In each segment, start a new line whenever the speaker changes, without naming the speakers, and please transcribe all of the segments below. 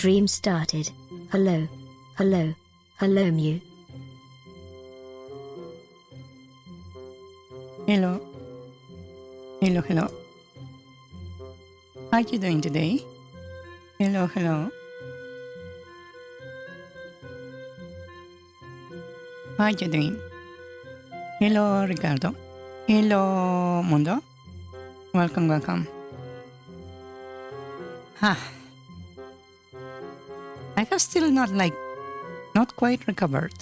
Stream started. Hello. Hello. Hello Mew.
Hello. Hello, hello. How are you doing today? Hello, hello. How you doing? Hello, Ricardo. Hello, Mundo. Welcome, welcome. Ah, I have still not quite recovered.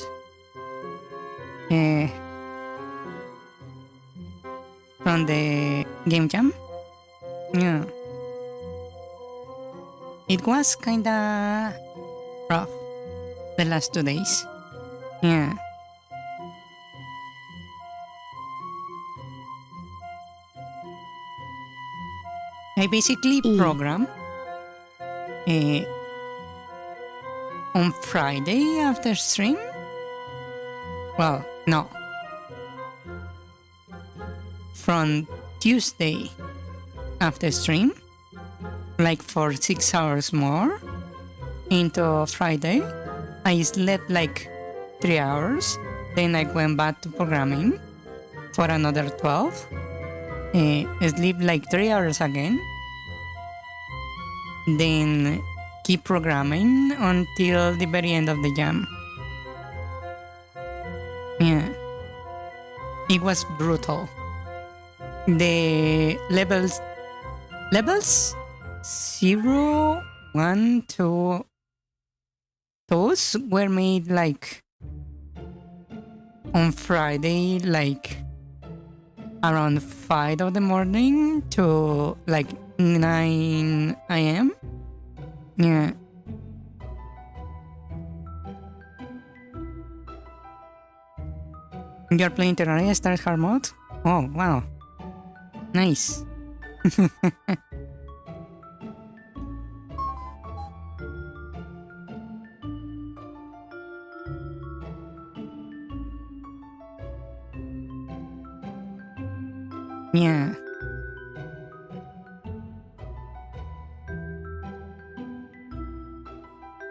From the game jam. Yeah. It was kinda rough the last 2 days. Yeah. I basically program on Friday after stream. Well, no. From Tuesday after stream, like for 6 hours more, into Friday. I slept like 3 hours. Then I went back to programming for another 12. Sleep like 3 hours again. Then keep programming until the very end of the jam. Yeah. It was brutal. The levels 0, 1, 2, those were made like on Friday, like around 5 of the morning to like 9 a.m. Yeah. You're playing Terraria Start Hard Mode? Oh, wow. Nice. Yeah.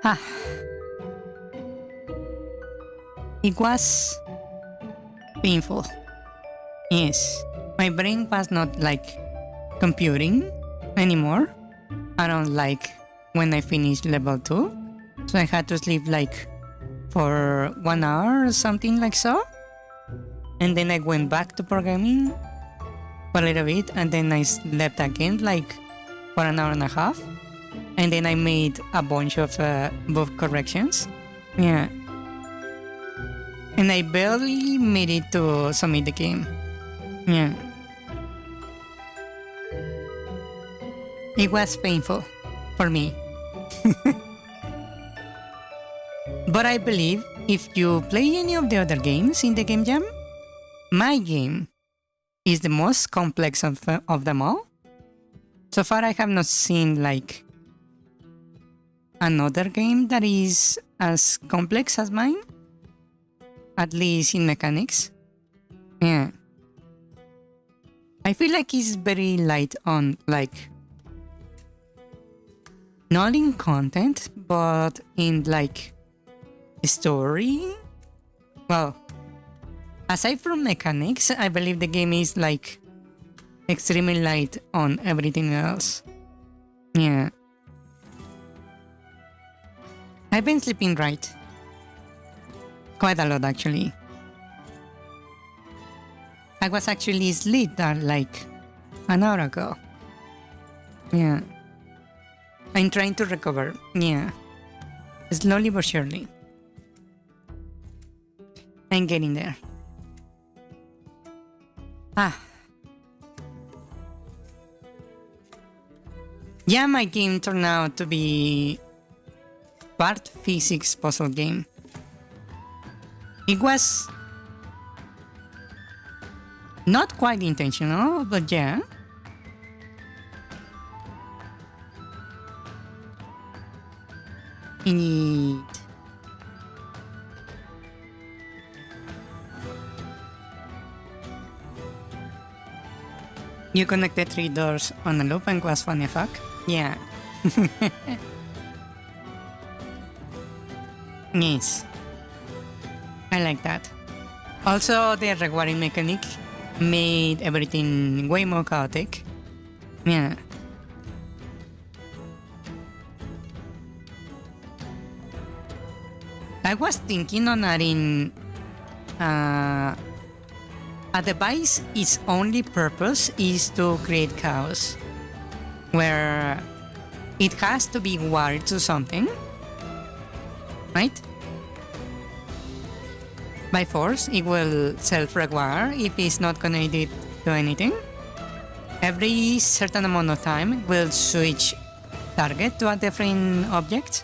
Ah. It was painful. Yes. My brain was not like computing anymore around like when I finished level 2. So I had to sleep like for 1 hour or something like so. And then I went back to programming for a little bit, and then I slept again like for an hour and a half. And then I made a bunch of bug corrections. Yeah. And I barely made it to submit the game. Yeah. It was painful for me. But I believe if you play any of the other games in the game jam, my game is the most complex of them all. So far I have not seen like another game that is as complex as mine, at least in mechanics. Yeah. I feel like it's very light on like not in content, but in like story. Well, aside from mechanics, I believe the game is like extremely light on everything else. Yeah. I've been sleeping right. Quite a lot actually. I was actually asleep like an hour ago. Yeah. I'm trying to recover. Yeah. Slowly but surely. I'm getting there. Ah. Yeah, my game turned out to be part physics puzzle game. It was not quite intentional, but yeah. Indeed. You connected 3 doors on a loop and was funny fuck? Yeah. Yes. I like that. Also, the rewarding mechanic made everything way more chaotic. Yeah. I was thinking on adding a device. Its only purpose is to create chaos, where it has to be wired to something, right? By force, it will self-rewire if it's not connected to anything. Every certain amount of time, will switch target to a different object,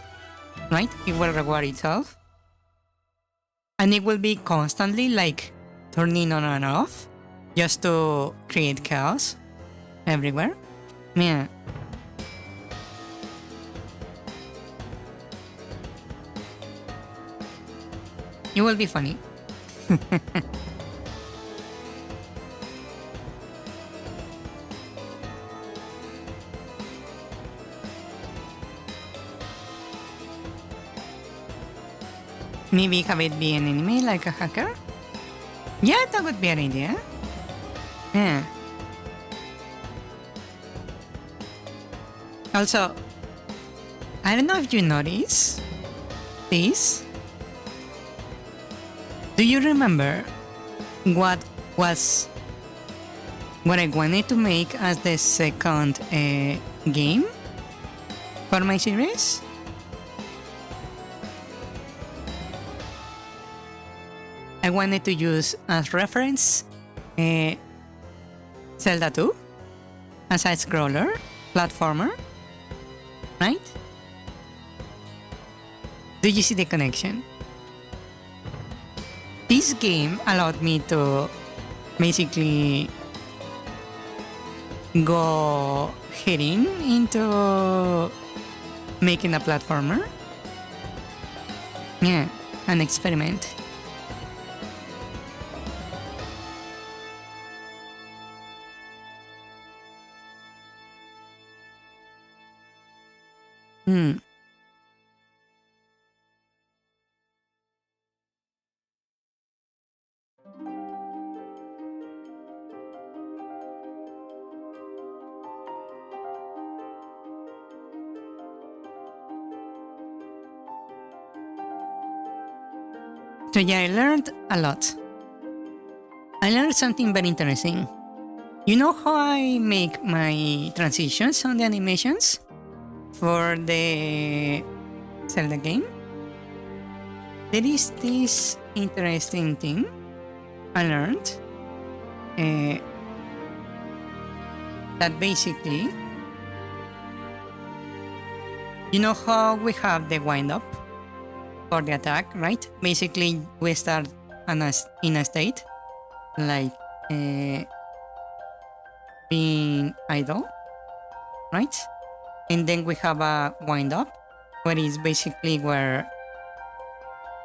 right? It will rewire itself. And it will be constantly like turning on and off just to create chaos everywhere. Yeah. It will be funny. Maybe have it be an enemy like a hacker? Yeah, that would be an idea. Yeah. Also, I don't know if you notice this. Do you remember what I wanted to make as the second game for my series? I wanted to use as reference Zelda 2 as a scroller platformer, right? Do you see the connection? This game allowed me to basically go heading into making a platformer. Yeah, an experiment. So yeah, I learned a lot. I learned something very interesting. You know how I make my transitions on the animations for the Zelda game? There is this interesting thing I learned that basically, you know how we have the wind up for the attack, right? Basically, we start in a state like being idle, right? And then we have a wind up, where it's basically where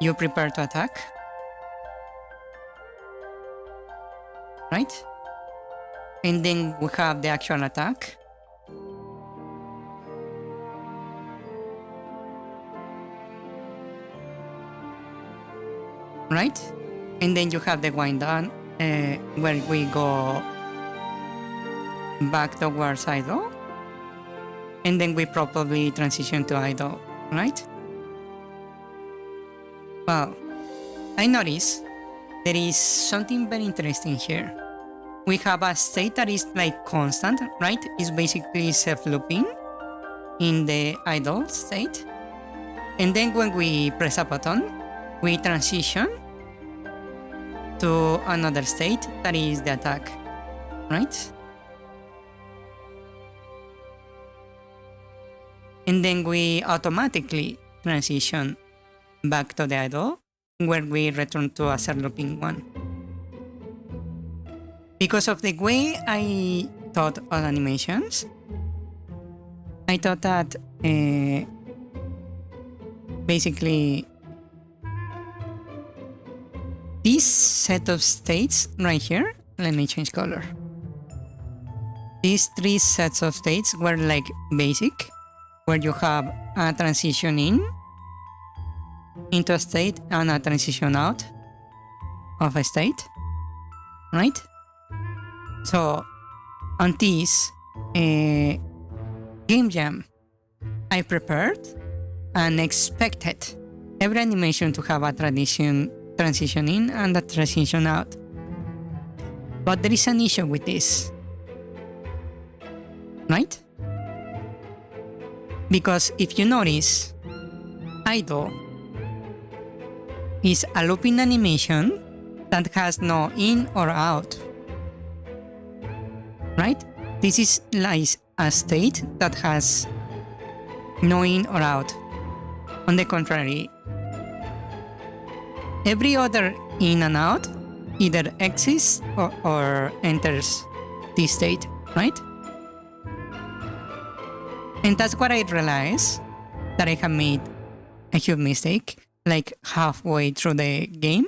you prepare to attack, right? And then we have the actual attack. Right? And then you have the wind down, where we go back towards idle. And then we probably transition to idle, right? Well, I noticed there is something very interesting here. We have a state that is like constant, right? It's basically self-looping in the idle state. And then when we press a button, we transition to another state that is the attack, right? And then we automatically transition back to the idle, where we return to a self-looping one. Because of the way I thought of animations, I thought that basically this set of states right here, let me change color. These three sets of states were like basic, where you have a transition into a state and a transition out of a state, right? So on this game jam, I prepared an expected every animation to have a transition in and a transition out. But there is an issue with this, right? Because if you notice, idle is a looping animation that has no in or out, right? This is like a state that has no in or out. On the contrary, every other in and out either exits or enters this state, right? And that's what I realized, that I have made a huge mistake like halfway through the game.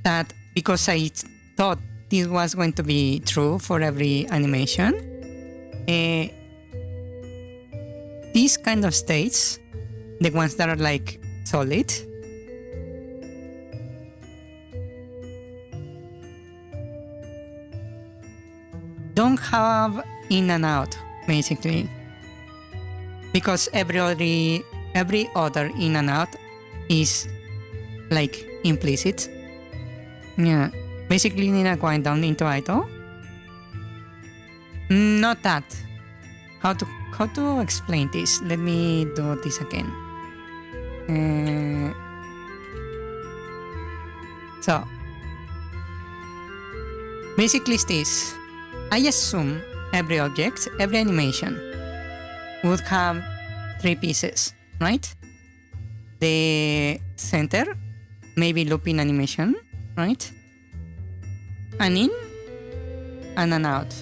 That because I thought this was going to be true for every animation, these kind of states, the ones that are like solid, don't have in and out basically, because every other in and out is like implicit. Yeah, basically you need a going down into idle. Not that. How to explain this? Let me do this again. So basically it's this. I assume every object, every animation would have three pieces, right? The center, maybe looping animation, right? An in and an out.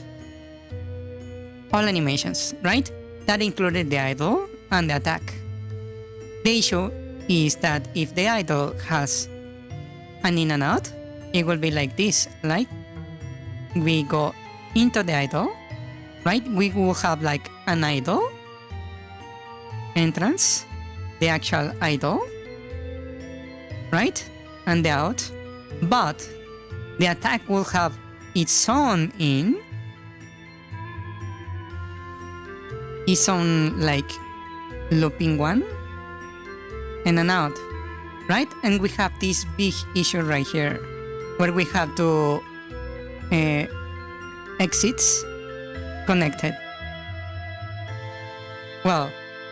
All animations, right? That included the idle and the attack. The issue is that if the idle has an in and out, it will be like this, like we go into the idle, right? We will have like an idle entrance, the actual idle, right? And the out. But the attack will have its own in, its own like looping one, and an out, right? And we have this big issue right here where we have two exits connected. Well,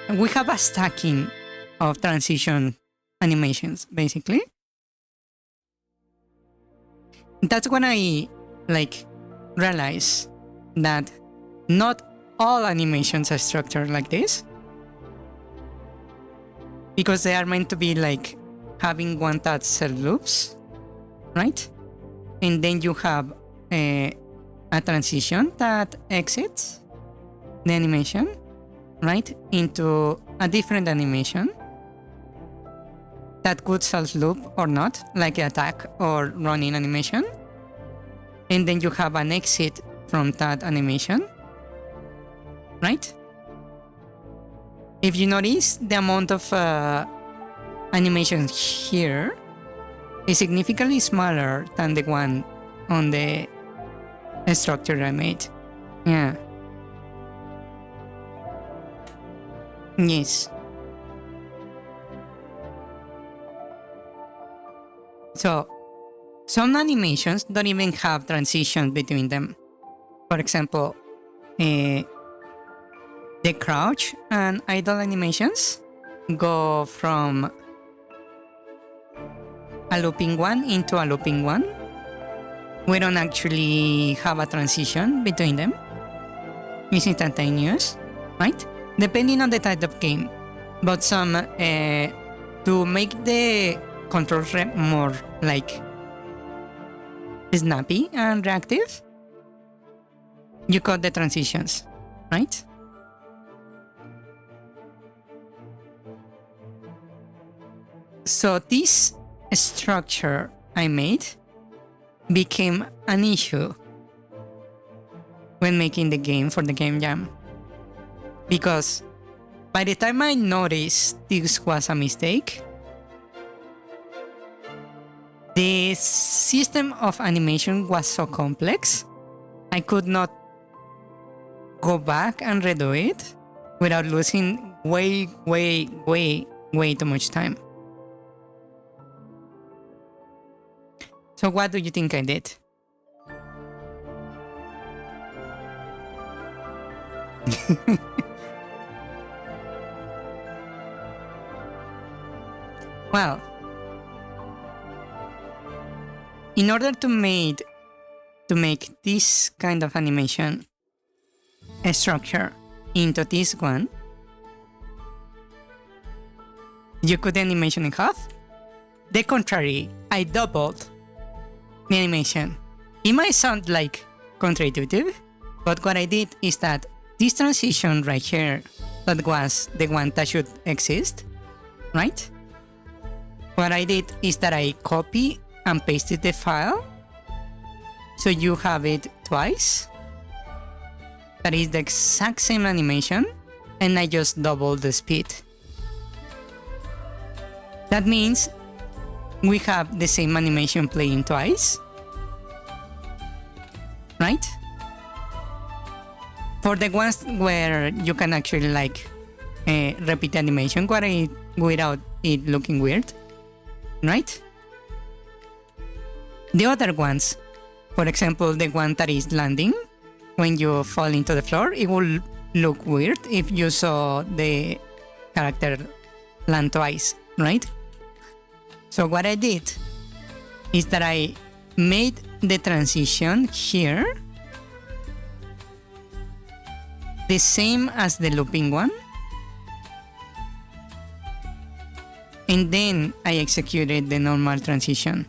we have a stacking of transition animations basically. That's when I like realized that not all animations are structured like this, because they are meant to be like having one touch cell loops, right? And then you have a transition that exits the animation, right, into a different animation that could self-loop or not, like attack or running animation. And then you have an exit from that animation, right? If you notice, the amount of animation here is significantly smaller than the one on the structure I made. Yeah. Yes. So, some animations don't even have transition between them. For example, the crouch and idle animations go from a looping one into a looping one. We don't actually have a transition between them. It's instantaneous, right? Depending on the type of game. But some, to make the controls more like snappy and reactive, you cut the transitions, right? So this structure I made became an issue when making the game for the game jam, because by the time I noticed this was a mistake, the system of animation was so complex I could not go back and redo it without losing way too much time. So what do you think I did? Well, in order to make this kind of animation structure into this one, you cut the animation in half. The contrary, I doubled the animation. It might sound like counterintuitive, but what I did is that this transition right here, that was the one that should exist, right? What I did is that I copy and pasted the file, so you have it twice. That is the exact same animation, and I just doubled the speed. That means we have the same animation playing twice, right? For the ones where you can actually like repeat the animation without it looking weird, right? The other ones, for example, the one that is landing, when you fall into the floor, it will look weird if you saw the character land twice, right? So what I did is that I made the transition here the same as the looping one, and then I executed the normal transition.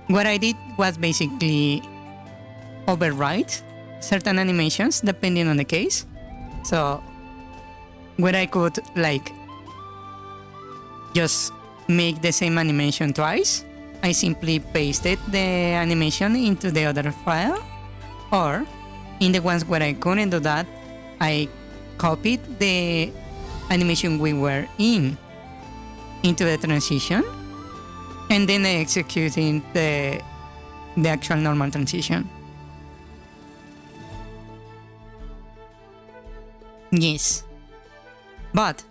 What I did was basically overwrite certain animations depending on the case. So where I could like just make the same animation twice, I simply pasted the animation into the other file, or in the ones where I couldn't do that, I copied the animation we were into the transition, and then I executed the actual normal transition. Yes. But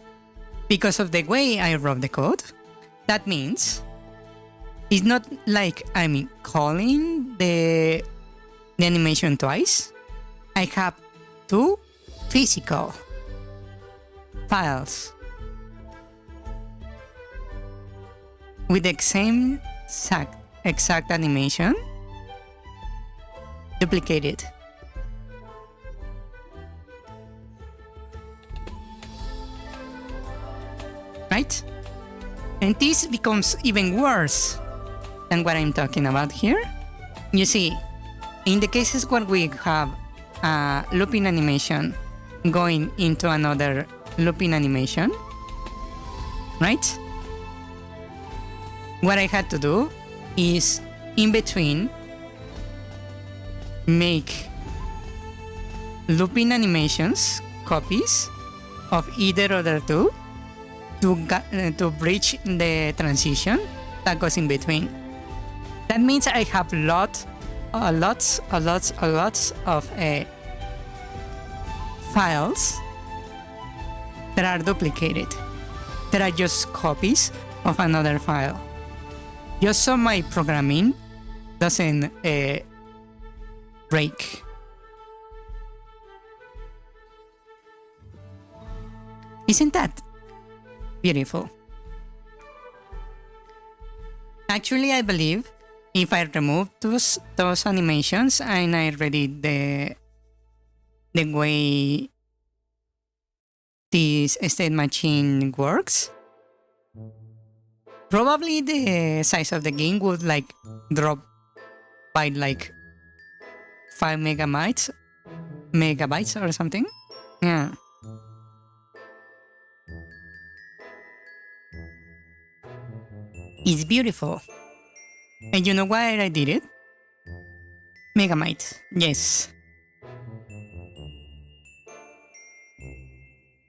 because of the way I wrote the code, that means it's not like I'm calling the animation twice. I have two physical files with the same exact animation duplicated. Right? And this becomes even worse than what I'm talking about here. You see, in the cases where we have a looping animation going into another looping animation, right? What I had to do is, in between, make looping animations, copies of either other two, to bridge the transition that goes in between. That means I have lots of files that are duplicated, that are just copies of another file. Just so my programming doesn't break. Isn't that beautiful? Actually, I believe if I remove those animations and I read the way this state machine works, probably the size of the game would like drop by like 5 megabytes or something. Yeah. It's beautiful. And you know why I did it? Megabytes, yes.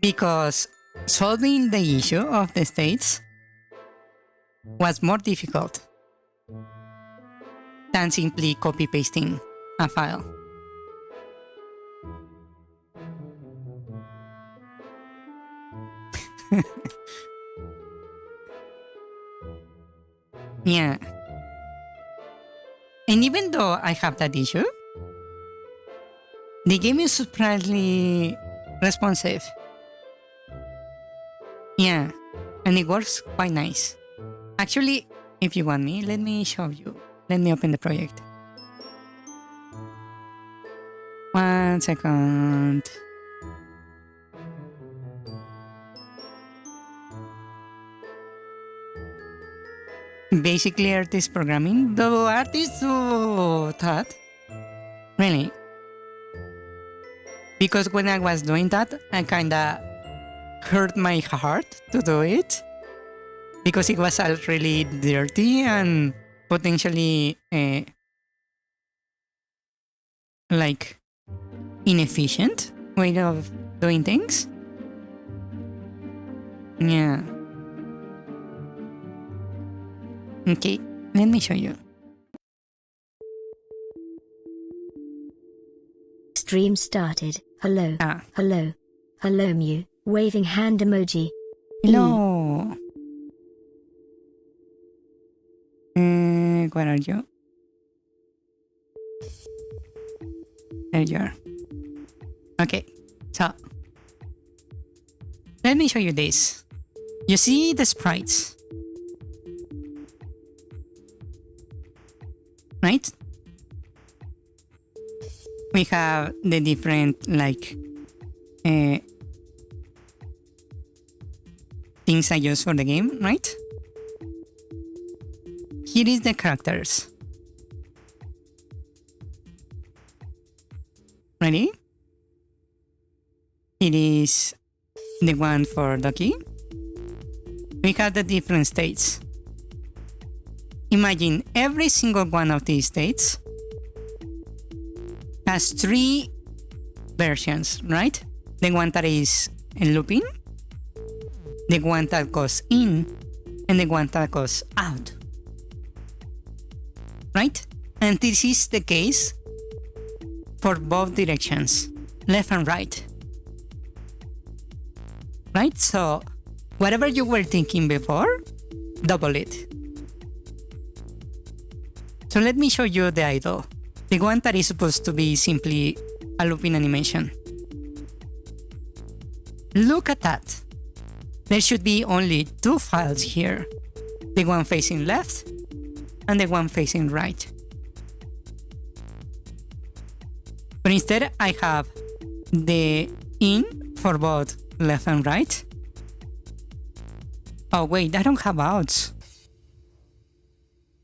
Because solving the issue of the states was more difficult than simply copy-pasting a file. Yeah. And even though I have that issue, the game is surprisingly responsive. Yeah. And it works quite nice. Actually, if you want me, let me show you. Let me open the project. 1 second. Basically, artist programming. The artist do that. Really. Because when I was doing that, I kinda hurt my heart to do it. Because it was all really dirty and potentially like inefficient way of doing things. Yeah. Okay, let me show you.
Stream started. Hello.
Ah.
Hello. Hello Mew. Waving hand emoji.
Hello. Where are you? There you are. Okay, so let me show you this. You see the sprites, right? We have the different like things I use for the game, right? Here is the characters. Ready? It is the one for Ducky. We have the different states. Imagine every single one of these states has 3 versions, right? The one that is looping, the one that goes in, and the one that goes out. Right? And this is the case for both directions, left and right. Right? So whatever you were thinking before, double it. So let me show you the idle. The one that is supposed to be simply a looping animation. Look at that. There should be only 2 files here. The one facing left and the one facing right. But instead I have the in for both left and right. Oh wait, I don't have outs.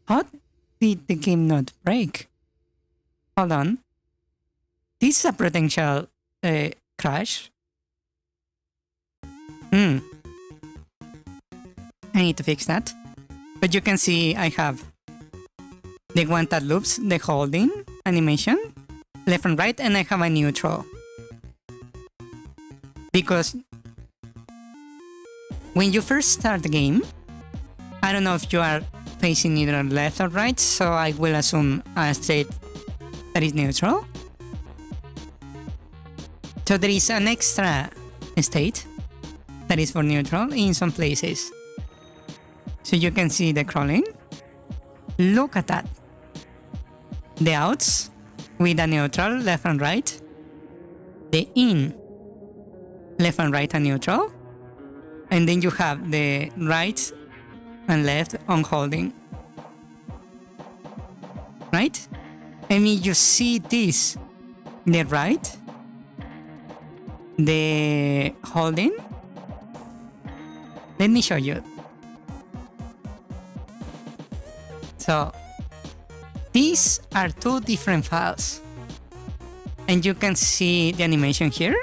How did the game not break? Hold on. This is a potential crash. I need to fix that. But you can see I have the one that loops, the holding animation, left and right, and I have a neutral. Because when you first start the game, I don't know if you are facing either left or right, so I will assume a state that is neutral. So there is an extra state that is for neutral in some places. So you can see the crawling. Look at that. The outs with a neutral, left and right. The in, left and right and neutral. And then you have the right and left on holding. Right? I mean, you see this. The right, the holding. Let me show you. So these are 2 different files. And you can see the animation here.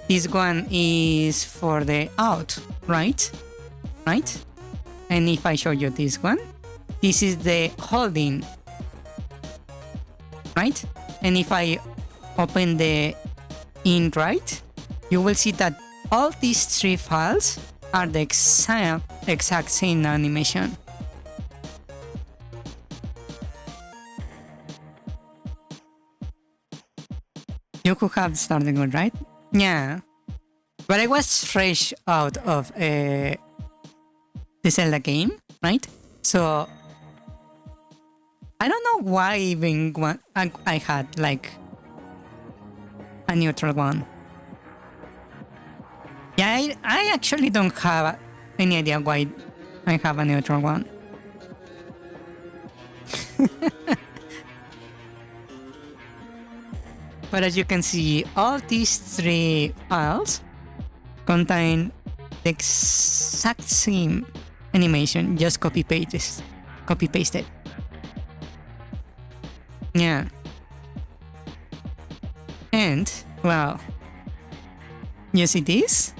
This one is for the out, right? Right? And if I show you this one, this is the holding, right? And if I open the in right, you will see that all these 3 files are the exact same animation. You could have started good, right? Yeah. But I was fresh out of the Zelda game, right? So I don't know why even I had like a neutral one. Yeah, I actually don't have any idea why I have a neutral one. But as you can see, all these 3 files contain the exact same animation, just copy pasted. Yeah. And, well, you see this?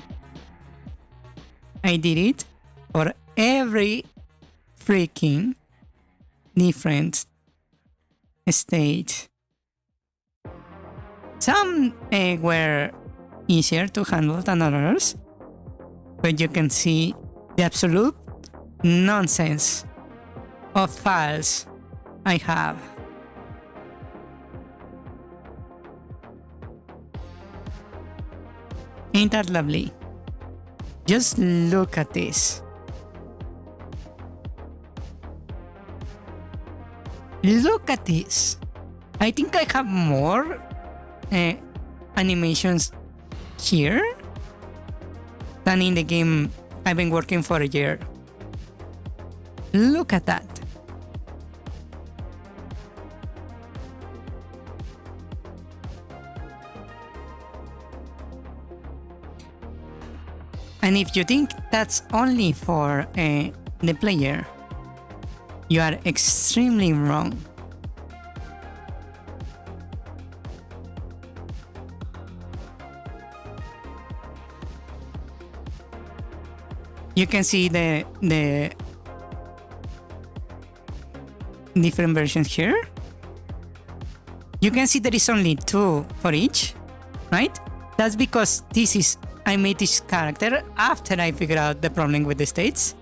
I did it for every freaking different stage. Some were easier to handle than others, but you can see the absolute nonsense of files I have. Ain't that lovely? Just look at this. Look at this. I think I have more animations here than in the game I've been working for a year. Look at that. And if you think that's only for the player, you are extremely wrong. You can see the different versions here. You can see there is only 2 for each, right? That's because I made this character after I figured out the problem with the states.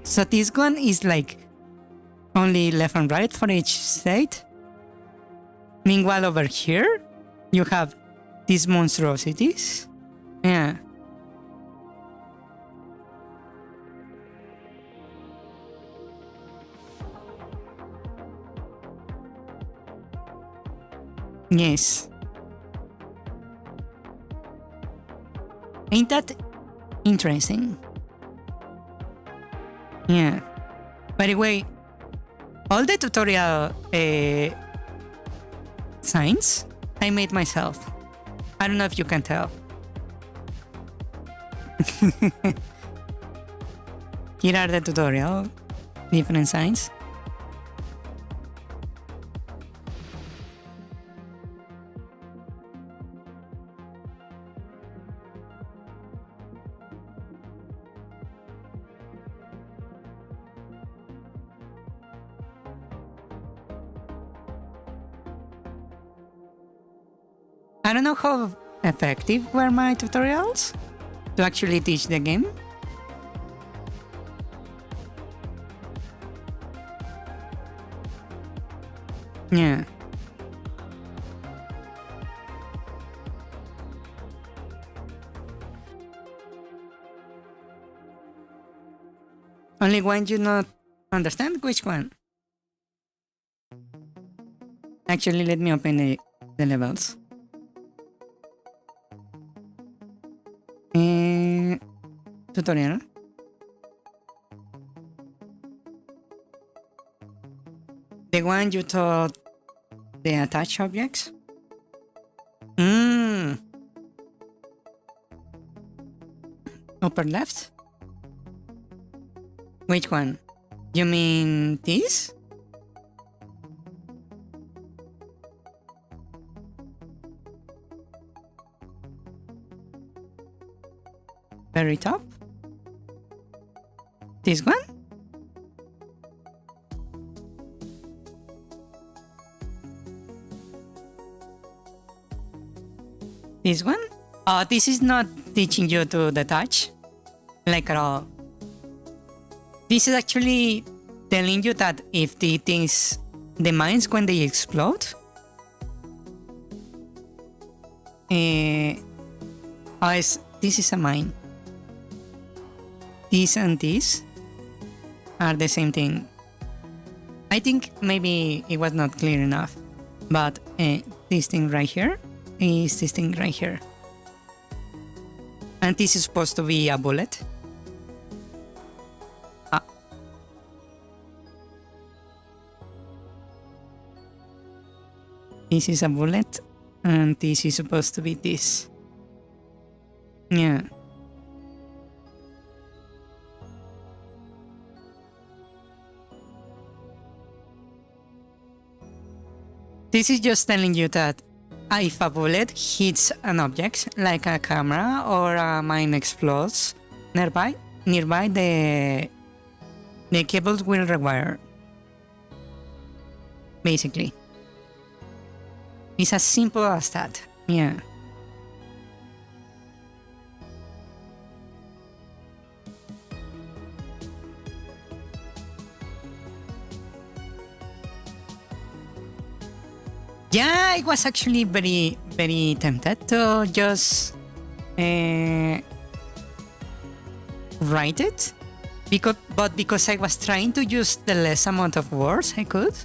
So this one is like only left and right for each state. Meanwhile over here, you have these monstrosities. Yeah. Yes. Ain't that interesting? Yeah. By the way, all the tutorial signs I made myself. I don't know if you can tell. Here are the tutorial different signs. I don't know how effective were my tutorials to actually teach the game. Yeah. Only one you not understand? Which one? Actually, let me open the levels. Tutorial. The one you taught the attached objects? Upper left? Which one? You mean this? Very top? This one? This one? Oh, this is not teaching you to the touch, like at all. This is actually telling you that if the things, the mines when they explode, this is a mine. This and this are the same thing. I think maybe it was not clear enough, but this thing right here is this thing right here. And this is supposed to be a bullet. This is a bullet, and this is supposed to be this. Yeah. This is just telling you that if a bullet hits an object, like a camera or a mine explodes nearby the cables will rewire. Basically. It's as simple as that. Yeah. Yeah, I was actually very, very tempted to just write it, but because I was trying to use the less amount of words I could,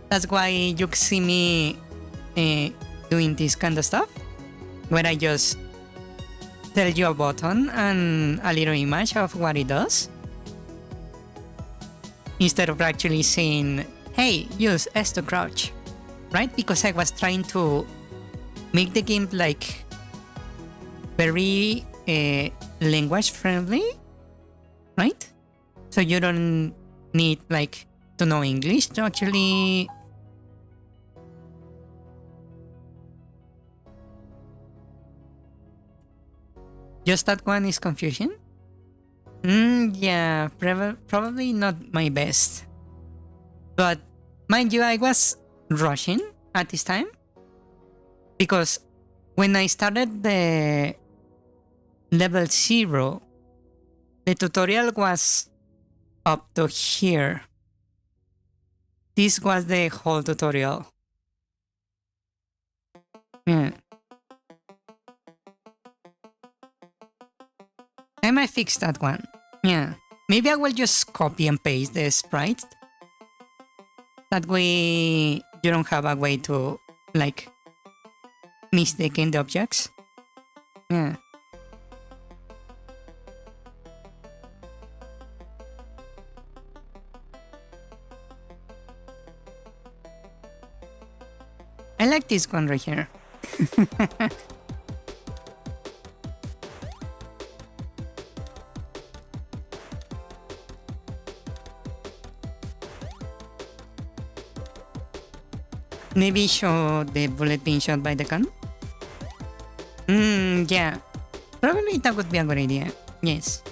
that's why you see me doing this kind of stuff, where I just tell you a button and a little image of what it does, instead of actually saying, hey, use S to crouch, right? Because I was trying to make the game like very language friendly, right? So you don't need like to know English to actually just that one is confusion. Yeah, probably not my best. But mind you, I was rushing at this time because when I started the level 0, the tutorial was up to here. This was the whole tutorial. Yeah. I might fix that one. Yeah. Maybe I will just copy and paste the sprite. That way you don't have a way to like mistaking the objects. Yeah. I like this one right here. Maybe show the bullet being shot by the gun? Yeah. Probably that would be a good idea. Yes.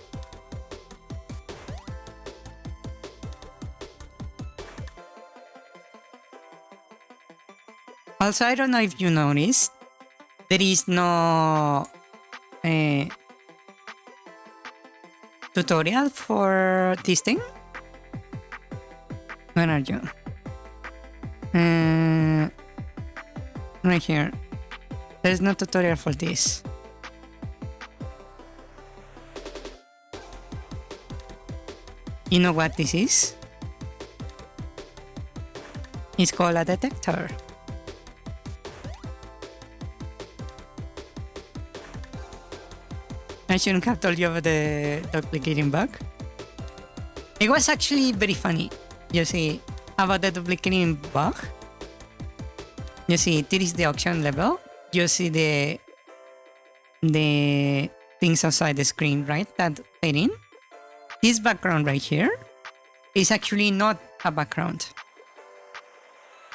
Also, I don't know if you noticed, there is no tutorial for this thing. Where are you? Right here. There's no tutorial for this. You know what this is? It's called a detector. I shouldn't have told you about the duplicating bug. It was actually very funny. You see, about the duplicating bug. You see, this is the auction level. You see the things outside the screen, right? That fade in. This background right here is actually not a background.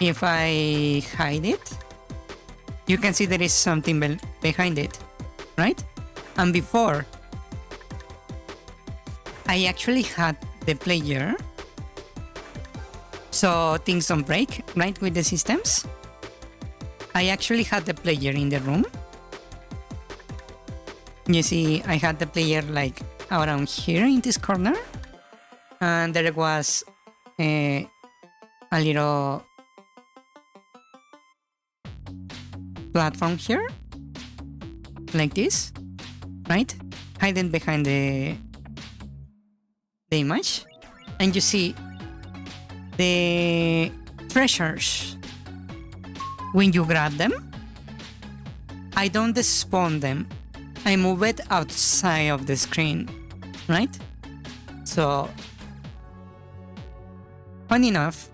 If I hide it, you can see there is something behind it, right? And before, I actually had the player, so things don't break, right, with the systems. I actually had the player in the room. You see, I had the player like around here in this corner, and there was a little platform here, like this. right? Hidden behind the image, and you see the treasures. When you grab them, I don't spawn them. I move it outside of the screen, right? So, funny enough,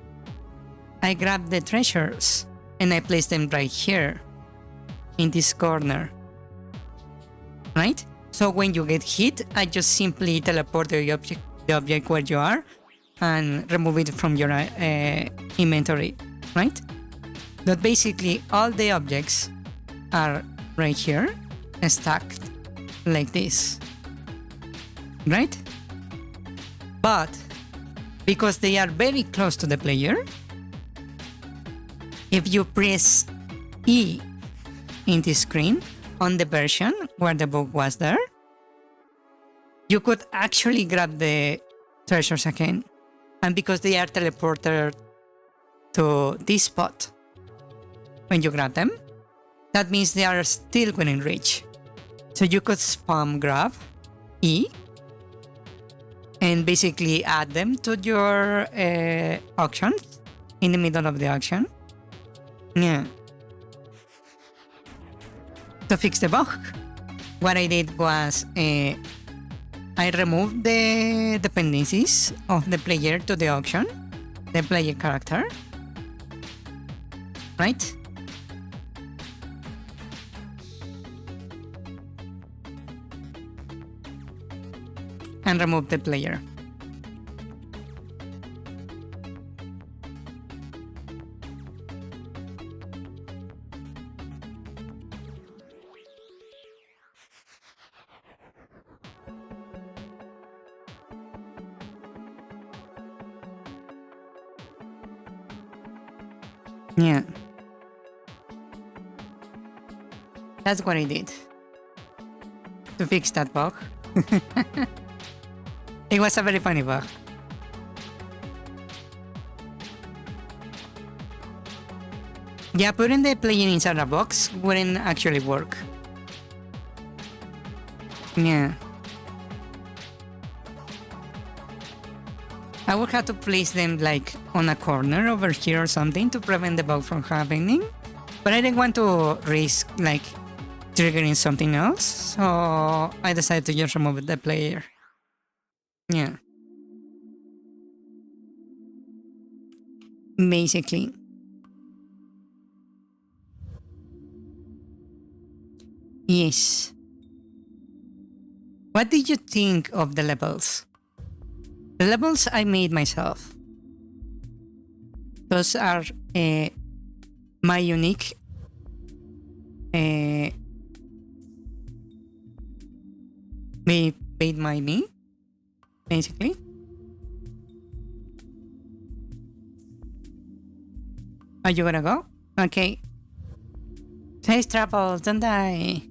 I grab the treasures and I place them right here in this corner, right? So when you get hit, I just simply teleport the object where you are and remove it from your inventory, right? But basically all the objects are right here, stacked like this, right? But because they are very close to the player, if you press E in the screen on the version where the book was there, you could actually grab the treasures again. And because they are teleported to this spot, when you grab them, that means they are still within reach. So you could spam grab E and basically add them to your auction in the middle of the auction. Yeah. To fix the bug, what I did was I removed the dependencies of the player to the auction, the player character, right? And remove the player. Yeah. That's what I did to fix that bug. It was a very funny bug. Yeah, putting the player inside a box wouldn't actually work. Yeah. I would have to place them like on a corner over here or something to prevent the bug from happening. But I didn't want to risk like triggering something else, so I decided to just remove the player. Yeah. Basically. Yes. What did you think of the levels? The levels I made myself. Those are my unique made by me, basically. Are you gonna go? Okay. Safe travels, don't die.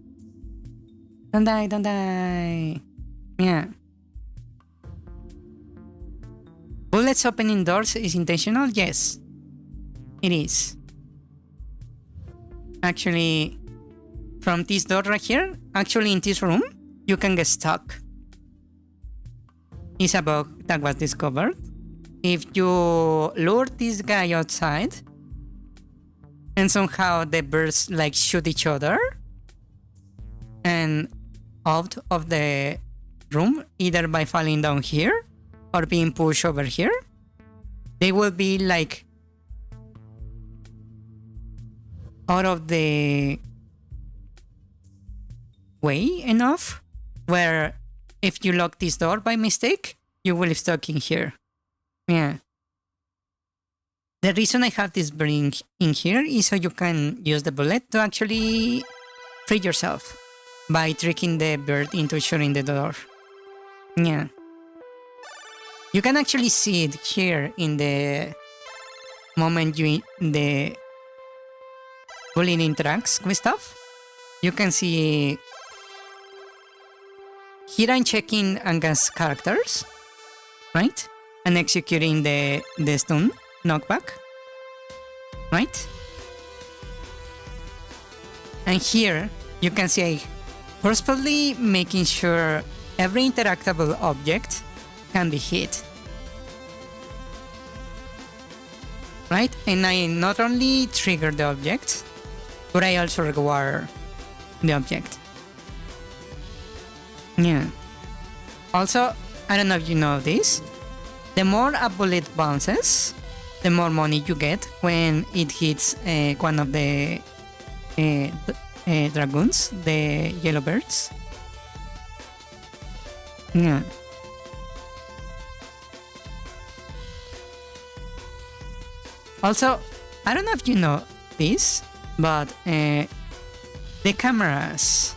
Don't die, don't die. Yeah. Bullets opening doors is intentional? Yes. It is. Actually, from this door right here, actually in this room, you can get stuck. It's a bug that was discovered. If you lure this guy outside, and somehow the birds like shoot each other, and out of the room, either by falling down here, or being pushed over here, they will be like out of the way enough where if you lock this door by mistake, you will be stuck in here. Yeah. The reason I have this bring in here is so you can use the bullet to actually free yourself by tricking the bird into shutting the door. Yeah. You can actually see it here in the moment the bullet interacts with stuff. You can see here I'm checking Anga's characters, right? And executing the stun knockback, right? And here you can see forcefully making sure every interactable object can be hit. Right? And I not only trigger the object, but I also reward the object. Yeah. Also, I don't know if you know this, the more a bullet bounces, the more money you get when it hits one of the dragoons, the yellow birds. Yeah. Also, I don't know if you know this, but the cameras,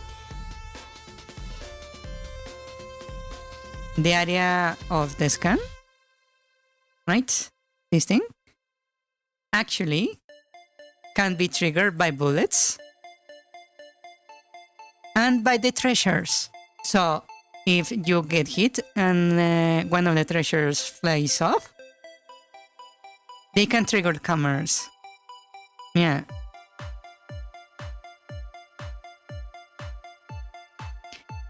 the area of the scan, right? This thing actually can be triggered by bullets and by the treasures. So if you get hit and one of the treasures flies off, they can trigger the cameras. Yeah.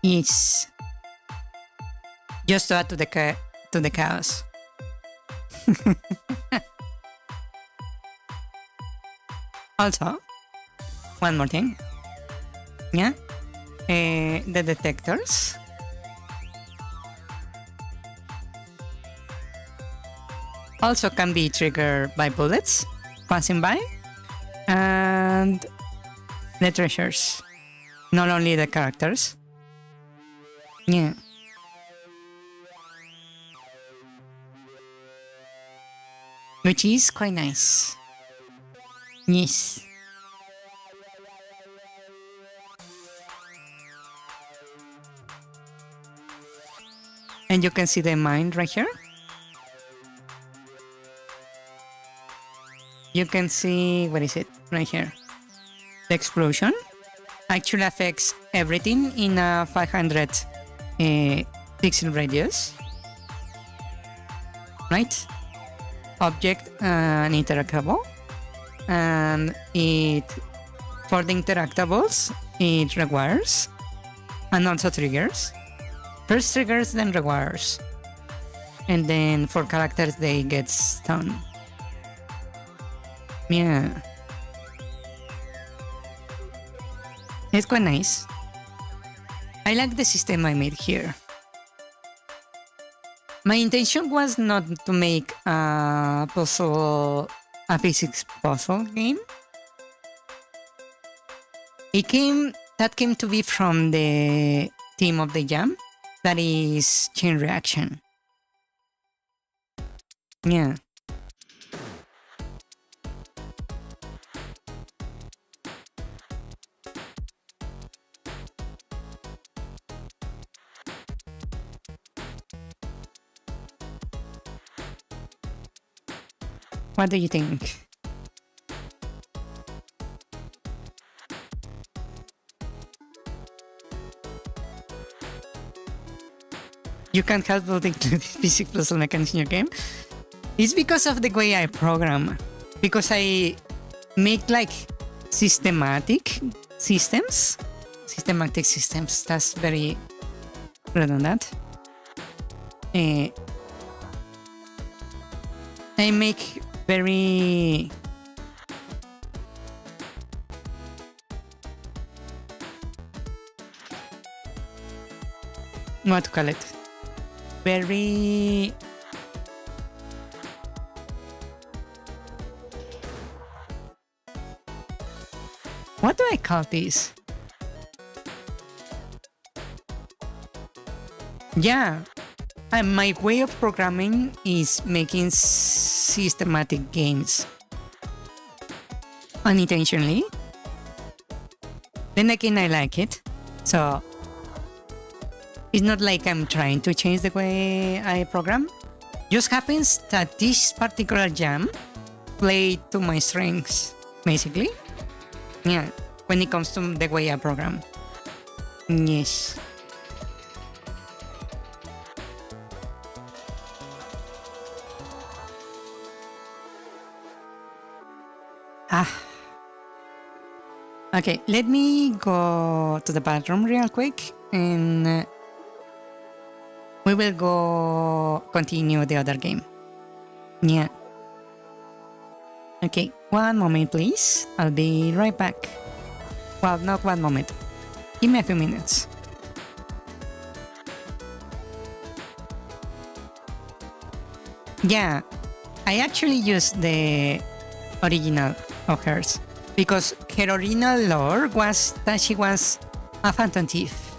Yes. Just to add to the chaos. Also, one more thing. Yeah. The detectors. Also can be triggered by bullets passing by and the treasures. Not only the characters. Yeah. Which is quite nice. Yes. And you can see the mine right here. You can see, what is it? Right here. The explosion actually affects everything in a 500 pixel radius. Right? Object and interactable. And it, for the interactables, it requires and also triggers. First triggers, then requires. And then for characters, they get stunned. Yeah. It's quite nice. I like the system I made here. My intention was not to make a physics puzzle game. That came to be from the theme of the jam, that is chain reaction. Yeah. What do you think? You can't help but include physics puzzle mechanics in your game. It's because of the way I program. Because I make like systematic systems. That's very redundant. I make very what to call it? Very what do I call this? Yeah. My way of programming is making systematic games unintentionally. Then again, I like it. So it's not like I'm trying to change the way I program. Just happens that this particular jam played to my strengths, basically. Yeah, when it comes to the way I program. Yes. Okay, let me go to the bathroom real quick and we will go continue the other game. Yeah. Okay, one moment please. I'll be right back. Well, not one moment. Give me a few minutes. Yeah, I actually used the original of hers because her original lore was that she was a phantom thief,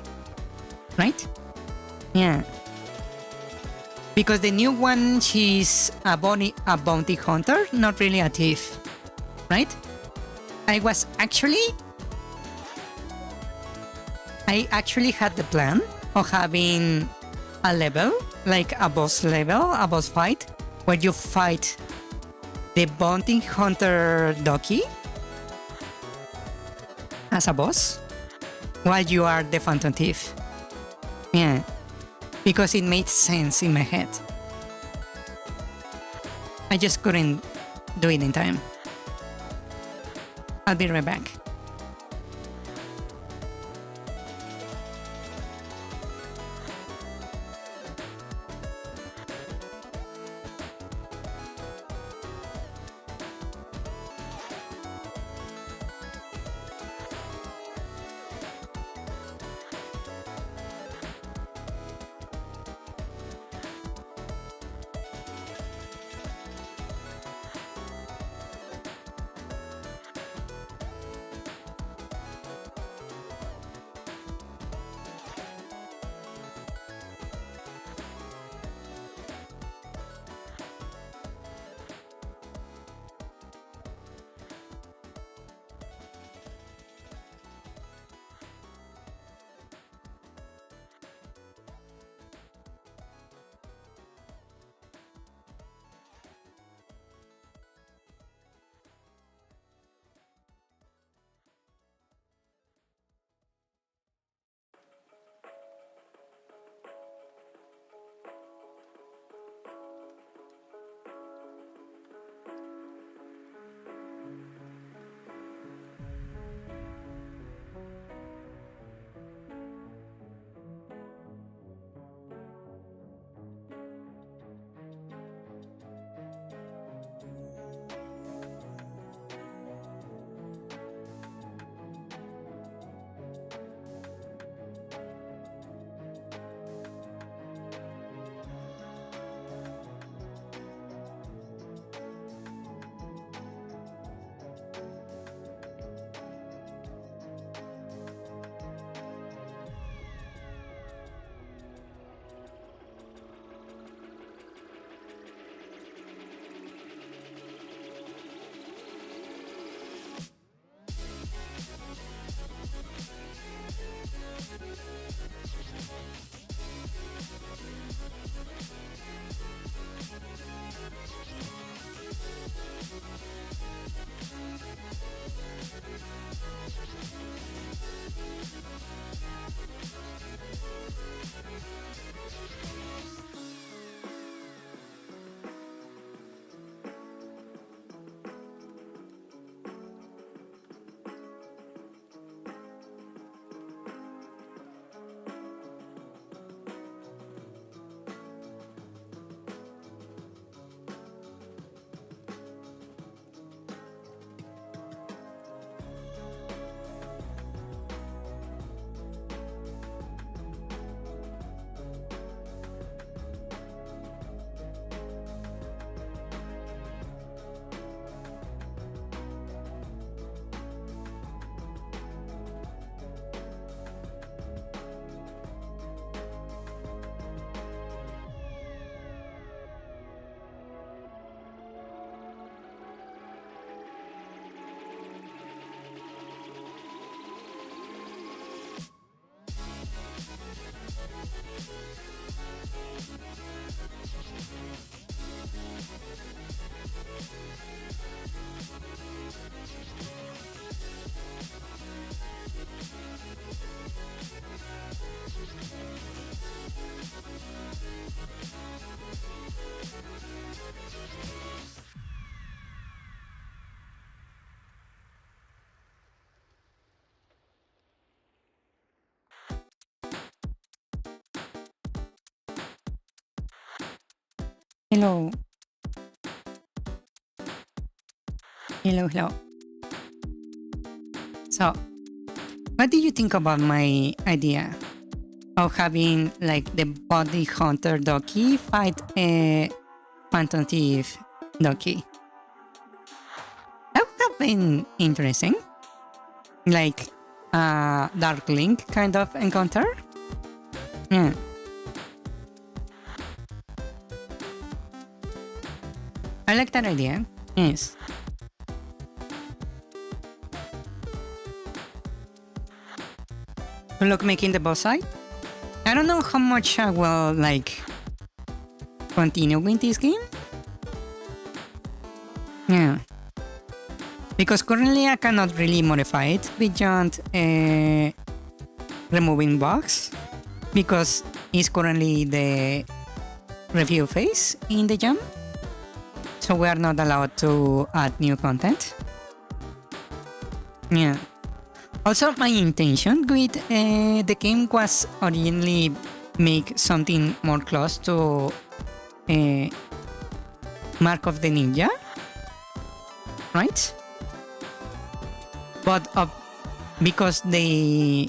right? Yeah. Because the new one, she's a bounty hunter, not really a thief, right? I actually had the plan of having a level, like a boss level, a boss fight, where you fight the bounty hunter Doki as a boss while you are the phantom thief. Yeah, because it made sense in my head. I just couldn't do it in time. I'll be right back. Hello. Hello, hello. So, what do you think about my idea of having like the body hunter donkey fight a phantom thief donkey? That would have been interesting. Like a Dark Link kind of encounter. Yeah. I like that idea. Yes. Look, making the boss fight. I don't know how much I will like continue with this game. Yeah. Because currently I cannot really modify it beyond removing bugs. Because it's currently the review phase in the jam. So we are not allowed to add new content. Yeah. Also, my intention with the game was originally make something more close to Mark of the Ninja, right? But because they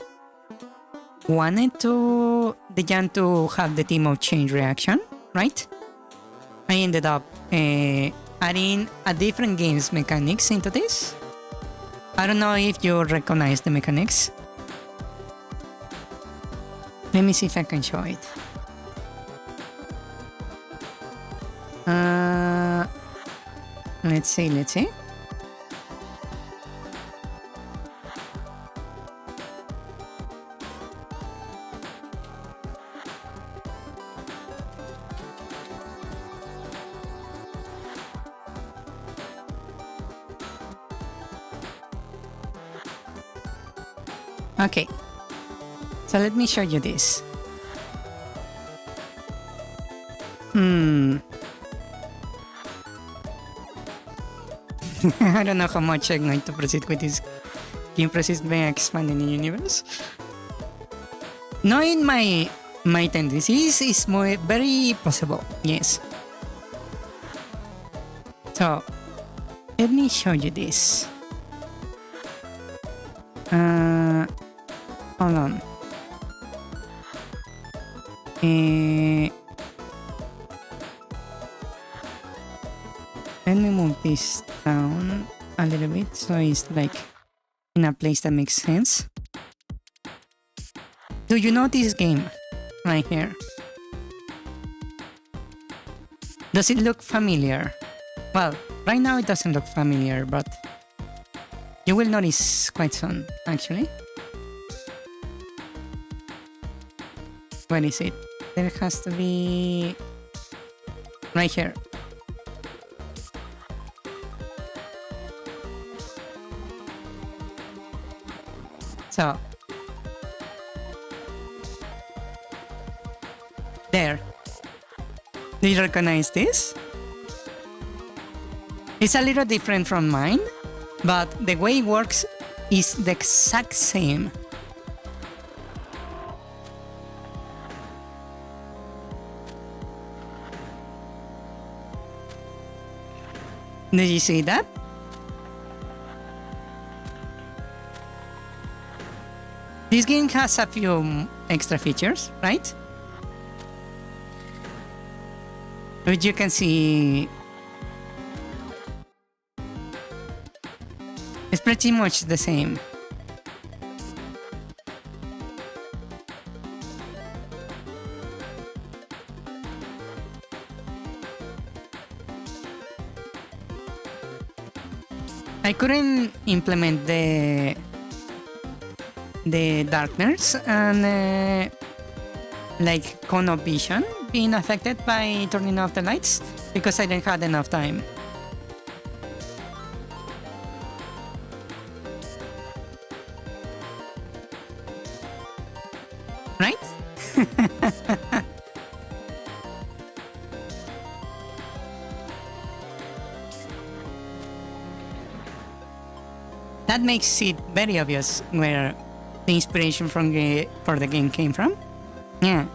wanted the jam to have the theme of change reaction, right? I ended up adding a different game's mechanics into this. I don't know if you recognize the mechanics. Let me see if I can show it. Let's see. Okay, so let me show you this. I don't know how much I'm going to proceed with this game process by expanding the universe. Knowing my tendencies is very possible, yes. So, let me show you this. Hold on. Let me move this down a little bit so it's like in a place that makes sense. Do you know this game right here? Does it look familiar? Well, right now it doesn't look familiar, but you will notice quite soon, actually. Where is it? There has to be right here. So there. Do you recognize this? It's a little different from mine, but the way it works is the exact same. Did you see that? This game has a few extra features, right? Which you can see it's pretty much the same. I couldn't implement the darkness and like cone of vision being affected by turning off the lights because I didn't have enough time. Right? That makes it very obvious where the inspiration for the game came from. Yeah.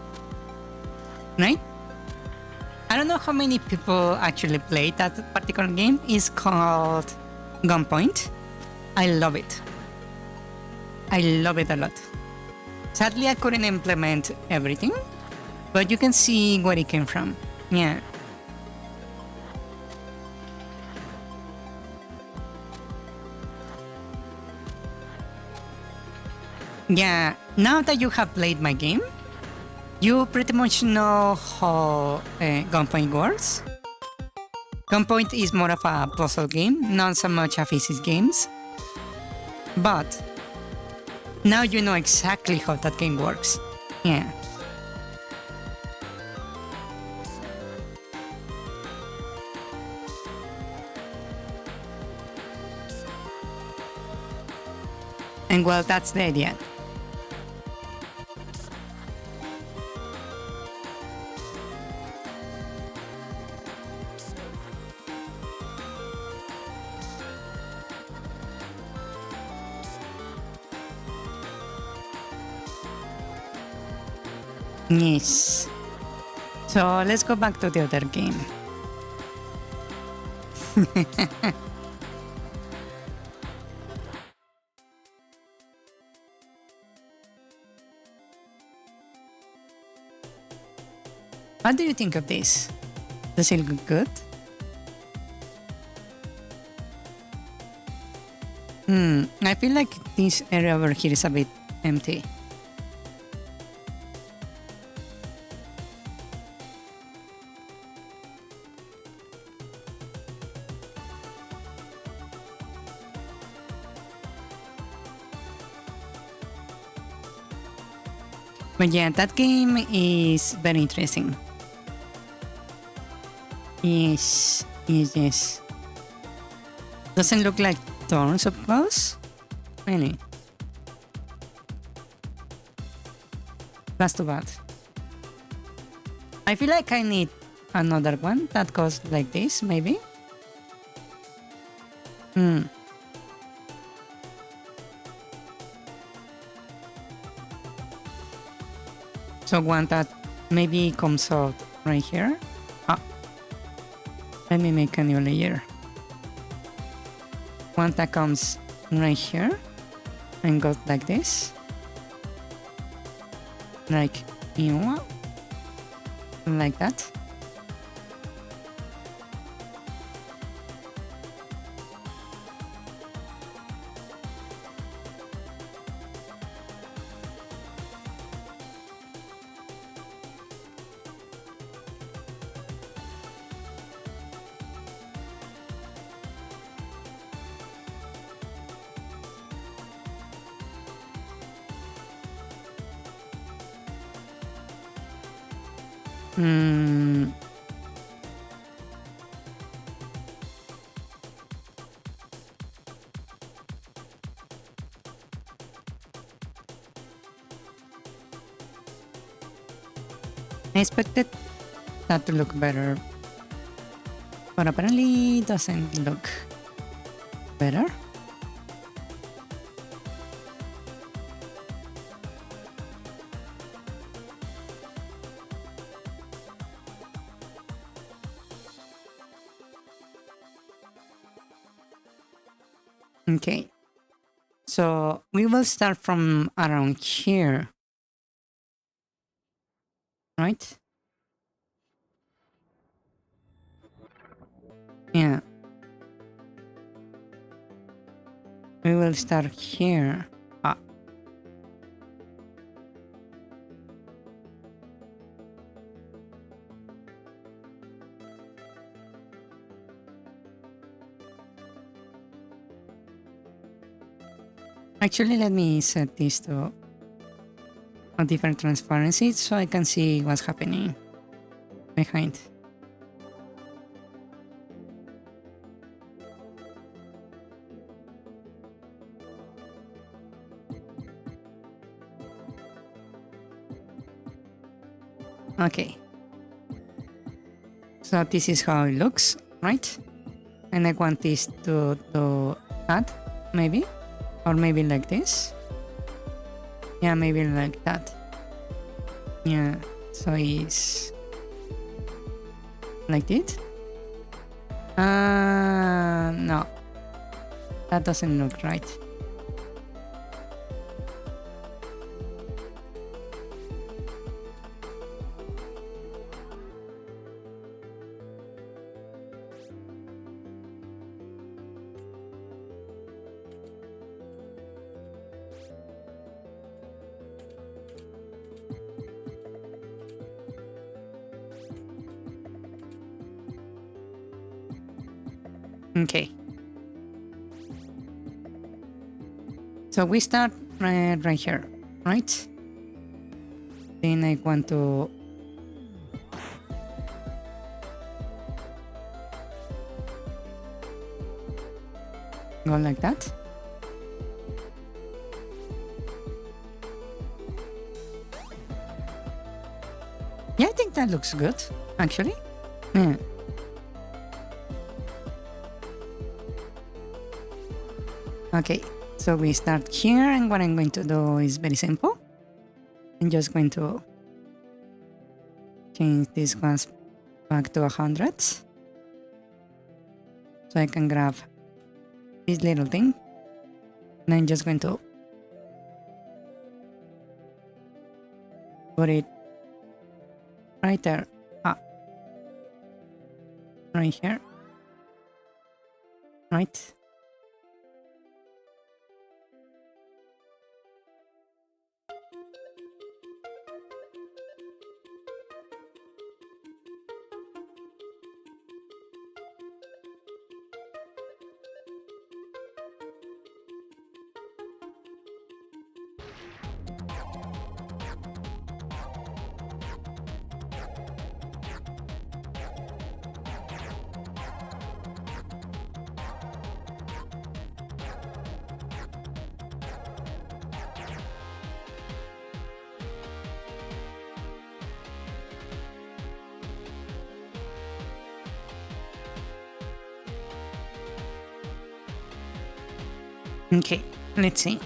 Right? I don't know how many people actually play that particular game. It's called Gunpoint. I love it. I love it a lot. Sadly, I couldn't implement everything, but you can see where it came from. Yeah. Yeah, now that you have played my game, you pretty much know how Gunpoint works. Gunpoint is more of a puzzle game, not so much a physics games. But now you know exactly how that game works. Yeah. And well, that's the idea. Yes. So let's go back to the other game. What do you think of this? Does it look good? I feel like this area over here is a bit empty. But yeah, that game is very interesting. Yes, yes, yes. Doesn't look like thorns up close? Really? That's too bad. I feel like I need another one that goes like this, maybe? So one that maybe comes out right here. Let me make a new layer. One that comes right here and goes like this. Like like that. I expected that to look better, but apparently it doesn't look better. Okay, so we will start from around here, right? Yeah. We will start here. Actually, let me set this to a different transparency so I can see what's happening behind. Okay. So this is how it looks, right? And I want this to add, maybe? Or maybe like this? Yeah, maybe like that. Yeah, so it's Like this? No. That doesn't look right. Okay. So we start right here, right? Then I want to go like that. Yeah, I think that looks good, actually. Yeah. Okay, so we start here, and what I'm going to do is very simple. I'm just going to change this one back to 100. So I can grab this little thing, and I'm just going to put it right there. Right here. Right. Okay, let's see.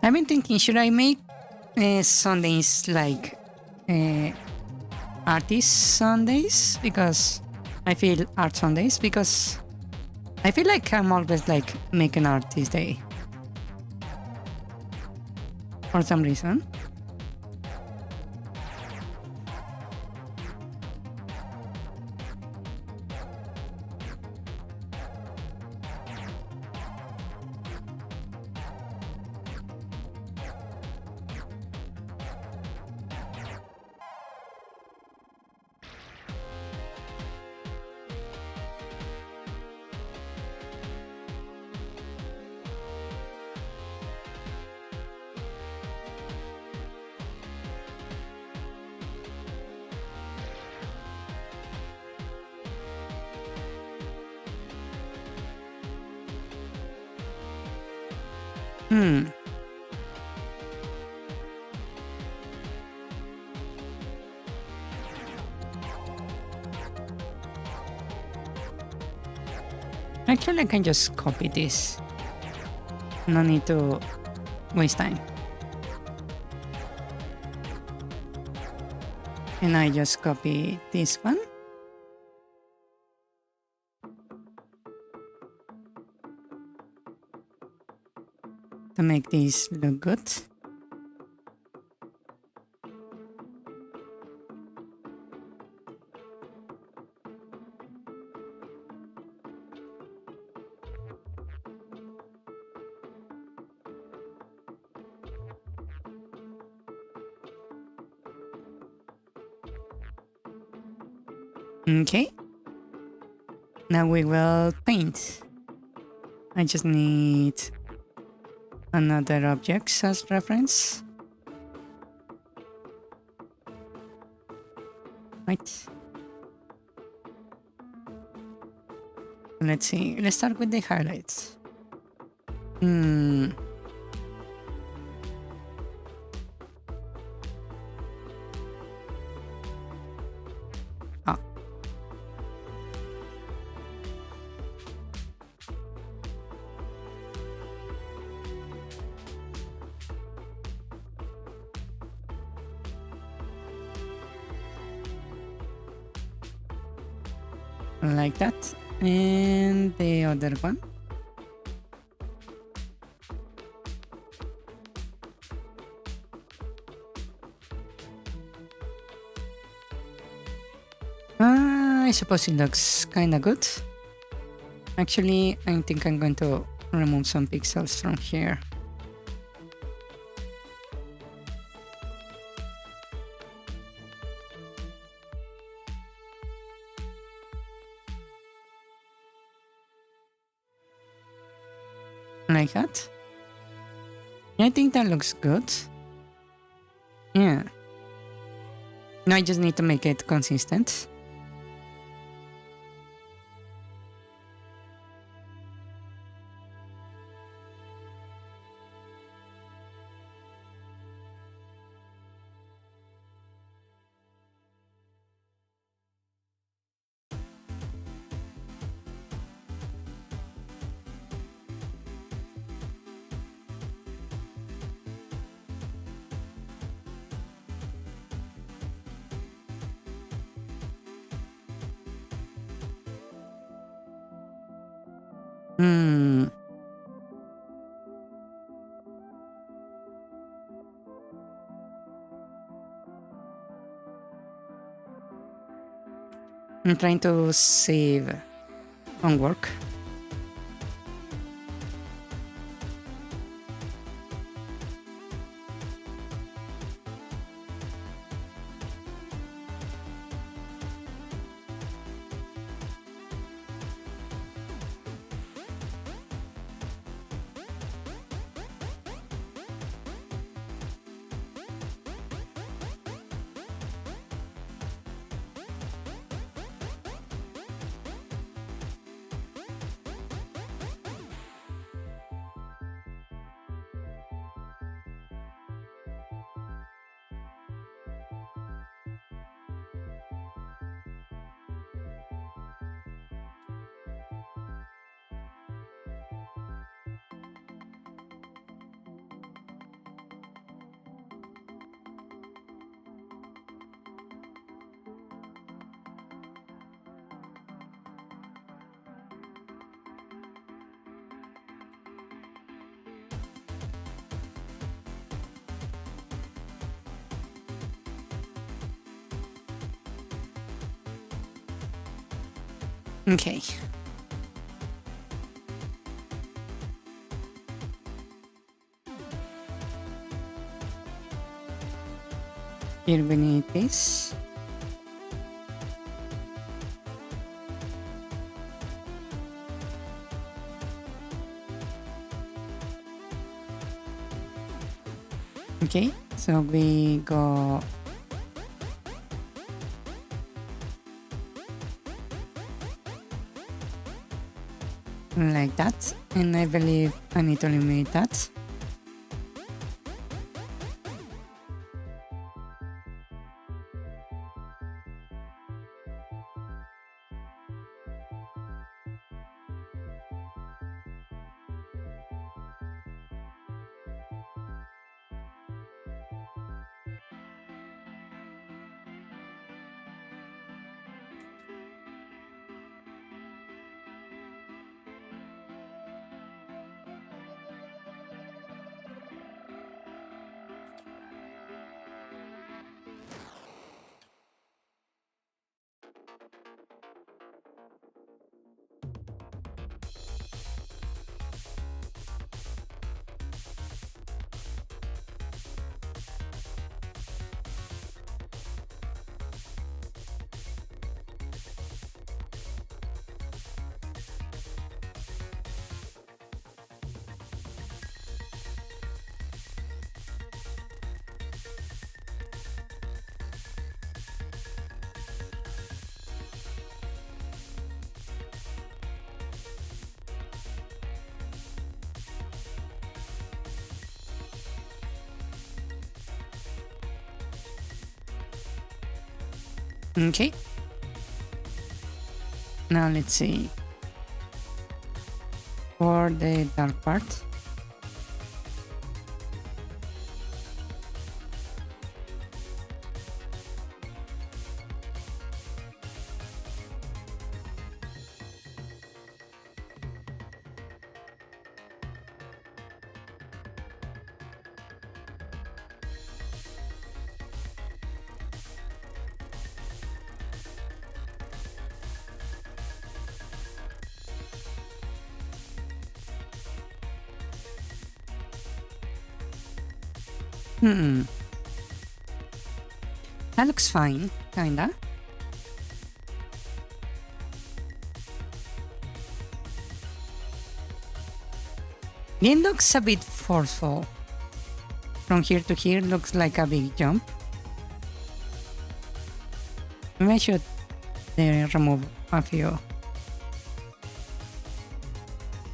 I've been thinking, should I make Sundays like artist Sundays? Because I feel art Sundays, because I feel like I'm always like making art this day. For some reason. Actually, I can just copy this. No need to waste time. And I just copy this one. To make this look good. Okay. Now we will paint. I just need another object as reference. Right. Let's see. Let's start with the highlights. Ah. Like that. And the other one. I suppose it looks kinda good. Actually, I think I'm going to remove some pixels from here. Like that. I think that looks good. Yeah. Now I just need to make it consistent. I'm trying to save homework. Okay. Here we need this. Okay, so we go like that, and I believe I need to eliminate that. Okay. Now let's see. For the dark part. That looks fine, kinda. It looks a bit forceful. From here to here looks like a big jump. Maybe I should remove a few.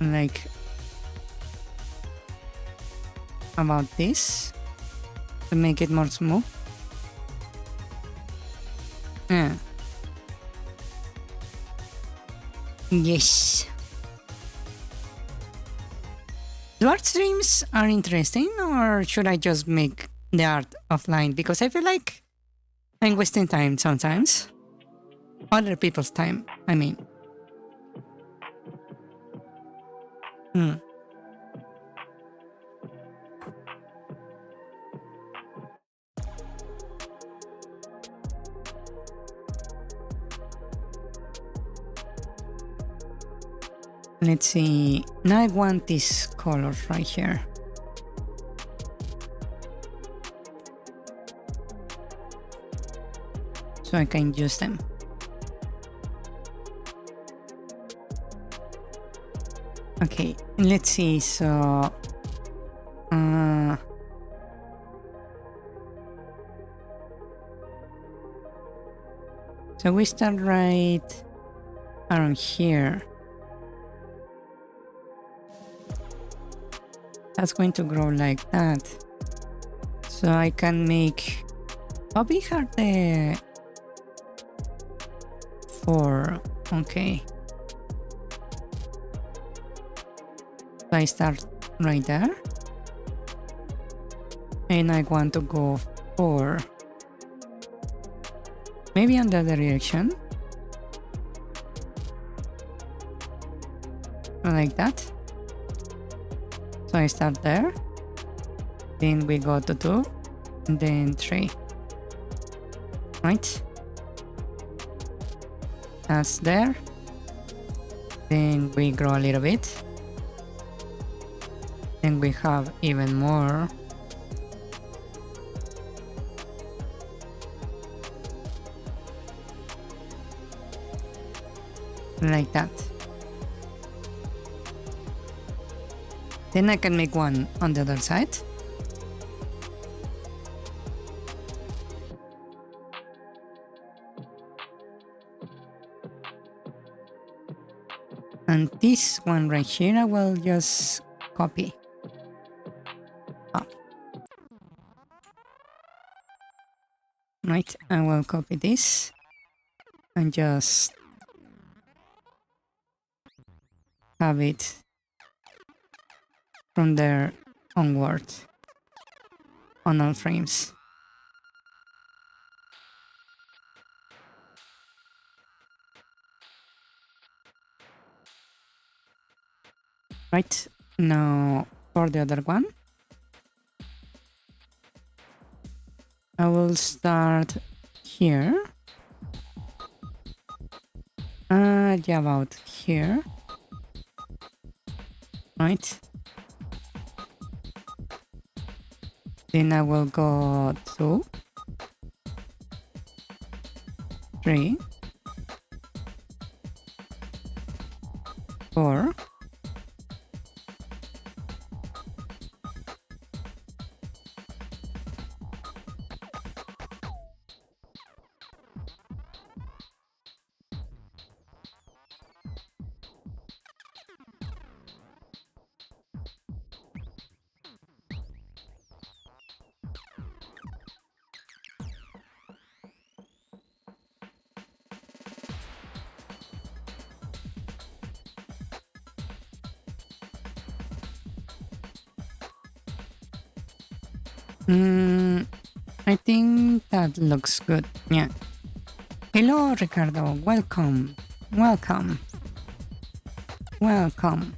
Like about this to make it more smooth. Yeah. Yes. Do art streams are interesting, or should I just make the art offline? Because I feel like I'm wasting time sometimes. Other people's time, I mean. Let's see. Now I want these colors right here. So I can use them. Okay, let's see. So so we start right around here. That's going to grow like that. So I can make... How big are the... 4? Okay. So I start right there. And I want to go 4. Maybe in the other direction. Like that. So I start there. Then we go to 2. And then 3. Right? That's there. Then we grow a little bit. Then we have even more. Like that. Then I can make one on the other side. And this one right here, I will just copy. Right, I will copy this and just have it from there onward on all frames. Right, now for the other one, I will start here. Yeah, about here. Right. Then I will go 2, 3, 4. I think that looks good. Yeah. Hello, Ricardo. Welcome. Welcome. Welcome.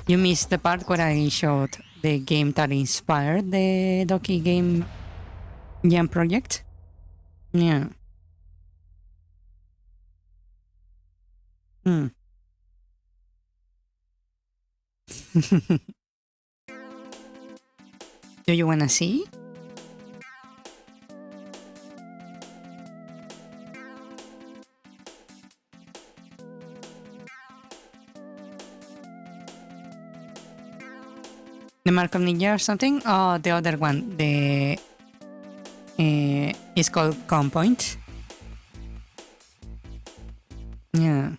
You missed the part where I showed the game that inspired the Doki Game Jam project? Yeah. Hmm. Do you wanna see? The Mark of Ninja or something? Oh, the other one. The it's called Compoint. Yeah.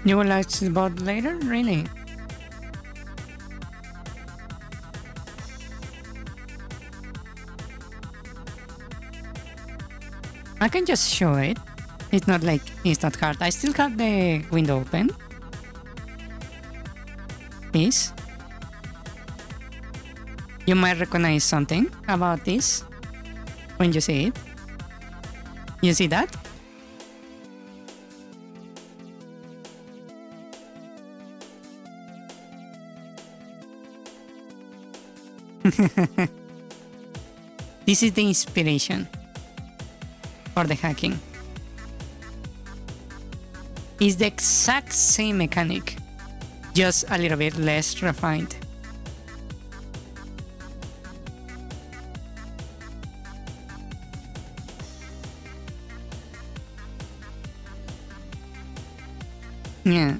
You will like the board later? Really? I can just show it. It's not like it's not hard. I still have the window open. This. You might recognize something about this when you see it. You see that? This is the inspiration for the hacking. It's the exact same mechanic, just a little bit less refined. Yeah.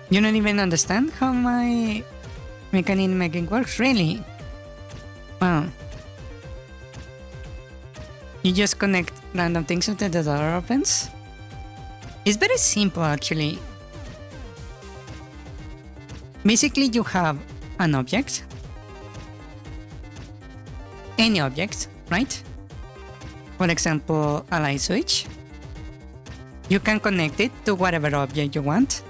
You don't even understand how my mechanic works, really? Wow. You just connect random things until the door opens? It's very simple, actually. Basically, you have an object. Any object, right? For example, a light switch. You can connect it to whatever object you want.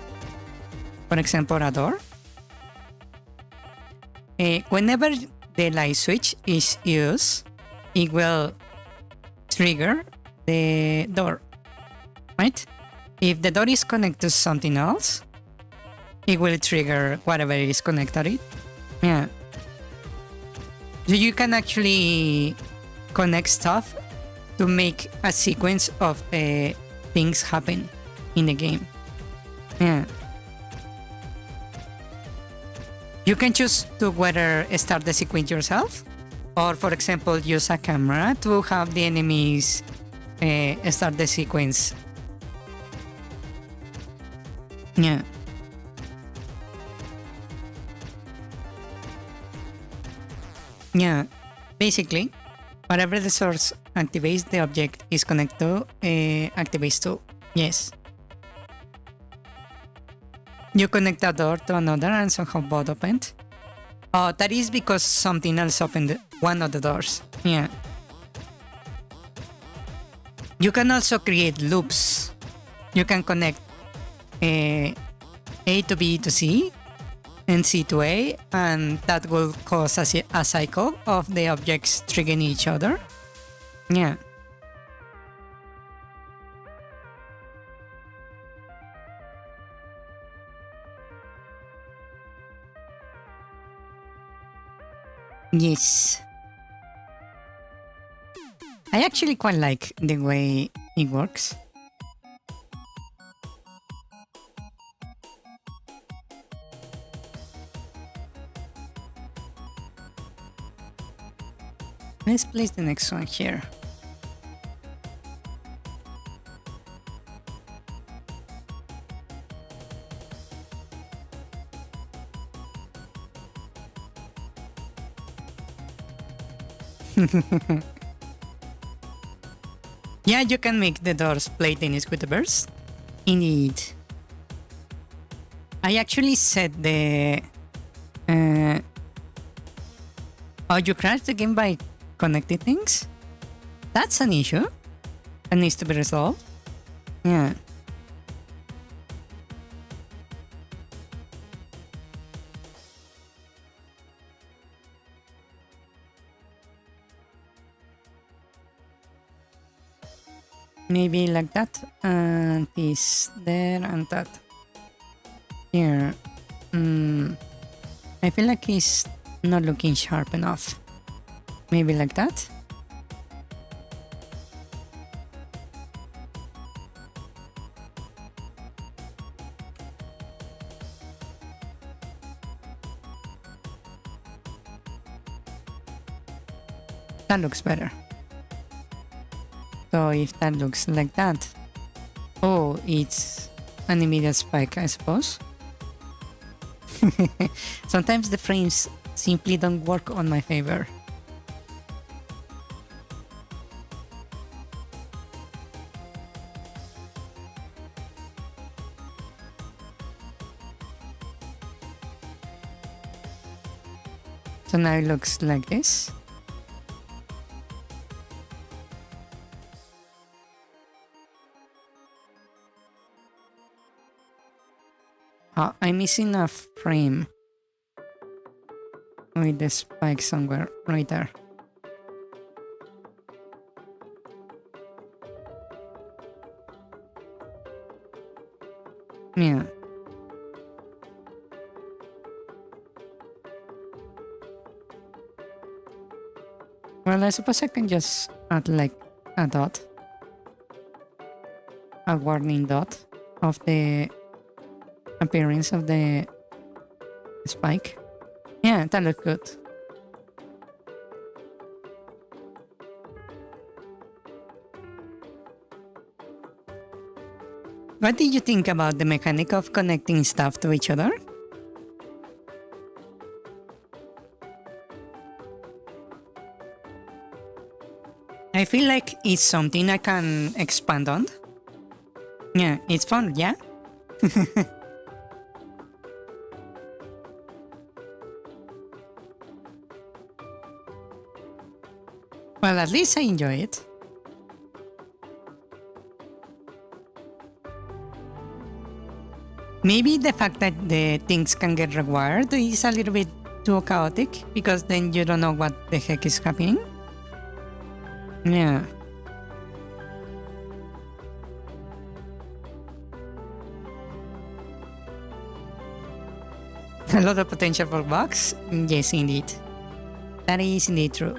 For example, a door. Whenever the light switch is used, it will trigger the door, right? If the door is connected to something else, it will trigger whatever it is connected to it. Yeah. So you can actually connect stuff to make a sequence of things happen in the game. Yeah. You can choose to whether start the sequence yourself, or for example, use a camera to have the enemies start the sequence. Yeah. Yeah. Basically, whatever the source activates, the object is connected to activates too. Yes. You connect a door to another and somehow both opened. Oh, that is because something else opened one of the doors. Yeah. You can also create loops. You can connect A to B to C and C to A, and that will cause a cycle of the objects triggering each other. Yeah. Yes. I actually quite like the way it works. Let's place the next one here. Yeah, you can make the doors play tennis with the birds. Indeed. I actually set the... Oh, you crashed the game by connecting things? That's an issue that needs to be resolved. Yeah. Maybe like that, and this there, and that here. I feel like it's not looking sharp enough. Maybe like that. That looks better. So if that looks like that, oh, it's an immediate spike, I suppose. Sometimes the frames simply don't work on my favor. So now it looks like this. I'm missing a frame with the spike somewhere right there. Yeah. Well, I suppose I can just add like a dot, a warning dot of the appearance of the spike. Yeah, that looks good. What did you think about the mechanic of connecting stuff to each other? I feel like it's something I can expand on. Yeah, it's fun, yeah? Well, at least I enjoy it. Maybe the fact that the things can get rewired is a little bit too chaotic, because then you don't know what the heck is happening. Yeah. A lot of potential for bugs? Yes, indeed. That is indeed true.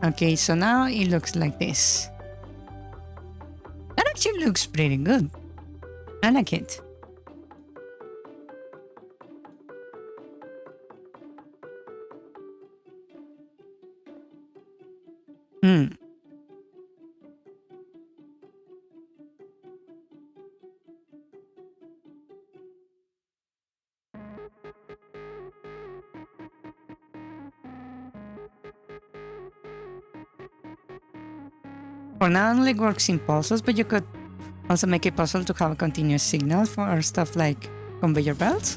Okay, so now it looks like this. That actually looks pretty good. I like it. For now, it only works in pulses, but you could also make it possible to have a continuous signal for stuff like conveyor belts.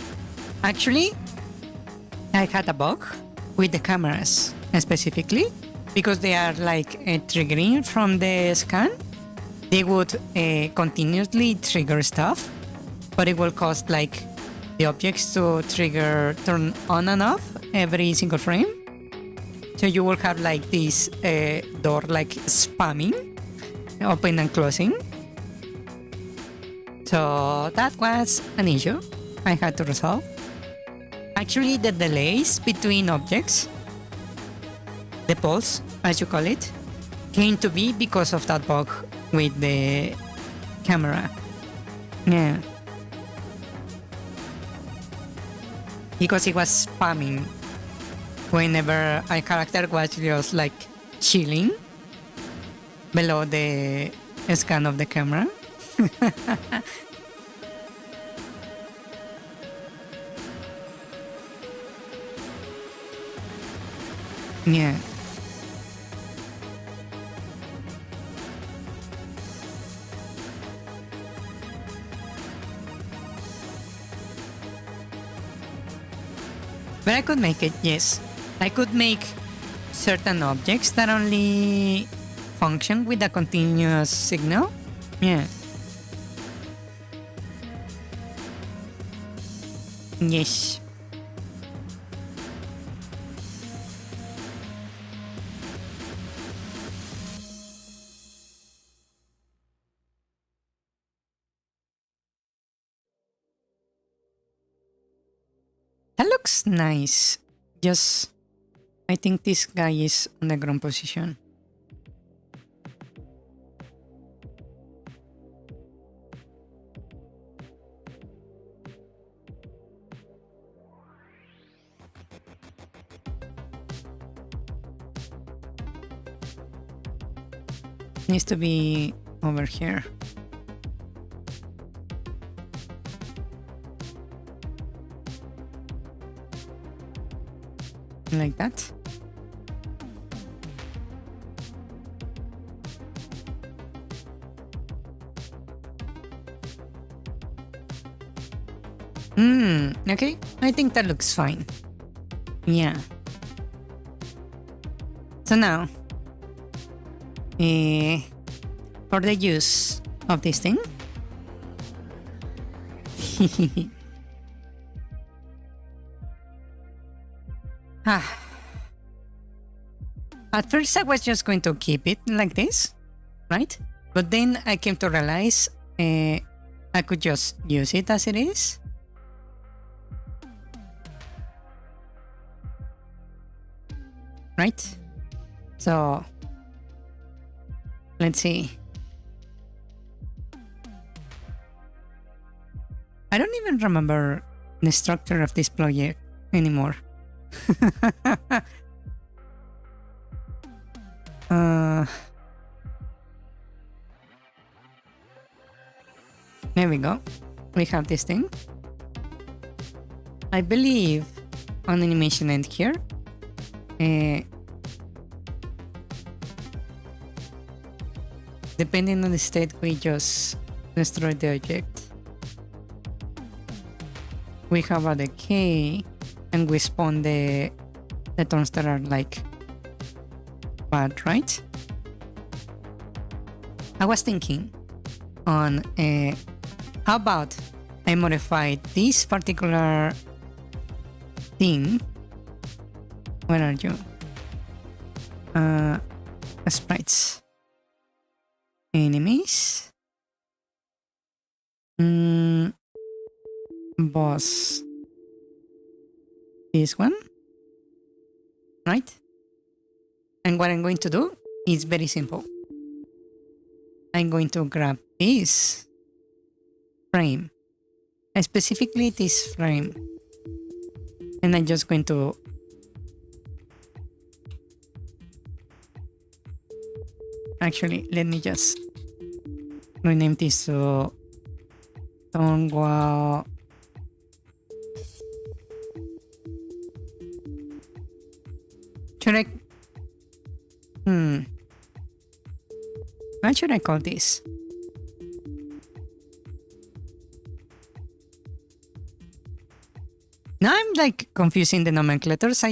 Actually, I had a bug with the cameras specifically, because they are like triggering from the scan. They would continuously trigger stuff, but it will cause like the objects to turn on and off every single frame. So you will have like this door like spamming, open and closing. So that was an issue. I had to resolve. Actually, the delays between objects, the pulse, as you call it, came to be because of that bug with the camera. Yeah. Because it was spamming whenever a character was just like chilling below the scan of the camera. Yeah. But I could make it, yes. I could make certain objects that only function with a continuous signal. Yeah. Yes. That looks nice. Just, I think this guy is on the ground position. Needs to be over here. Like that. Okay. I think that looks fine. Yeah. So now, for the use of this thing, at first I was just going to keep it like this, right? But then I came to realize I could just use it as it is. Right? So, let's see. I don't even remember the structure of this project anymore. There we go. We have this thing. I believe on animation end here. Depending on the state, we just destroy the object. We have a decay, and we spawn the tones that are like bad, right? I was thinking on how about I modify this particular thing. Where are you? Sprites. Enemies. Boss. This one. Right? And what I'm going to do is very simple. I'm going to grab this frame. Specifically this frame. And I'm just going to actually, let me just rename this to Tongwao. Should I? What should I call this? Now I'm like confusing the nomenclatures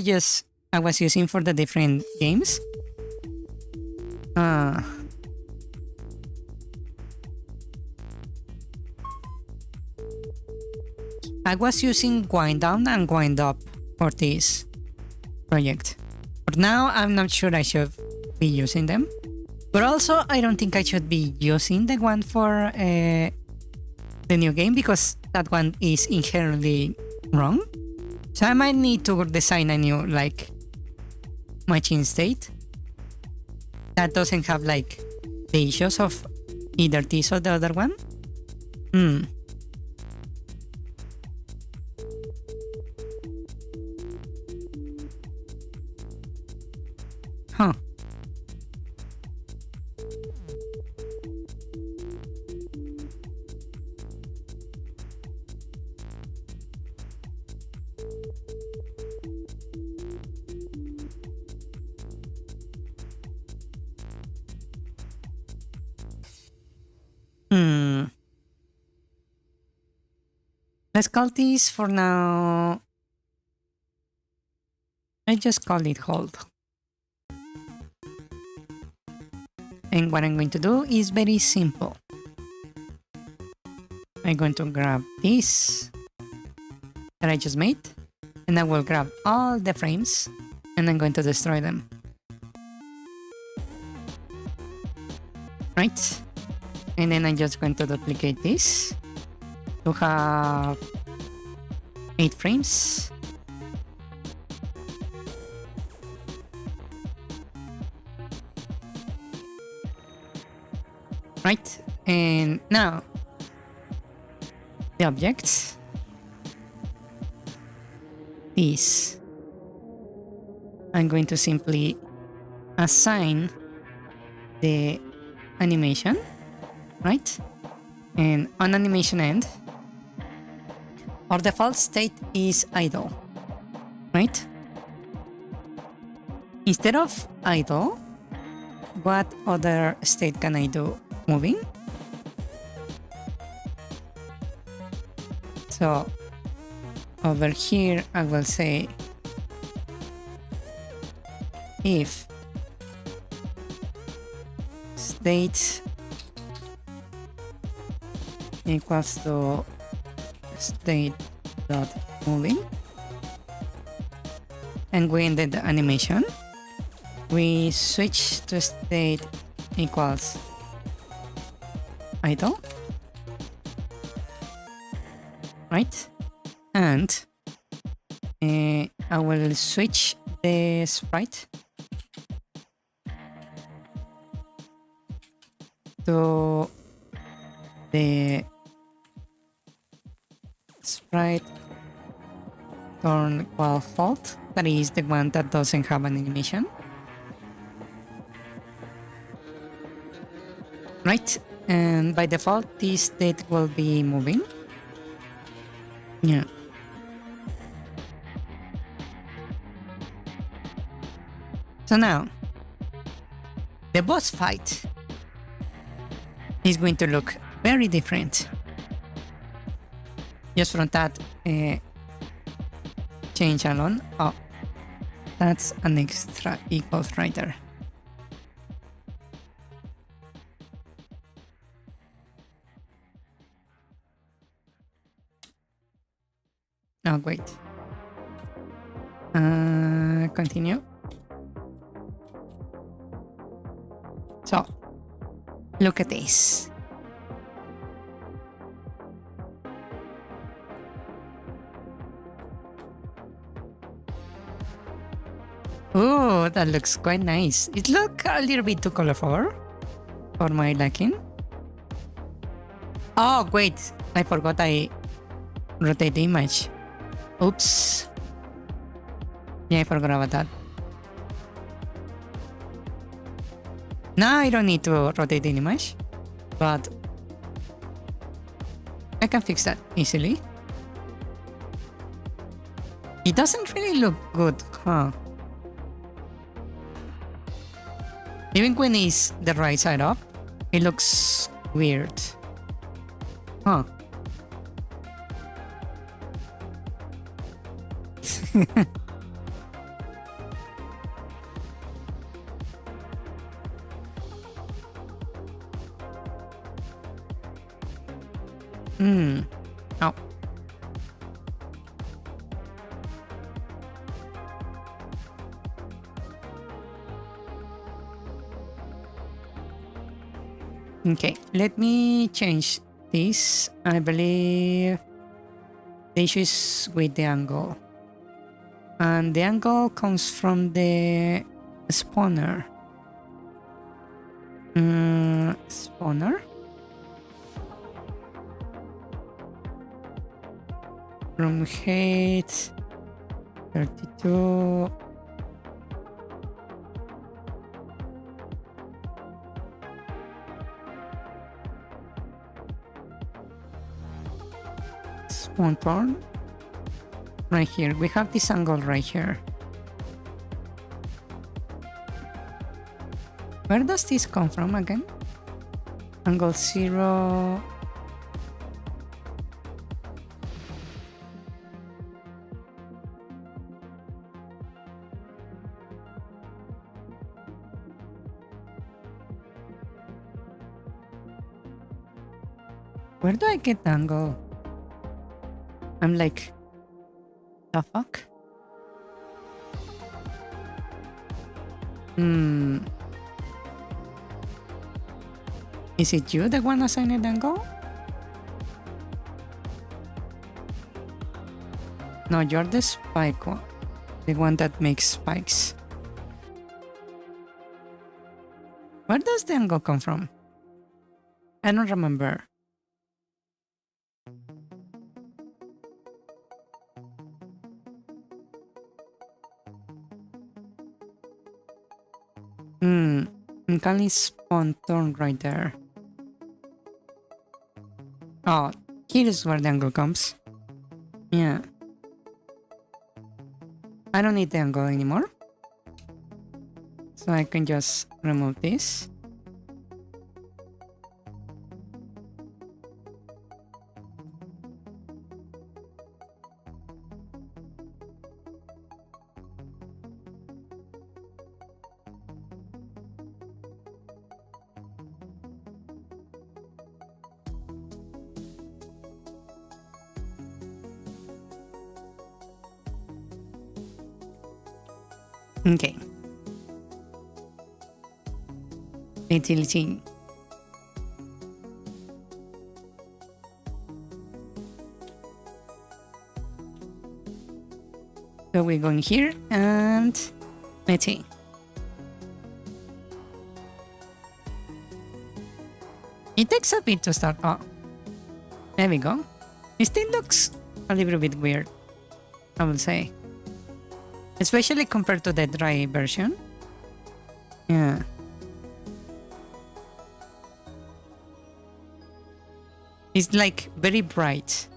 I was using for the different games. I was using wind down and wind up for this project. But now I'm not sure I should be using them. But also I don't think I should be using the one for the the new game because that one is inherently wrong. So I might need to design a new like matching state that doesn't have like the issues of either this or the other one. Huh. Let's call this for now. I just call it hold. And what I'm going to do is very simple. I'm going to grab this that I just made, and I will grab all the frames and I'm going to destroy them. Right? And then I'm just going to duplicate this to have 8 frames. Right, and now the objects, this, I'm going to simply assign the animation, right? And on animation end, our default state is idle, right? Instead of idle, what other state can I do? Moving. So over here I will say if state equals to state dot moving, and we ended the animation, we switch to state equals idle, right? And I will switch the sprite to the sprite turn while fault, that is the one that doesn't have an animation, right? And by default this state will be moving. Yeah. So now the boss fight is going to look very different just from that change alone. Oh, that's an extra equals right there. Oh, wait. Continue. So, look at this. Oh, that looks quite nice. It looks a little bit too colorful for my liking. Oh, wait. I forgot I rotate the image. Oops. Yeah, I forgot about that. Now I don't need to rotate the image, but I can fix that easily. It doesn't really look good, huh? Even when it's the right side up, it looks weird. Huh. Oh. Okay, let me change this. I believe the issue is with the angle. And the angle comes from the spawner. Spawner? Room height 32. Spawn turn. Right here. We have this angle right here. Where does this come from again? Angle 0. Where do I get the angle? I'm like, the fuck? Is it you that one assigned the angle? No, you're the spike one. The one that makes spikes. Where does the angle come from? I don't remember. I'm calling spawn turn right there. Oh, here's where the angle comes. Yeah. I don't need the angle anymore. So I can just remove this. Okay. Let's see. So we're going here and let's see. It takes a bit to start. Oh, there we go. It still looks a little bit weird, I will say. Especially compared to the dry version. Yeah. It's like very bright.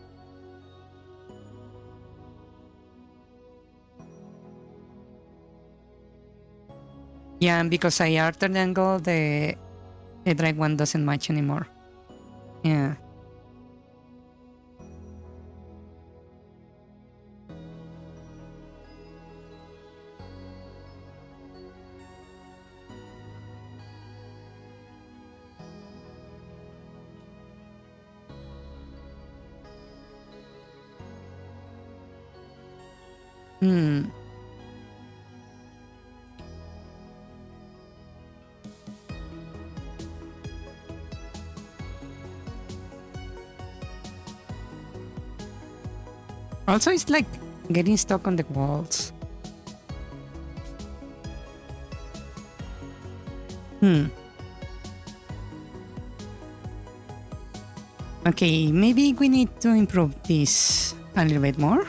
Yeah, and because I altered the angle, the dry one doesn't match anymore. Yeah. Also, it's like getting stuck on the walls. Okay, maybe we need to improve this a little bit more.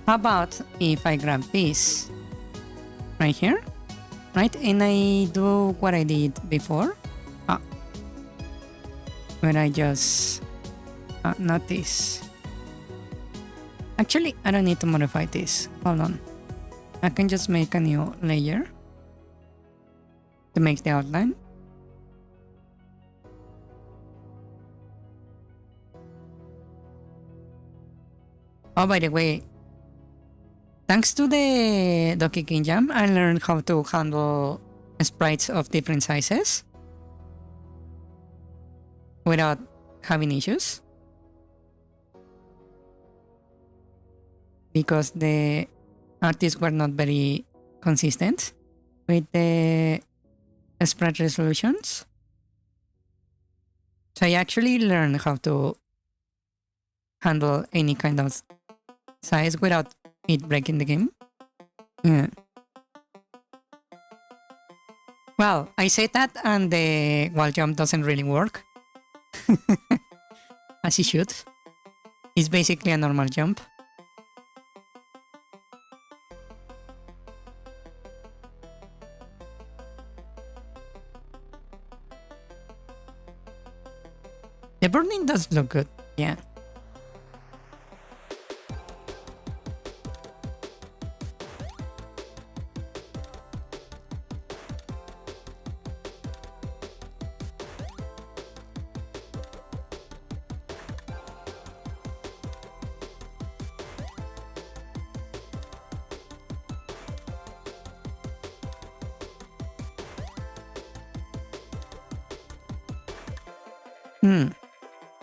How about if I grab this right here, right? And I do what I did before. Where I just... not this. Actually, I don't need to modify this. Hold on. I can just make a new layer to make the outline. Oh, by the way, thanks to the Donkey King Jam, I learned how to handle sprites of different sizes without having issues. Because the artists were not very consistent with the sprite resolutions. So I actually learned how to handle any kind of size without it breaking the game. Yeah. Well, I say that and the wall jump doesn't really work. As it should. It's basically a normal jump. The burning does look good, yeah.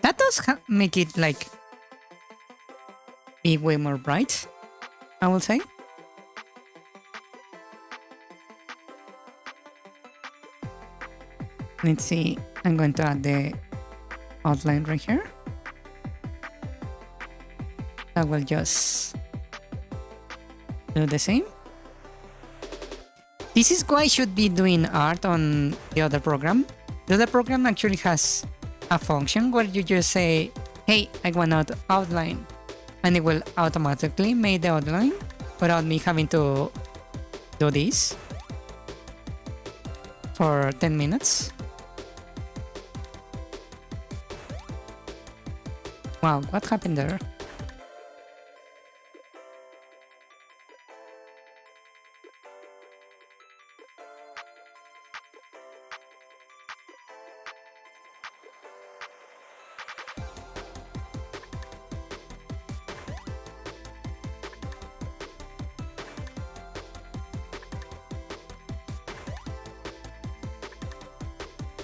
That does make it like be way more bright, I will say. Let's see, I'm going to add the outline right here. I will just do the same. This is why I should be doing art on the other program. The other program actually has a function where you just say, hey, I want to outline, and it will automatically make the outline without me having to do this for 10 minutes. Wow, what happened there?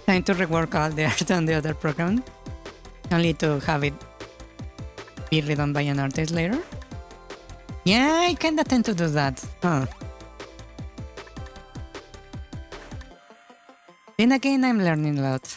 Time to rework all the art on the other program, only to have it be redone by an artist later. Yeah, I kinda tend to do that. Huh. Then again, I'm learning a lot.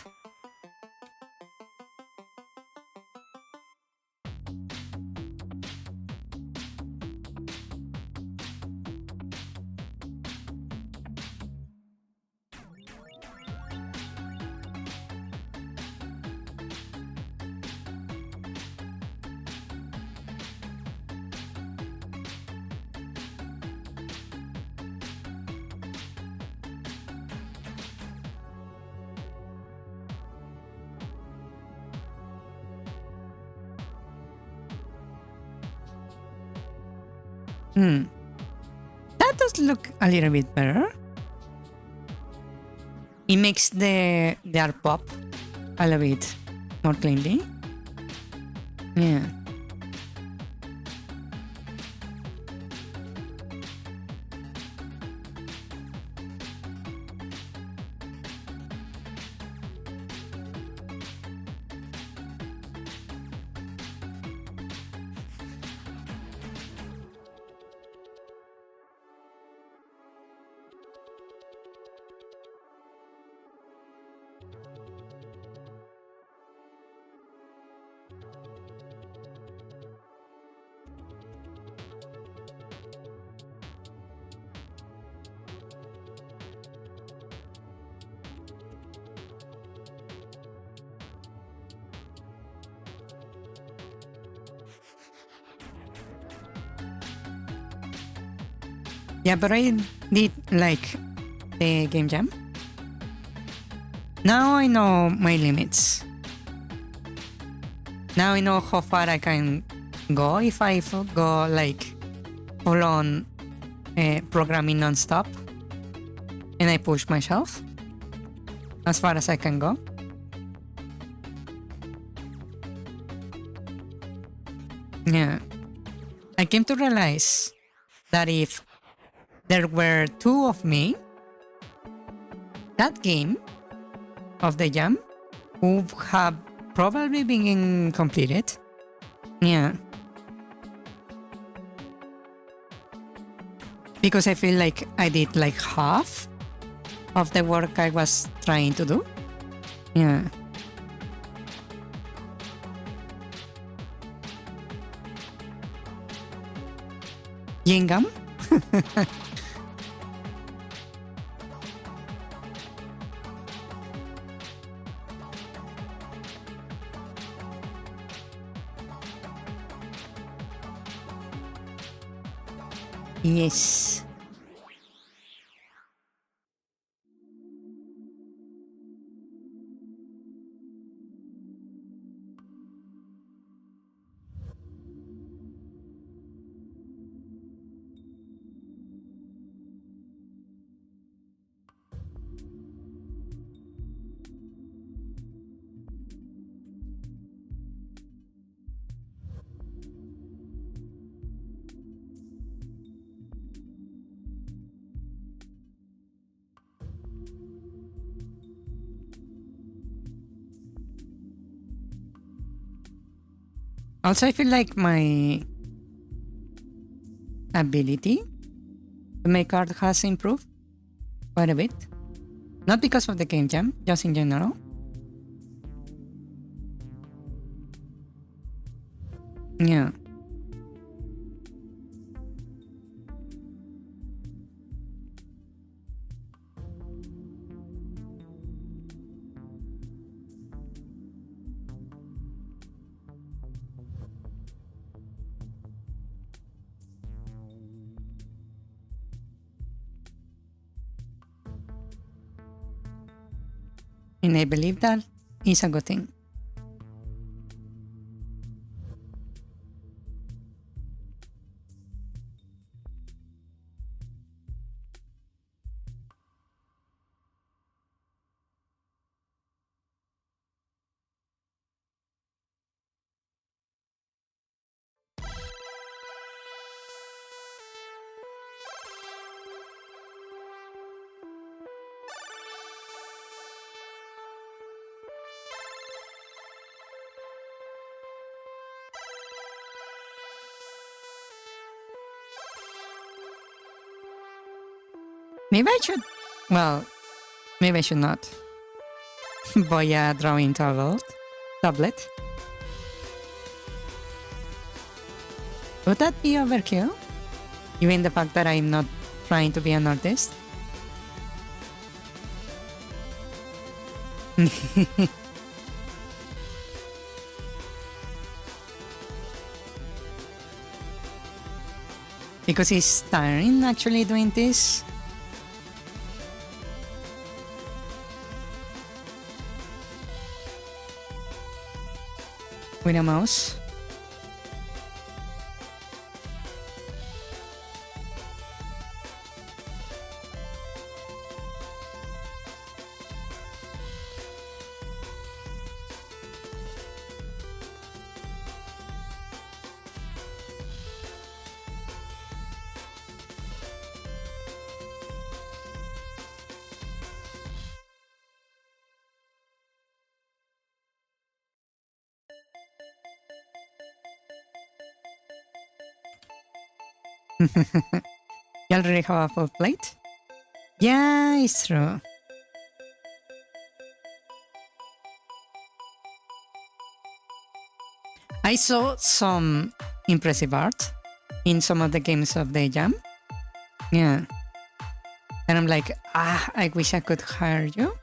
That does look a little bit better. It makes the art pop a little bit more cleanly. Yeah. Yeah, but I did like the game jam. Now I know my limits. Now I know how far I can go if I go like full on programming non-stop and I push myself as far as I can go. Yeah. I came to realize that if there were two of me, that game of the jam would have probably been completed. Yeah. Because I feel like I did like half of the work I was trying to do. Yeah. Gingam? Yes. Also, I feel like my ability to make art has improved quite a bit. Not because of the game jam, just in general. Yeah. And I believe that is a good thing. Maybe I should. Well, maybe I should not. Buy a drawing tablet. Would that be overkill? Given the fact that I'm not trying to be an artist? Because it's tiring actually doing this. With a mouse. You already have a full plate? Yeah, it's true. I saw some impressive art in some of the games of the jam. Yeah. And I'm like, I wish I could hire you.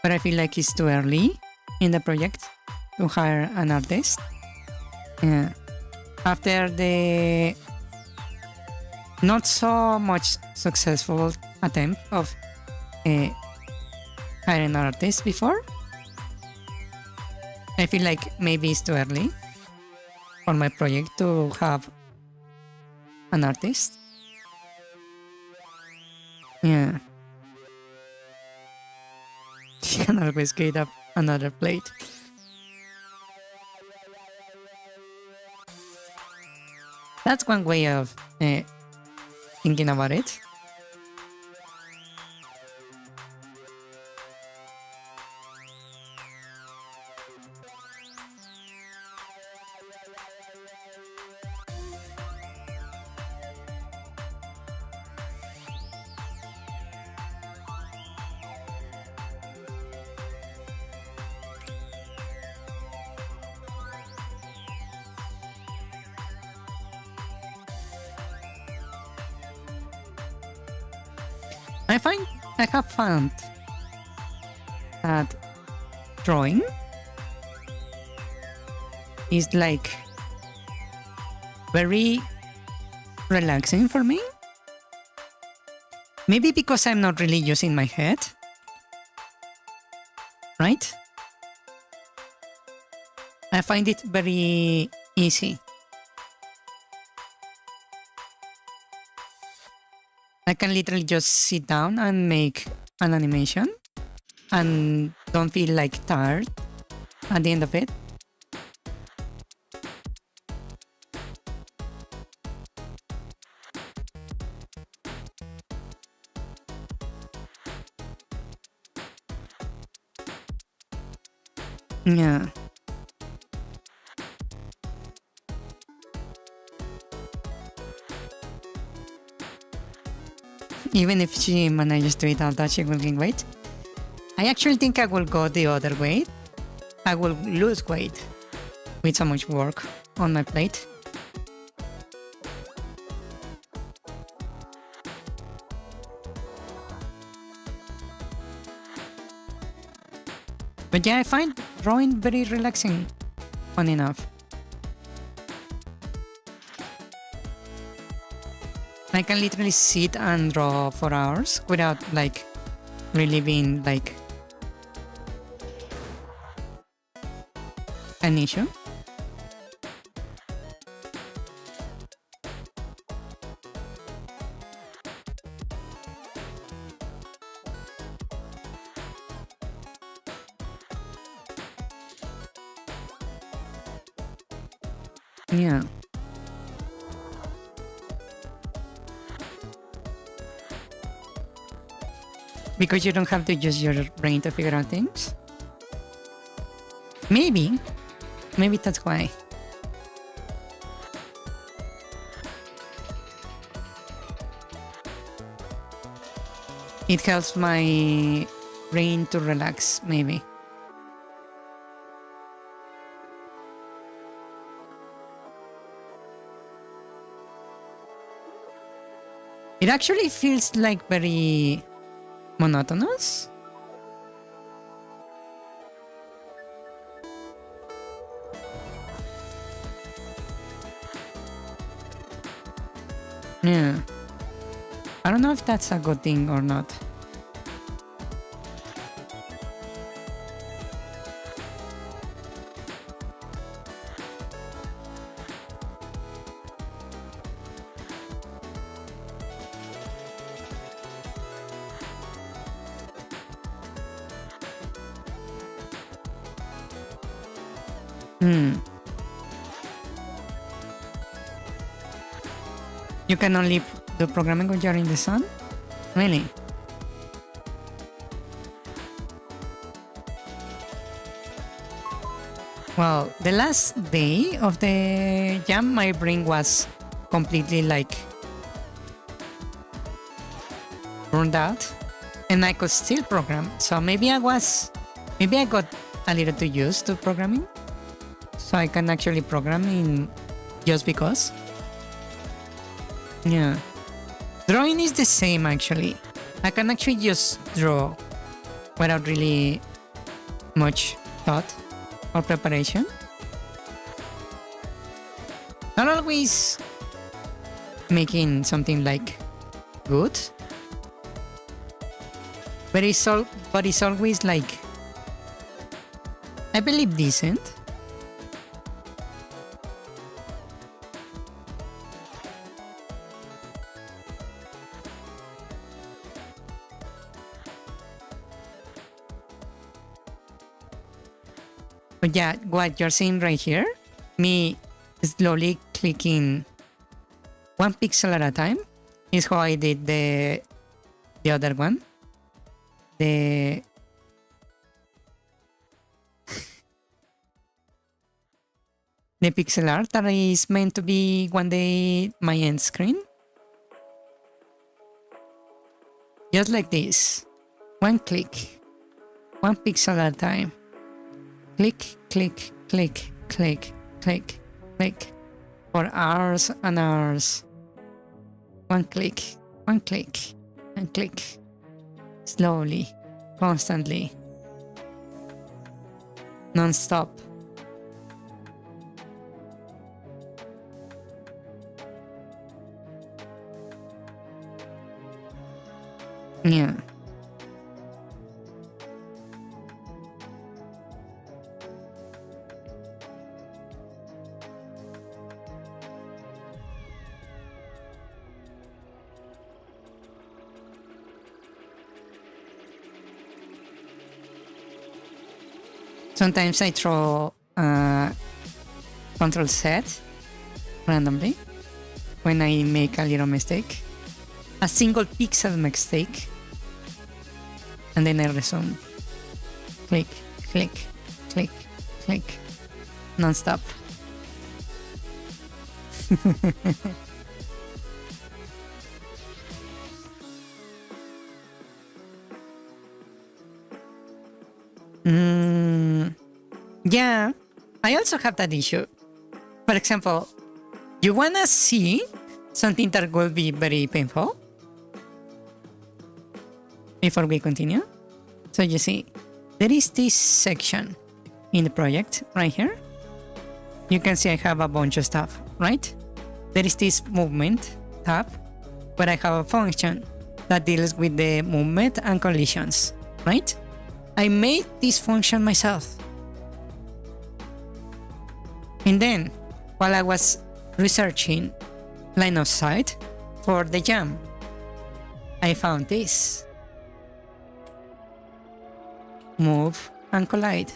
But I feel like it's too early in the project to hire an artist. Yeah. After the not so much successful attempt of hiring an artist before, I feel like maybe it's too early for my project to have an artist. Yeah. She can always get up another plate. That's one way of thinking about it. I have found that drawing is like very relaxing for me. Maybe because I'm not really using my head, right? I find it very easy. I can literally just sit down and make an animation and don't feel like tired at the end of it. Yeah. Even if she manages to eat all that, she will gain weight. I actually think I will go the other way. I will lose weight with so much work on my plate. But yeah, I find drawing very relaxing, fun enough. I can literally sit and draw for hours without like really being like an issue. Yeah. Because you don't have to use your brain to figure out things? Maybe. Maybe that's why. It helps my brain to relax, maybe. It actually feels like very monotonous. Yeah. I don't know if that's a good thing or not. You can only do programming when you're in the sun? Really? Well, the last day of the jam, my brain was completely like burned out and I could still program. So maybe I got a little too used to programming. So I can actually program in just because. Yeah. Drawing is the same actually. I can actually just draw without really much thought or preparation. Not always making something like good, but it's always like, I believe, decent. But yeah, what you're seeing right here, me slowly clicking 1 pixel at a time, is how I did the other one. The pixel art that is meant to be one day my end screen. Just like this. 1 click. 1 pixel at a time. Click, click, click, click, click, click. For hours and hours. 1 click, 1 click, and click, slowly, constantly, non-stop. Yeah. Sometimes I throw Control Z randomly when I make a little mistake, a single pixel mistake, and then I resume. Click, click, click, click, non-stop. Yeah, I also have that issue. For example, you wanna see something that will be very painful? Before we continue. So you see, there is this section in the project right here. You can see I have a bunch of stuff, right? There is this movement tab where I have a function that deals with the movement and collisions, right? I made this function myself. And then, while I was researching line of sight for the jam, I found this. Move and collide.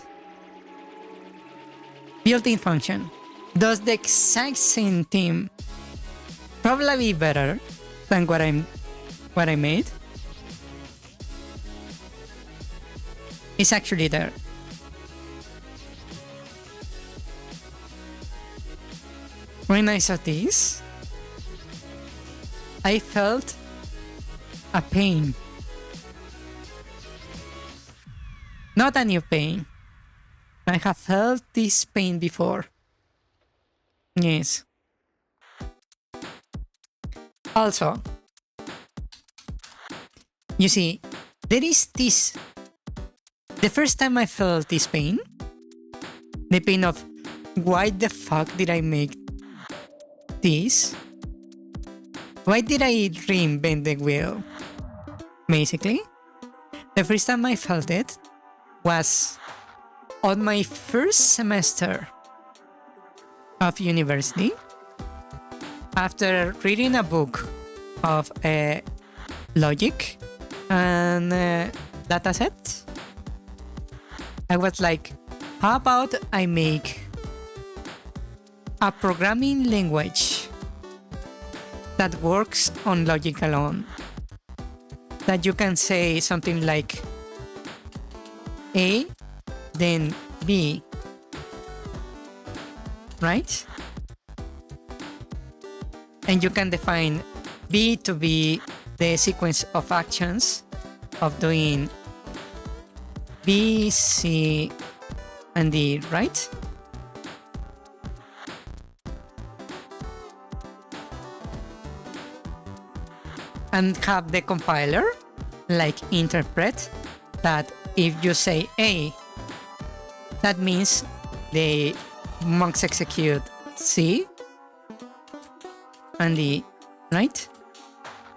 Built-in function. Does the exact same thing, probably better than what I made. It's actually there. When I saw this, I felt a pain. Not a new pain. I have felt this pain before. Yes. Also, you see, there is this. The first time I felt this pain, the pain of why the fuck did I make this? Why did I reinvent the wheel? Basically, the first time I felt it was on my first semester of university, after reading a book of logic and datasets. I was like, how about I make a programming language that works on logic alone? That you can say something like A, then B, right? And you can define B to be the sequence of actions of doing B, C, and D, right? And have the compiler like interpret that if you say A, that means the must execute C and D, right?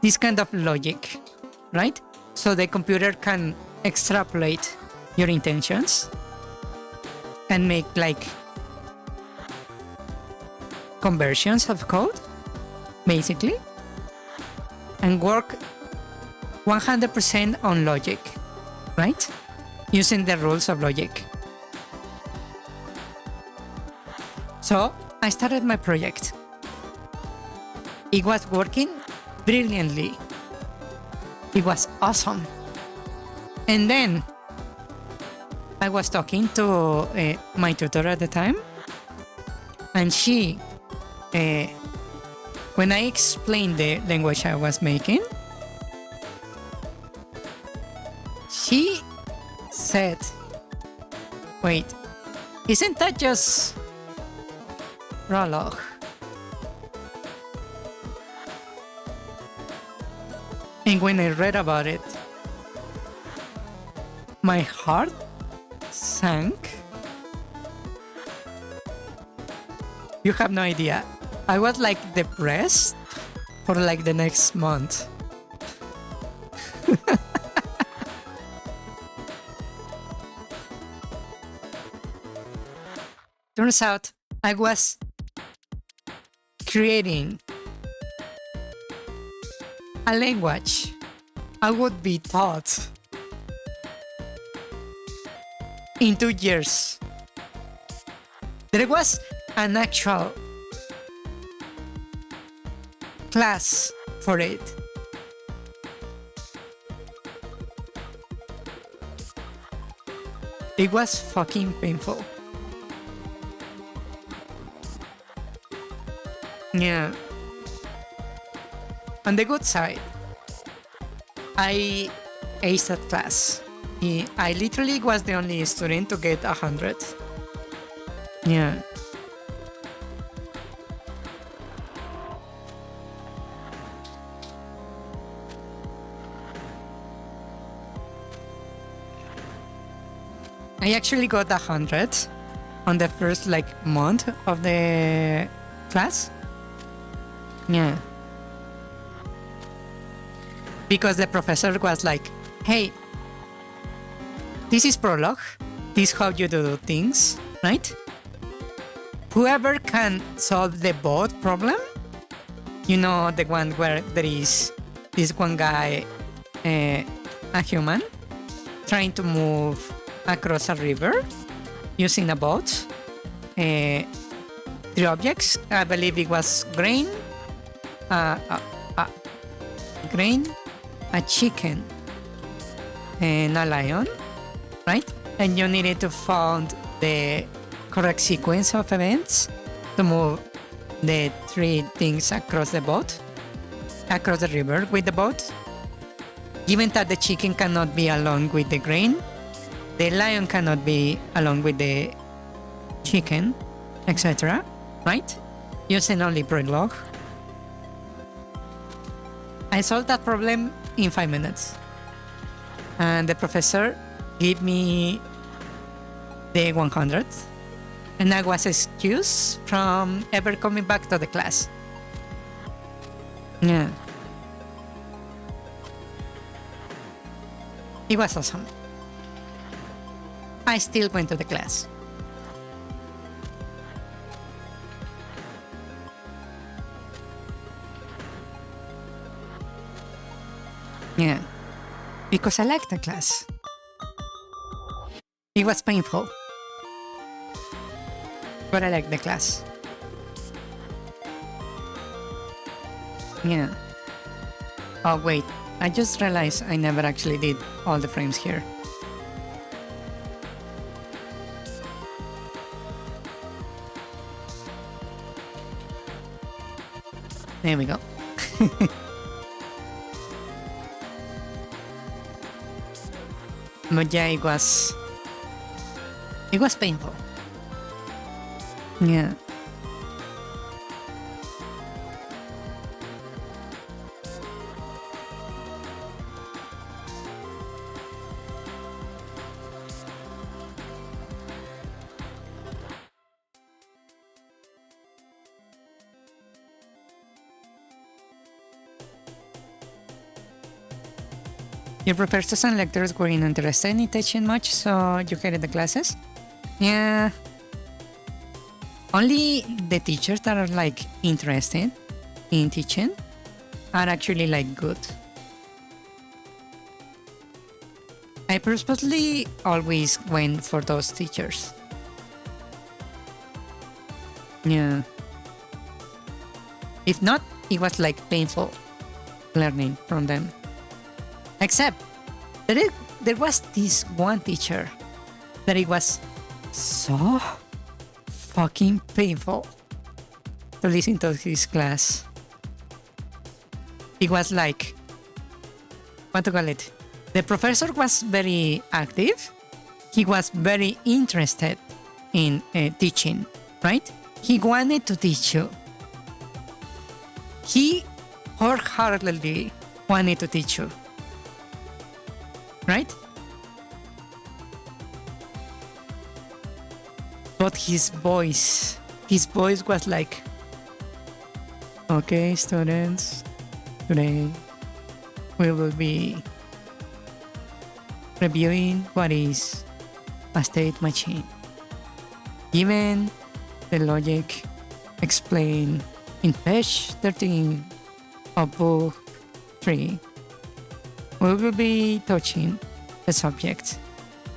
This kind of logic, right? So the computer can extrapolate your intentions and make like conversions of code, basically, and work 100% on logic, right? Using the rules of logic. So I started my project. It was working brilliantly. It was awesome. And then I was talking to my tutor at the time, and she, when I explained the language I was making, she said, wait, isn't that just Prolog? And when I read about it, My heart sank. You have no idea. I was like depressed for like the next month. Turns out I was creating a language I would be taught in 2 years. There was an actual class for it. It was fucking painful. Yeah. On the good side, I aced that class. I literally was the only student to get 100. Yeah. I actually got 100 on the first like month of the class. Yeah. Because the professor was like, hey, this is prologue. This is how you do things, right? Whoever can solve the boat problem, you know, the one where there is this one guy, a human, trying to move across a river using a boat. 3 objects. I believe it was grain, a chicken, and a lion, right? And you needed to find the correct sequence of events to move the 3 things across the boat, across the river with the boat. Given that the chicken cannot be along with the grain, the lion cannot be along with the chicken, etc. Right? Using only prologue. I solved that problem in 5 minutes. And the professor gave me the 100. And I was excused from ever coming back to the class. Yeah. It was awesome. I still went to the class. Yeah, because I liked the class. It was painful, but I liked the class. Yeah. Oh wait, I just realized I never actually did all the frames here. There we go. But yeah, it was painful. Yeah. Your professors and lecturers weren't interested in teaching much, so you hated the classes? Yeah. Only the teachers that are like interested in teaching are actually like good. I purposely always went for those teachers. Yeah. If not, it was like painful learning from them. Except there was this one teacher that it was so fucking painful to listen to his class. It was like, what to call it? The professor was very active. He was very interested in teaching, right? He wanted to teach you. He wholeheartedly wanted to teach you. Right? But his voice was like, okay, students, today we will be reviewing what is a state machine. Given the logic explained in page 13 of book 3, we will be touching the subject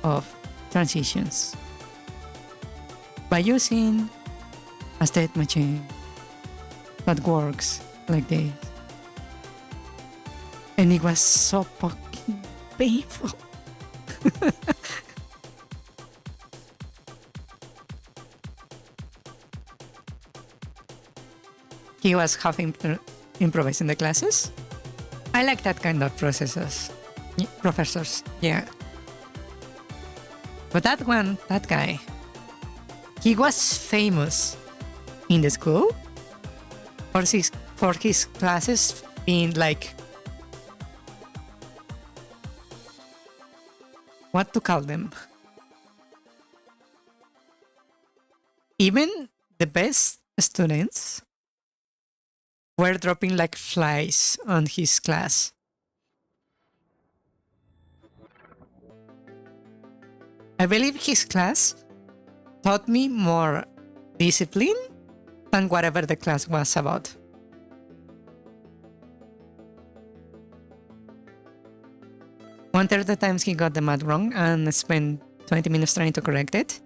of transitions by using a state machine that works like this. And it was so fucking painful. He was half improvising the classes. I like that kind of professors, yeah. But that guy, he was famous in the school for his classes being like, what to call them? Even the best students were dropping like flies on his class. I believe his class taught me more discipline than whatever the class was about. One third of the times he got the math wrong and spent 20 minutes trying to correct it.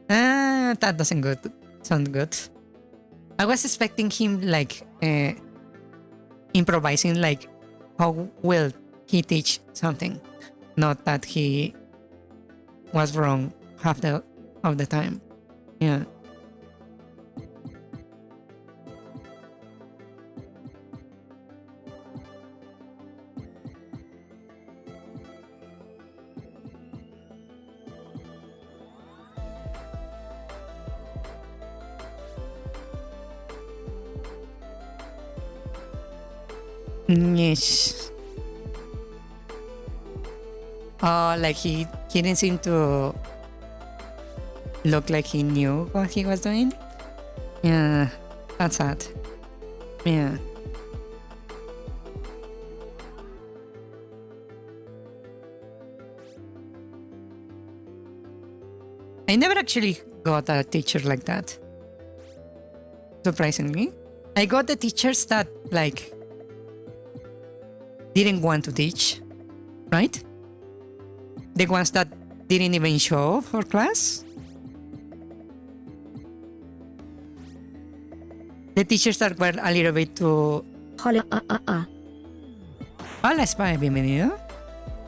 That doesn't sound good. I was expecting him like improvising, like how will he teach something, not that he was wrong half of the time. Yeah. Yes. Oh, like he didn't seem to look like he knew what he was doing. Yeah, that's sad. Yeah. I never actually got a teacher like that. Surprisingly. I got the teachers that like didn't want to teach, right? The ones that didn't even show up for class. The teachers that were a little bit too...
Hola,
Hola, Spy, bienvenido.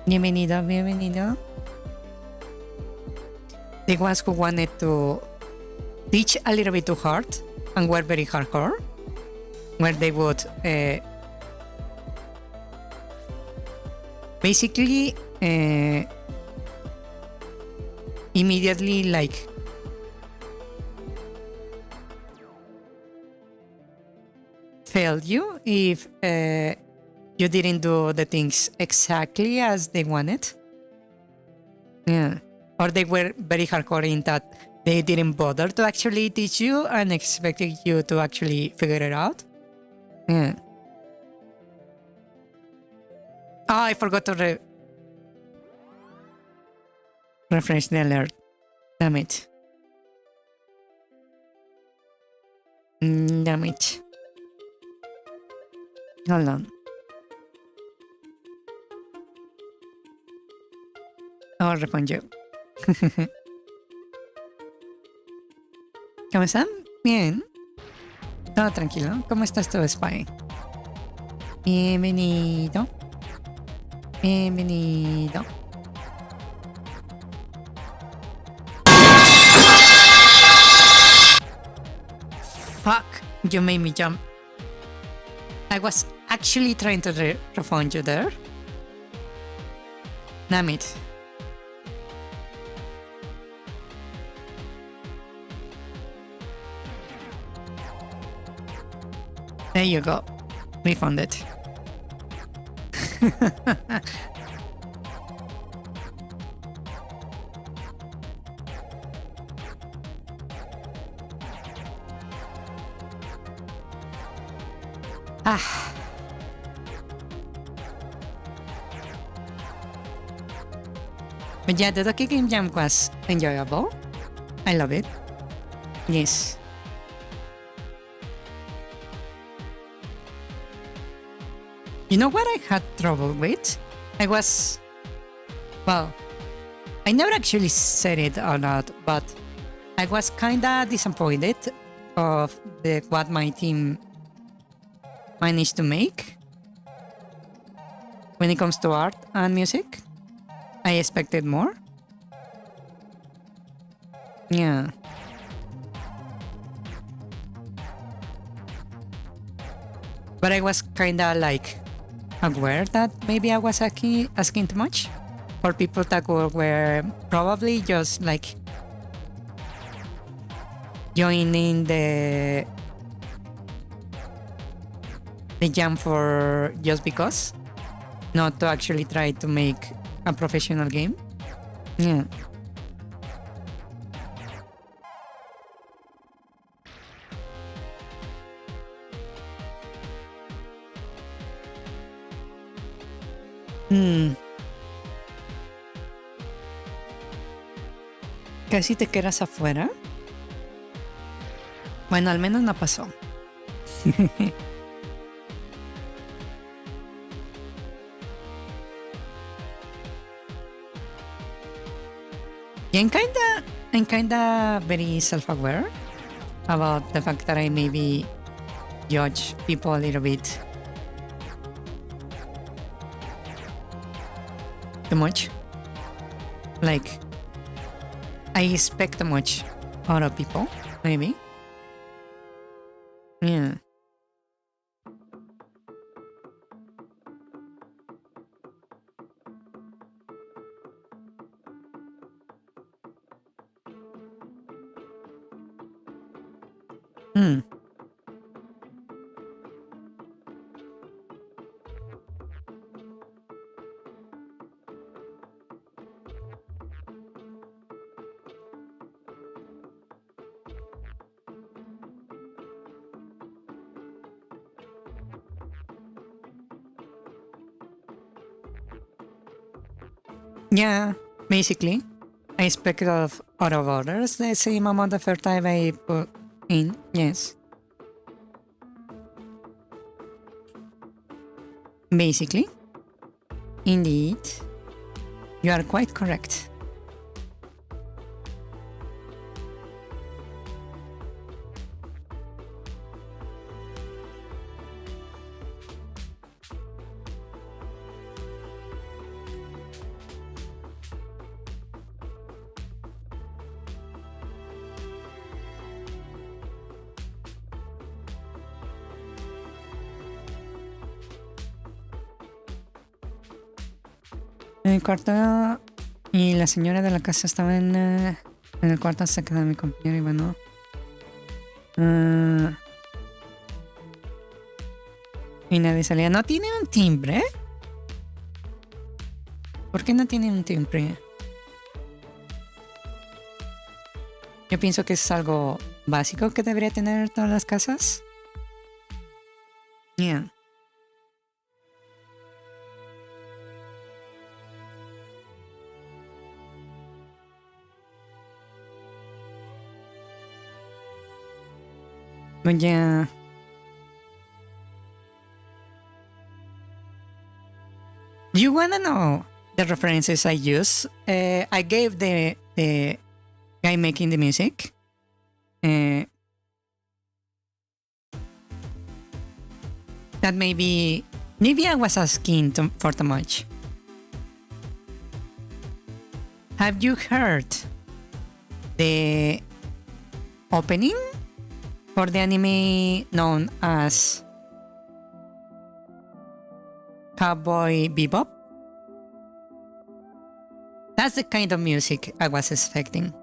Bienvenido. The ones who wanted to teach a little bit too hard and were very hardcore, where they would basically immediately like fail you if you didn't do the things exactly as they wanted. Yeah. Or they were very hardcore in that they didn't bother to actually teach you and expected you to actually figure it out. Yeah. Oh, I forgot to refresh the alert. Damn it. Damn it. Hold on. I'll respond you. ¿Cómo están? Bien. Todo tranquilo. ¿Cómo estás tú, Spy? Bienvenido. Bienvenido. Fuck, you made me jump. I was actually trying to refund you there. Damn it. There you go. Refunded. Ah. But yeah, the Doki Game Jam was enjoyable. I love it. Yes. You know what I had trouble with? Well, I never actually said it or not, but I was kinda disappointed of what my team managed to make when it comes to art and music. I expected more. Yeah. But I was kinda like aware that maybe I was asking too much for people that were probably just like joining the jam for just because, not to actually try to make a professional game. Yeah. Casi te quedas afuera. Bueno, al menos no pasó. Yeah, I'm kinda very self-aware about the fact that I maybe judge people a little bit too much. Like, I expect too much out of people, maybe. Yeah. Yeah, basically. I expect out of others the same amount of time I put in, yes. Basically. Indeed. You are quite correct. En el cuarto y la señora de la casa estaba en el cuarto hasta que mi compañero iba, ¿no? Y nadie salía. ¿No tiene un timbre? ¿Por qué no tiene un timbre? Yo pienso que es algo básico que debería tener todas las casas. Yeah. But yeah. Do you wanna know the references I use? I gave the guy making the music that maybe I was asking for too much. Have you heard the opening for the anime known as Cowboy Bebop? That's the kind of music I was expecting.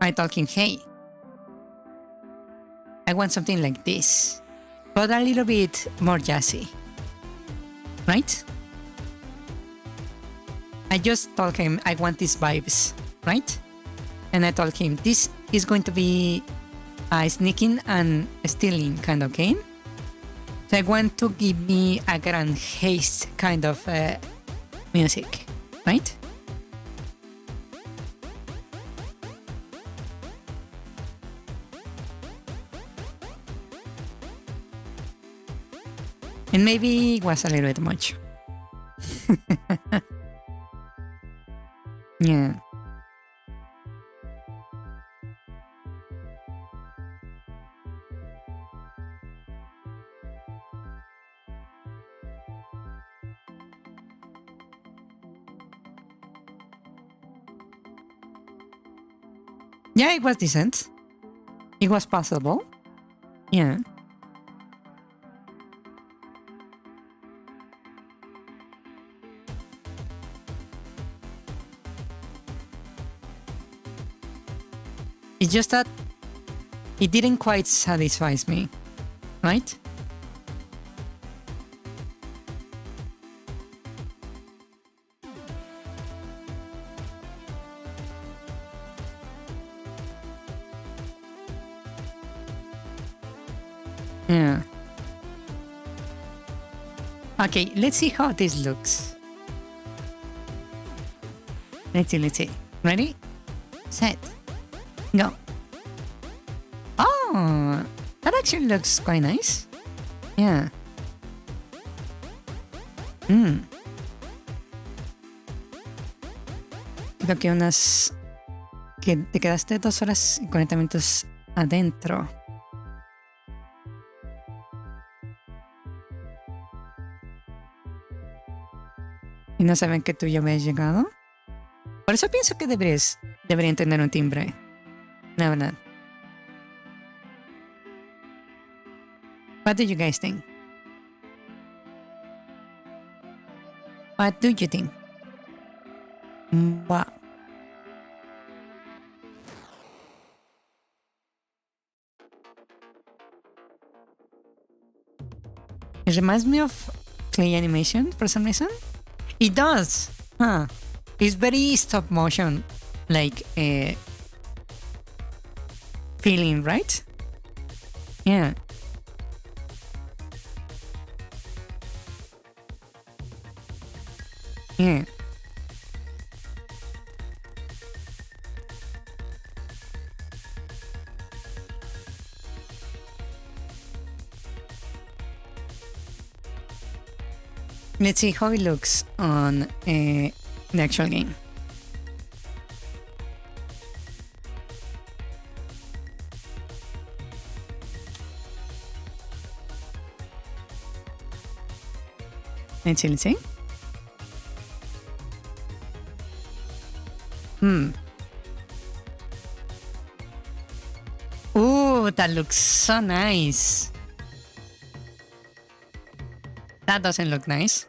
I told him, hey, I want something like this, but a little bit more jazzy, right? I just told him I want these vibes, right? And I told him this is going to be a sneaking and stealing kind of game. So I want to give me a grand haste kind of music, right? And maybe it was a little bit much. Yeah. Yeah, it was decent. It was possible. Yeah. It's just that it didn't quite satisfy me, right? Yeah. Okay, let's see how this looks. Let's see. Ready? Set. Go. Oh, that actually looks quite nice. Yeah. Creo que que te quedaste 2 horas y 40 minutos adentro. Y no saben que tú ya habías llegado. Por eso pienso que deberían tener un timbre. La verdad. What do you guys think? What do you think? Wow. It reminds me of clay animation for some reason. It does. Huh. It's very stop motion, like feeling, right? Yeah. Yeah. Let's see how it looks on the actual game. Let's see. Ooh, that looks so nice. That doesn't look nice.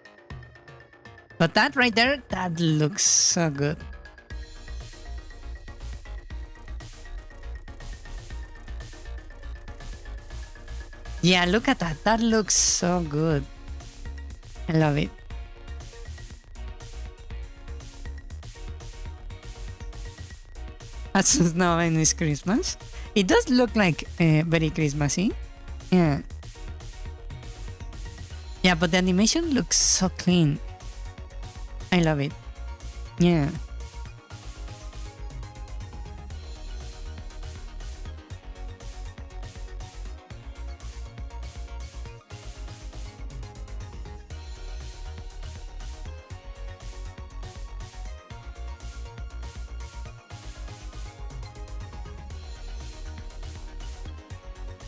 But that right there, that looks so good. Yeah, look at that. That looks so good. I love it. As snow and it's Christmas. It does look like very Christmassy. Yeah. Yeah, but the animation looks so clean. I love it. Yeah.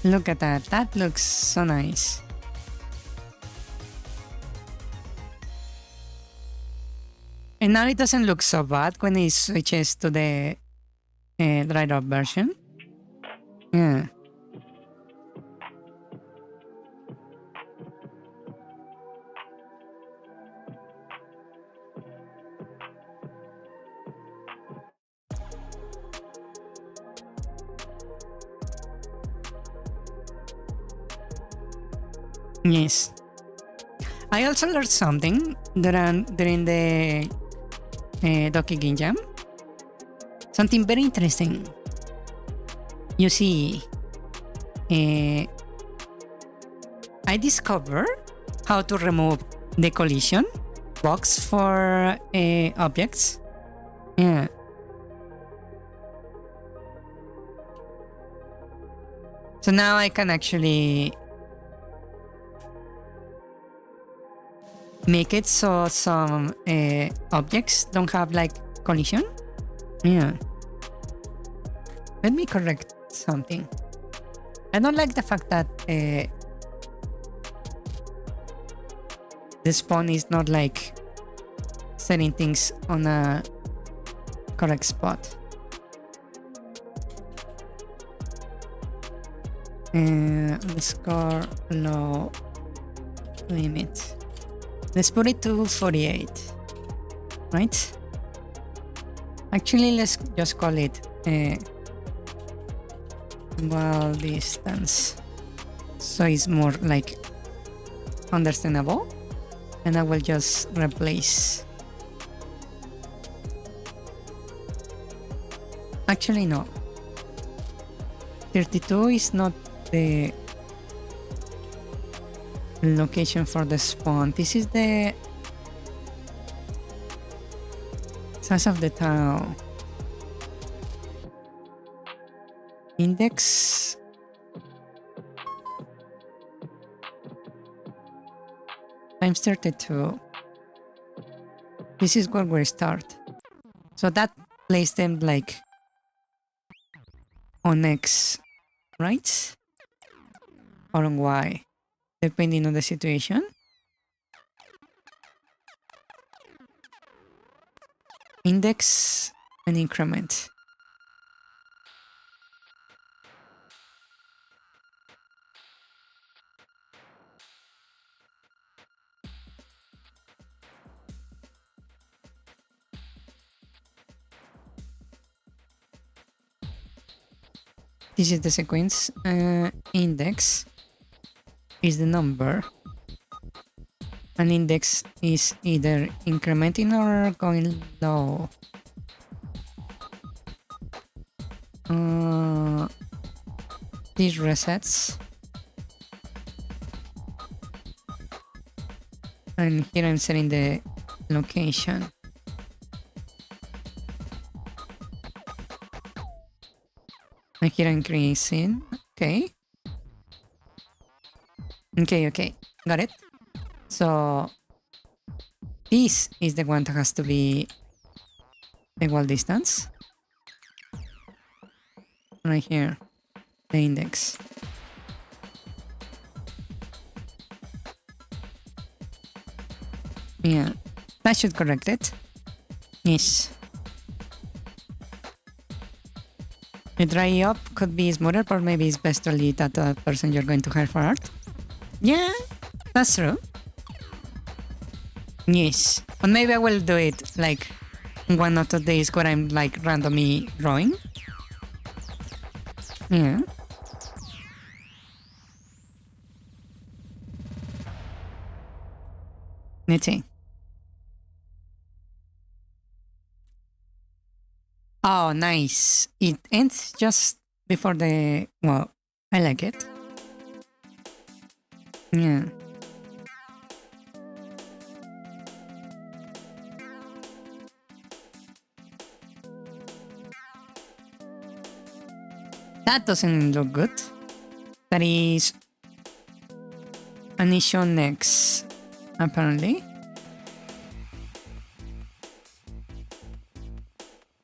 Look at that. That looks so nice. And now it doesn't look so bad when it switches to the dried up version. Yeah. Yes. I also learned something during the Doki Game Jam. Something very interesting. You see, I I discovered how to remove the collision box for objects. Yeah. So now I can actually make it so some objects don't have like collision. Yeah. Let me correct something. I don't like the fact that the spawn is not like setting things on a correct spot. Underscore low limit. Let's put it to 48, right? Actually, let's just call it wall distance, so it's more like understandable. And I will just replace. Actually, no. 32 is not the location for the spawn. This is the size of the town. Index times 32. This is where we start. So that places them like on X, right? Or on Y, depending on the situation. Index and increment. This is the sequence. Index is the number. An index is either incrementing or going low. These resets. And here I'm setting the location. And here I'm increasing. Okay. Okay. Got it. So this is the one that has to be the wall distance. Right here. The index. Yeah. That should correct it. Yes. A dry up could be smoother, but maybe it's best to leave that to the person you're going to hire for art. Yeah, that's true. Yes, but maybe I will do it like one or 2 days where I'm like randomly drawing. Yeah. Let's see. Oh, nice. It ends just before the... Well, I like it. Yeah. That doesn't look good. That is an issue next, apparently.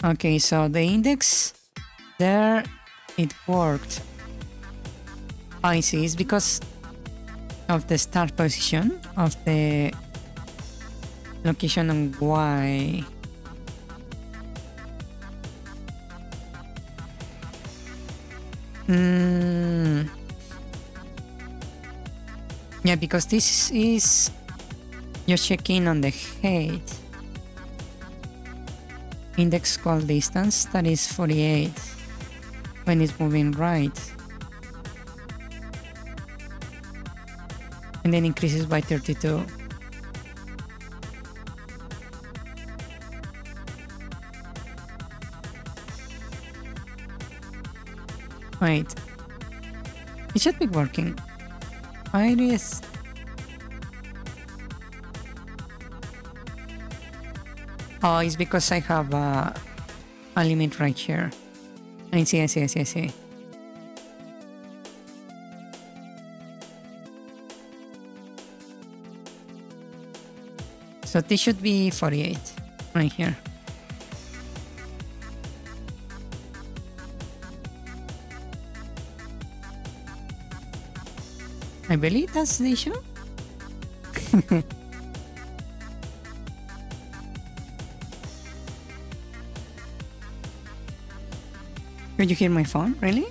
Okay, so the index there, it worked. I see, it's because of the start position of the location on Y. Yeah, because this is you're checking on the height. Index call distance, that is 48 when it's moving right. And then increases by 32. Wait. It should be working. Iris. Oh, it's because I have a limit right here. I see, I see, I see, I see. So this should be 48 right here. I believe that's the issue. Could you hear my phone? Really?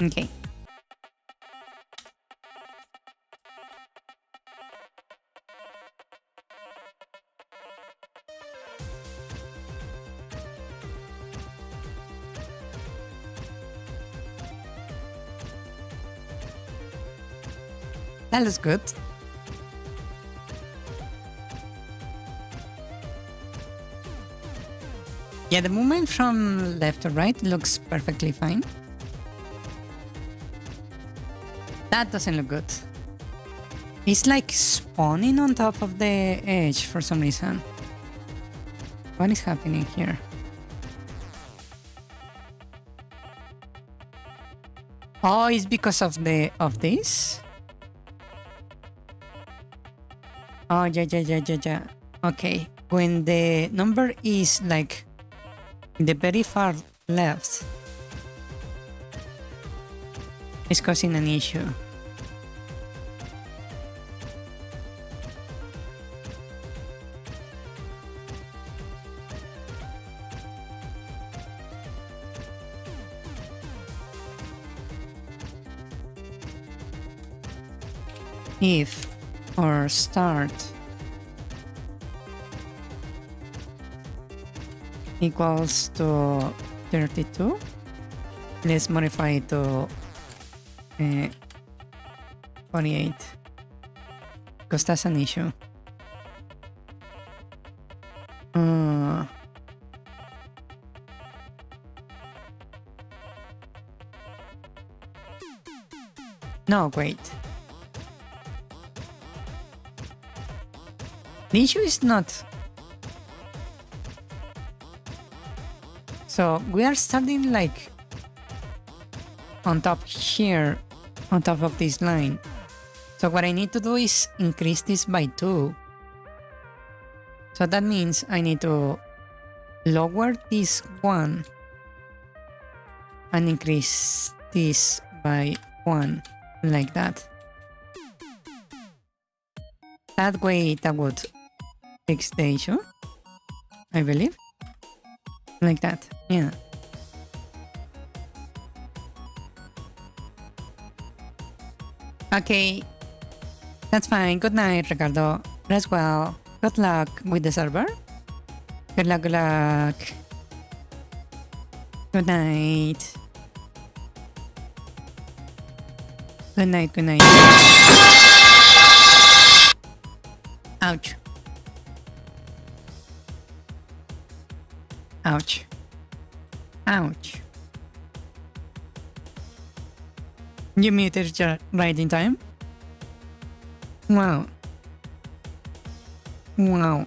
Okay. That looks good. Yeah, the movement from left to right looks perfectly fine. That doesn't look good. It's like spawning on top of the edge for some reason. What is happening here? Oh, it's because of this? Oh, yeah. Okay, when the number is like in the very far left, it's causing an issue. If or start equals to 32, let's modify it to 48 because that's an issue. No, wait. The issue is not. So we are starting like on top here, on top of this line. So what I need to do is increase this by 2. So that means I need to lower this 1 and increase this by 1, like that. That way that would fix the issue, I believe. Like that, yeah. Okay, that's fine. Good night, Ricardo. Rest well. Good luck with the server. Good luck, good luck. Good night. Good night, good night. Ouch. Ouch. Ouch. You muted right in time? Wow. Wow.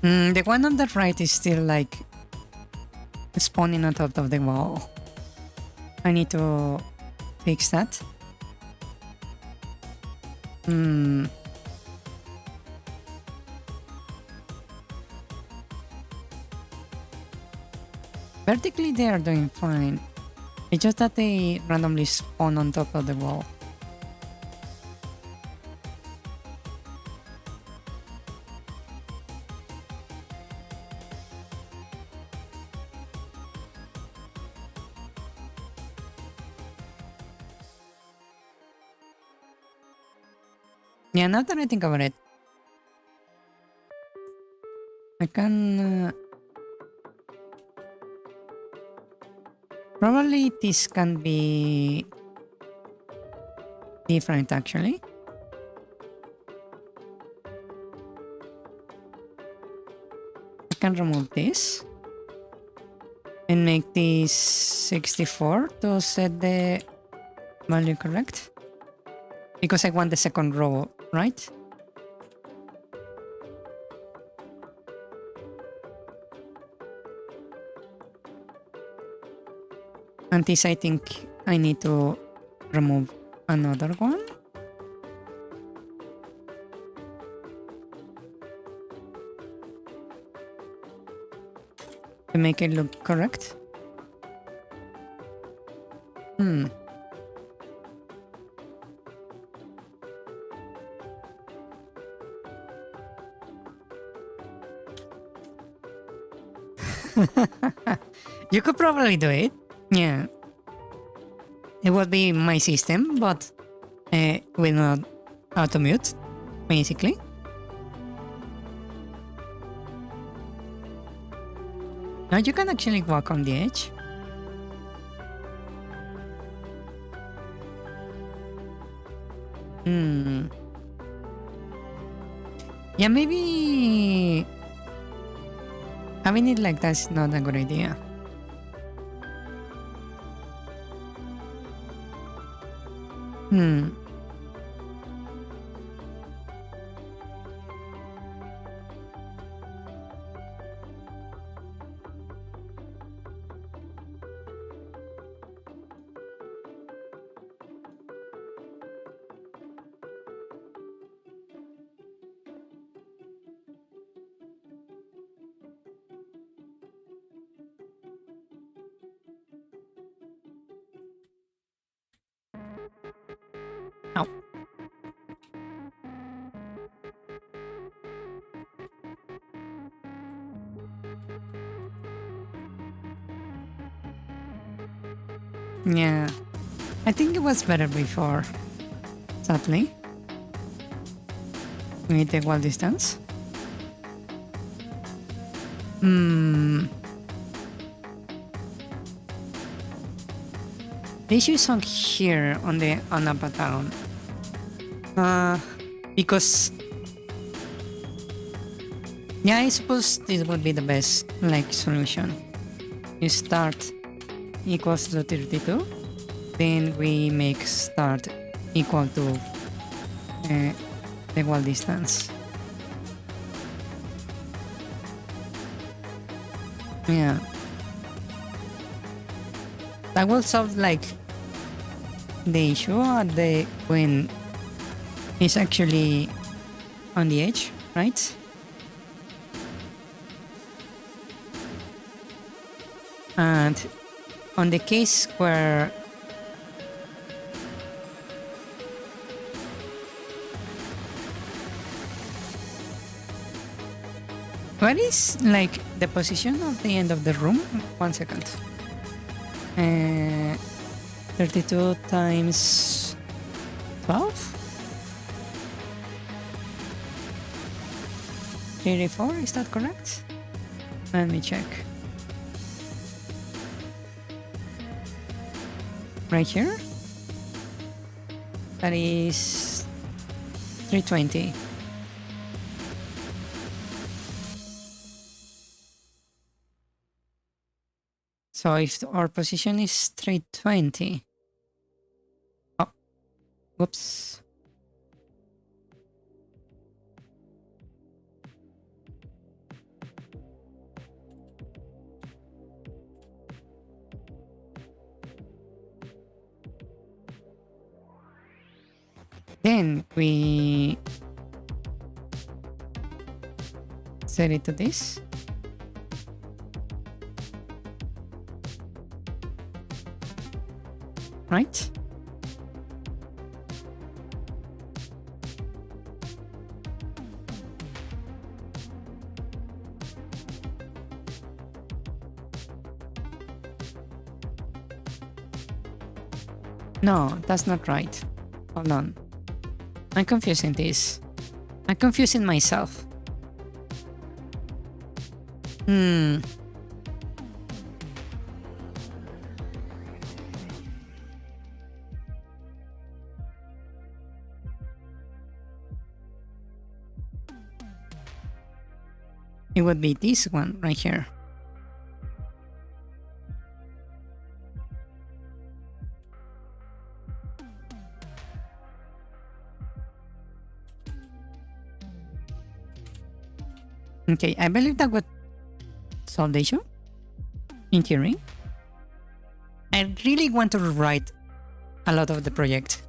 The one on the right is still like spawning on top of the wall. I need to fix that. Vertically they are doing fine. It's just that they randomly spawn on top of the wall. Yeah, now that I think about it, I can... probably this can be different actually. I can remove this and make this 64 to set the value correct. Because I want the second row, right? And this, I think I need to remove another one. To make it look correct. You could probably do it. Yeah. It would be my system, but with not auto mute, basically. Now you can actually walk on the edge. Yeah, maybe having it like that's not a good idea. Ow. Yeah, I think it was better before, sadly. We need the wall distance. The issue is on here on the up and down. Because yeah, I suppose this would be the best like solution. You start equals to 32, then we make start equal to the wall distance. Yeah, that will solve like the issue at the when it's actually on the edge, right? And on the case where what is like the position of the end of the room? 1 second. 32 times 12? 34, is that correct? Let me check. Right here? That is 320. So if our position is 320. Oh, whoops. Then we set it to this. Right? No, that's not right. Hold on. I'm confusing this. I'm confusing myself. It would be this one right here. Okay, I believe that would solve the issue. In theory. I really want to rewrite a lot of the project,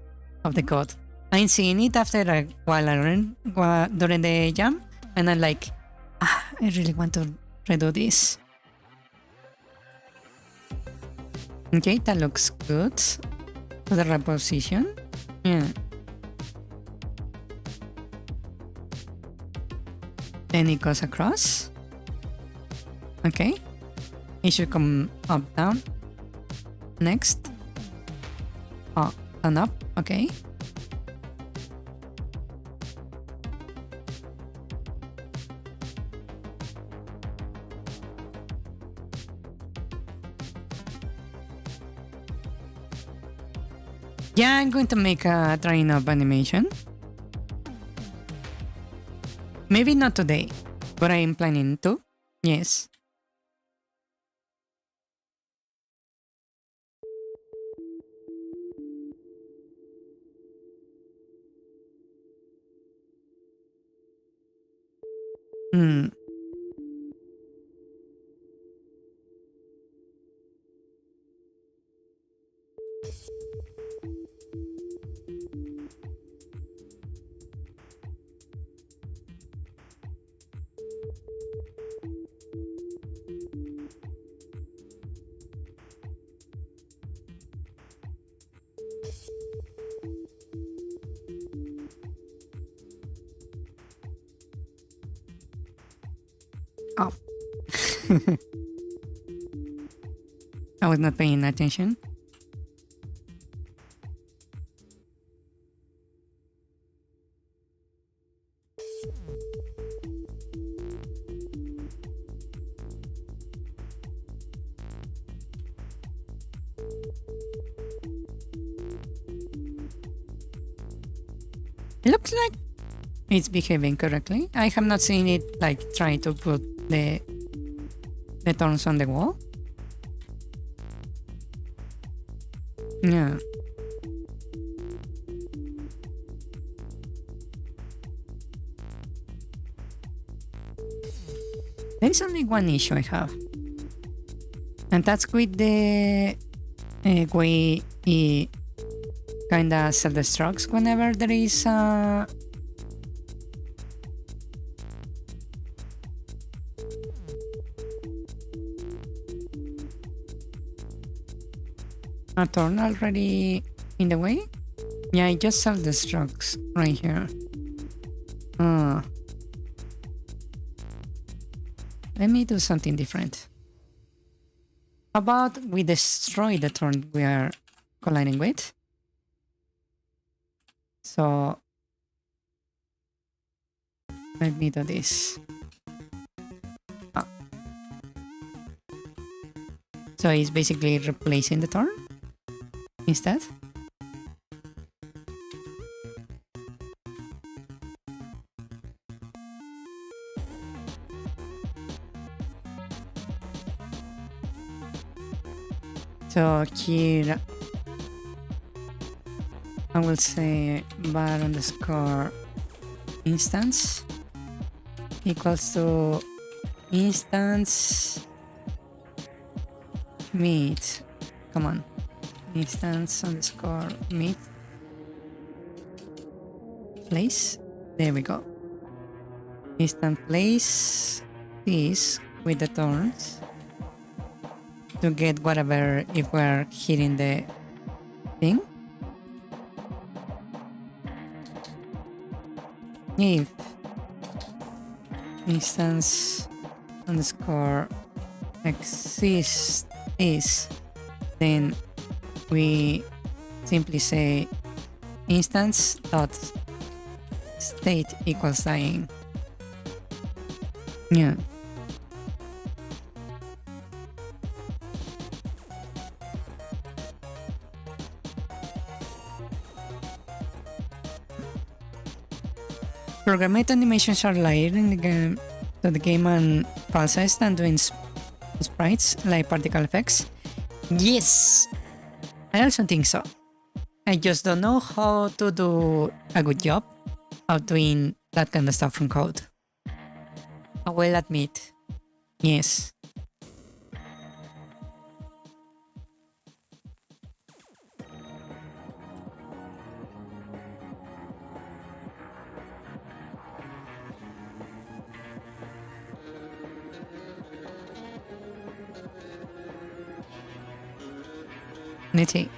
of the code. I'm seeing it after a while during the jam, and I'm like, I really want to redo this. Okay, that looks good. For the right position. Yeah. Then it goes across. Okay. It should come up, down. Next. Oh, down, up. Okay. Yeah, I'm going to make a drawing up animation. Maybe not today, but I am planning to. Yes. Oh. I was not paying attention. It looks like it's behaving correctly. I have not seen it like trying to put the thorns on the wall. Yeah. There is only one issue I have, and that's with the way it kinda self-destructs whenever there is a thorn already in the way. Yeah, it just self-destructs right here. Let me do something different. How about we destroy the thorn we are colliding with? So let me do this. So it's basically replacing the thorn instead. So here I will say var underscore instance equals to instance meet. Come on. Instance underscore meet place. There we go. Instance place this with the thorns to get whatever if we're hitting the thing. If instance underscore exist is, then we simply say instance dot state equals dying. Yeah. Programmed animations are lighter in the game to the game and pulses than doing sprites like particle effects. Yes, I also think so. I just don't know how to do a good job of doing that kind of stuff from code. I will admit. Yes. Let's see.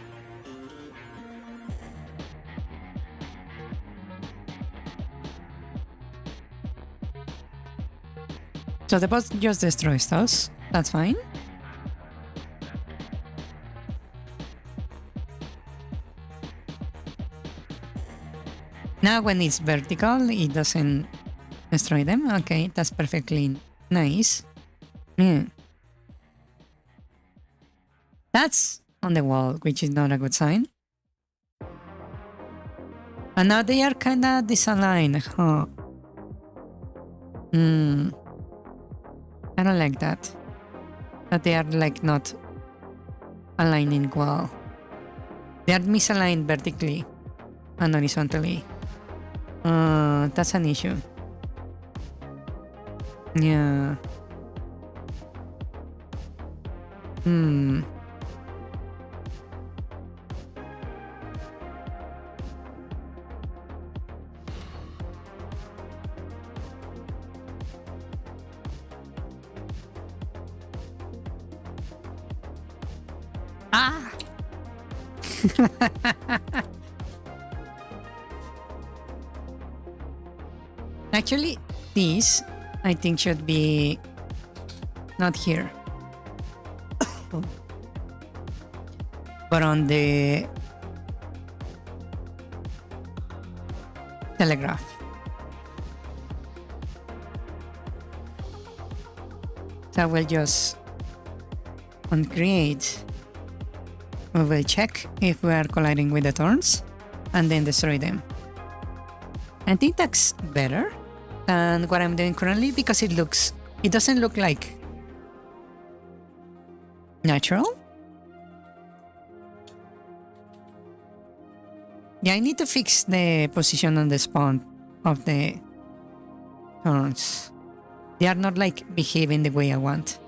So the boss just destroys those. That's fine. Now when it's vertical, it doesn't destroy them. Okay, that's perfectly nice. Yeah. That's on the wall, which is not a good sign. And now they are kinda disaligned, huh? I don't like that. That they are like not aligning well. They are misaligned vertically and horizontally. That's an issue. Yeah. Ah! Actually, these I think should be not here, but on the telegraph. So I will just on create. We will check if we are colliding with the thorns and then destroy them. I think that's better than what I'm doing currently because it doesn't look like natural. Yeah, I need to fix the position on the spawn of the thorns. They are not like behaving the way I want.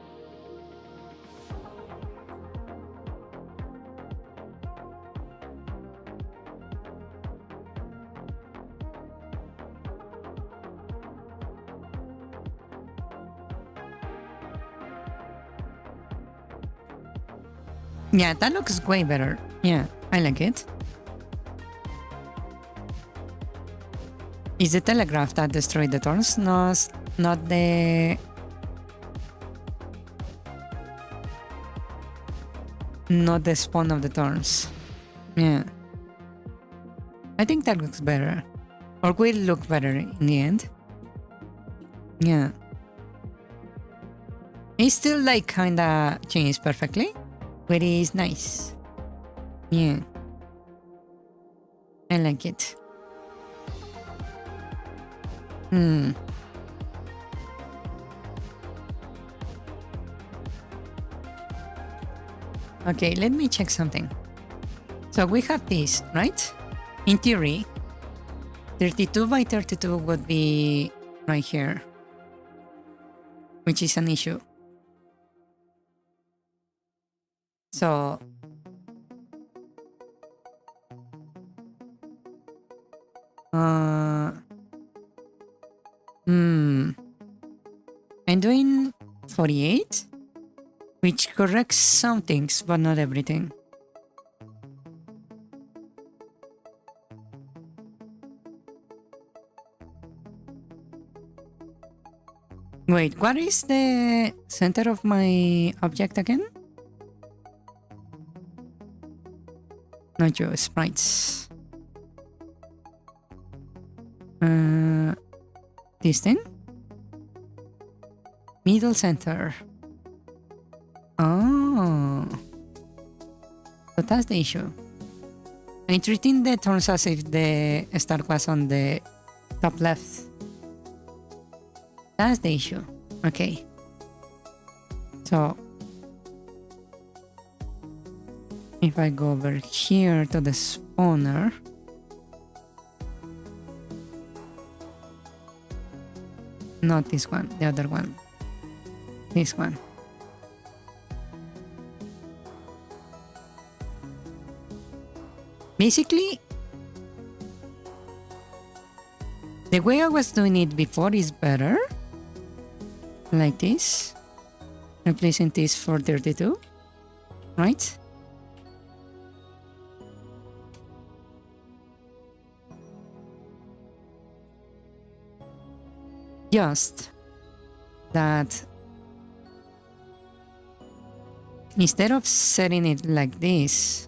Yeah, that looks way better. Yeah, I like it. Is the telegraph that destroyed the thorns? No, not the... Not the spawn of the thorns. Yeah. I think that looks better. Or will look better in the end. Yeah. It's still like kinda changed perfectly. But it is nice. Yeah. I like it. Okay, let me check something. So we have this, right? In theory, 32 by 32 would be right here, which is an issue. So I'm doing 48, which corrects some things, but not everything. Wait, what is the center of my object again? Not your sprites. This thing? Middle center. Oh. So that's the issue. I'm treating the turns as if the star was on the top left. That's the issue. Okay. So if I go over here to the spawner, not this one, the other one. This one. Basically, the way I was doing it before is better. Like this. Replacing this for 32. Right? Just that instead of setting it like this,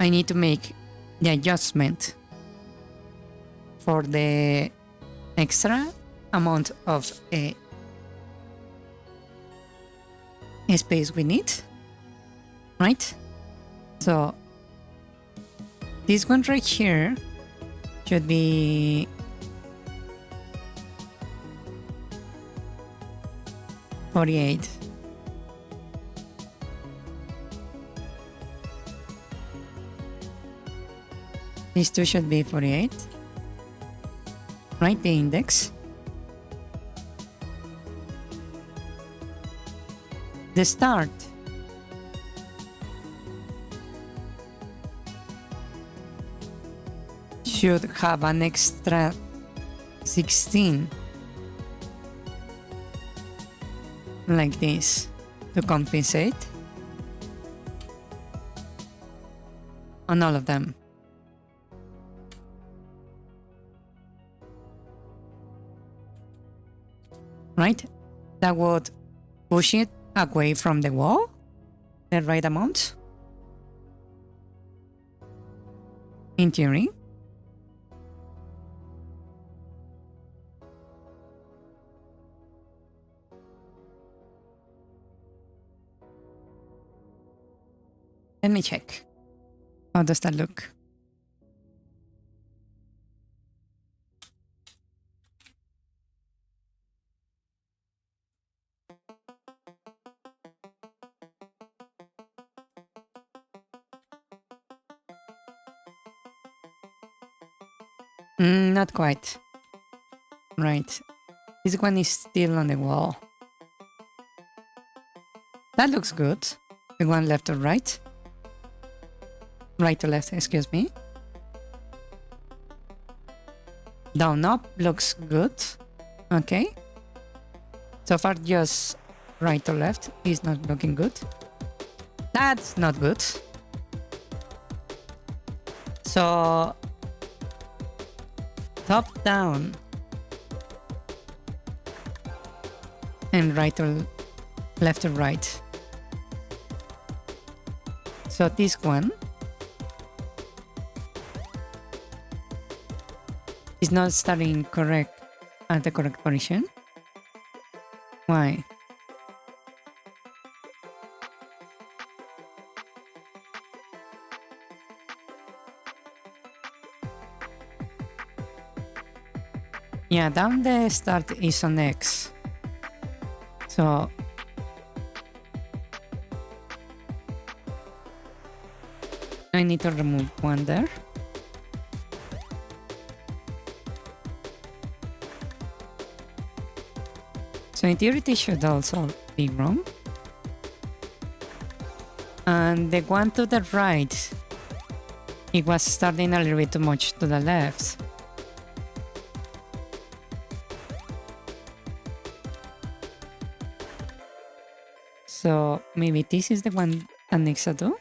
I need to make the adjustment for the extra amount of space we need, right? So this one right here should be 48. These two should be 48. Write the index. The start should have an extra 16 like this to compensate on all of them. Right? That would push it away from the wall, the right amount, in theory. Let me check. How does that look? Not quite. Right. This one is still on the wall. That looks good. The one left to right. Right to left, excuse me. Down up looks good. Okay. So far just right to left is not looking good. That's not good. So top down and right to left to right. So this one is not starting correct at the correct position. Why? Yeah, down the start is on X. So I need to remove one there. So in theory this should also be wrong. And the one to the right, it was starting a little bit too much to the left. So maybe this is the one that needs to do.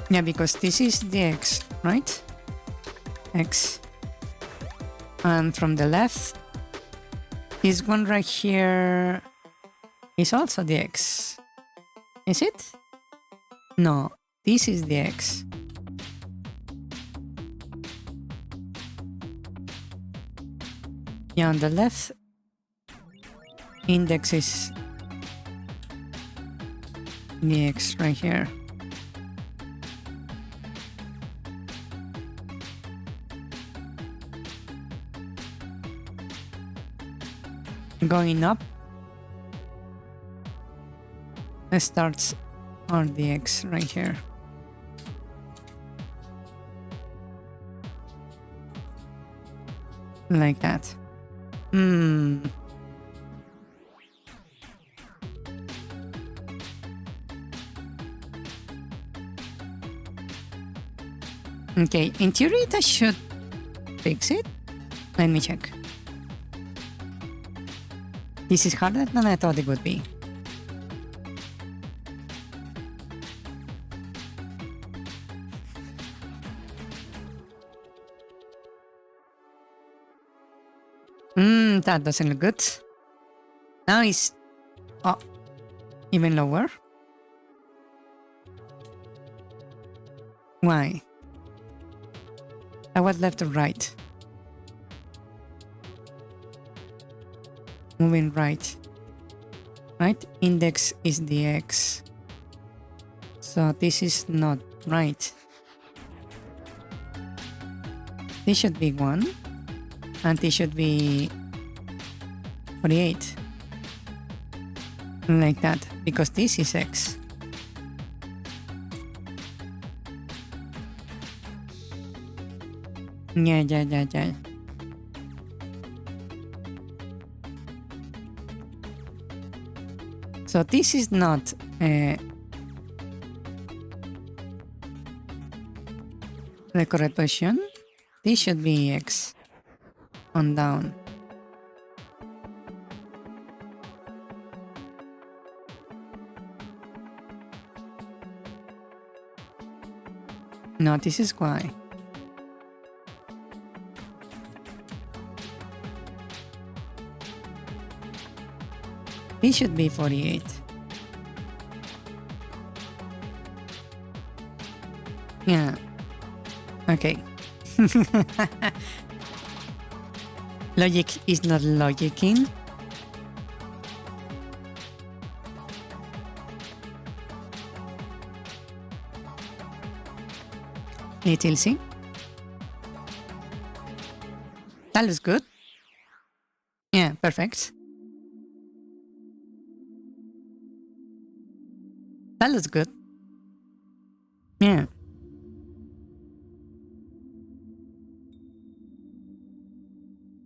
Yeah, because this is the X, right? X. And from the left, this one right here is also the X. Is it? No, this is the X. Yeah, on the left, index is the X right here. Going up, it starts on the X right here. Like that. Okay, in theory that should fix it. Let me check. This is harder than I thought it would be. That doesn't look good. Now it's even lower. Why? I was left to right. Moving right. Right? Index is the X. So this is not right. This should be 1. And this should be 48. Like that. Because this is X. Yeah. So this is not the correct position. This should be X on down. No, this is Y. This should be 48. Yeah. Okay. Logic is not logicking. Little C. That looks good. Yeah, perfect. That looks good. Yeah.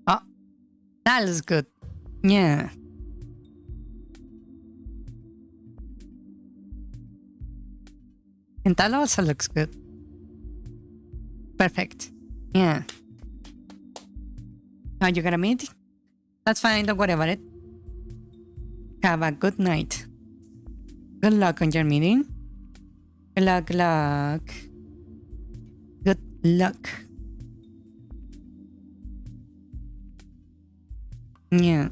Oh, that looks good. Yeah. And that also looks good. Perfect. Yeah. Oh, you got a meeting? That's fine, don't worry about it. Have a good night. Good luck on your meeting. Good luck, good luck. Good luck. Yeah.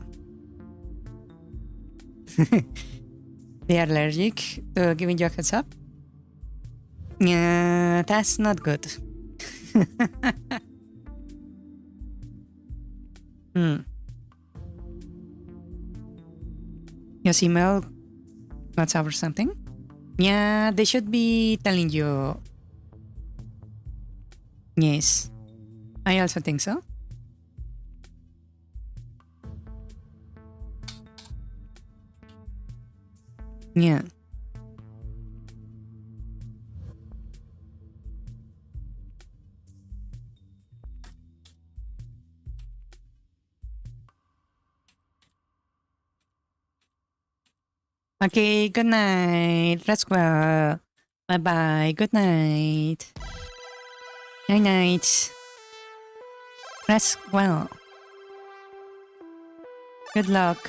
They are allergic to giving you a heads up? Yeah, that's not good. Your email, WhatsApp or something? Yeah, they should be telling you. Yes, I also think so. Yeah. Okay, good night. Rest well. Bye bye. Good night. Night night. Rest well. Good luck.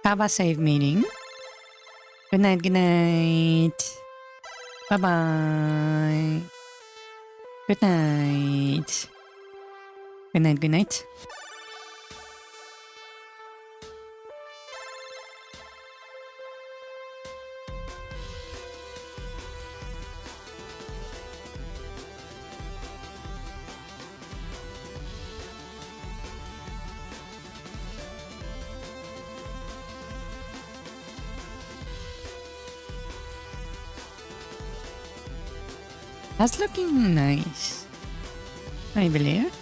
Have a safe meeting. Good night, good night. Bye-bye. Good night. Good night, good night. That's looking nice, I believe.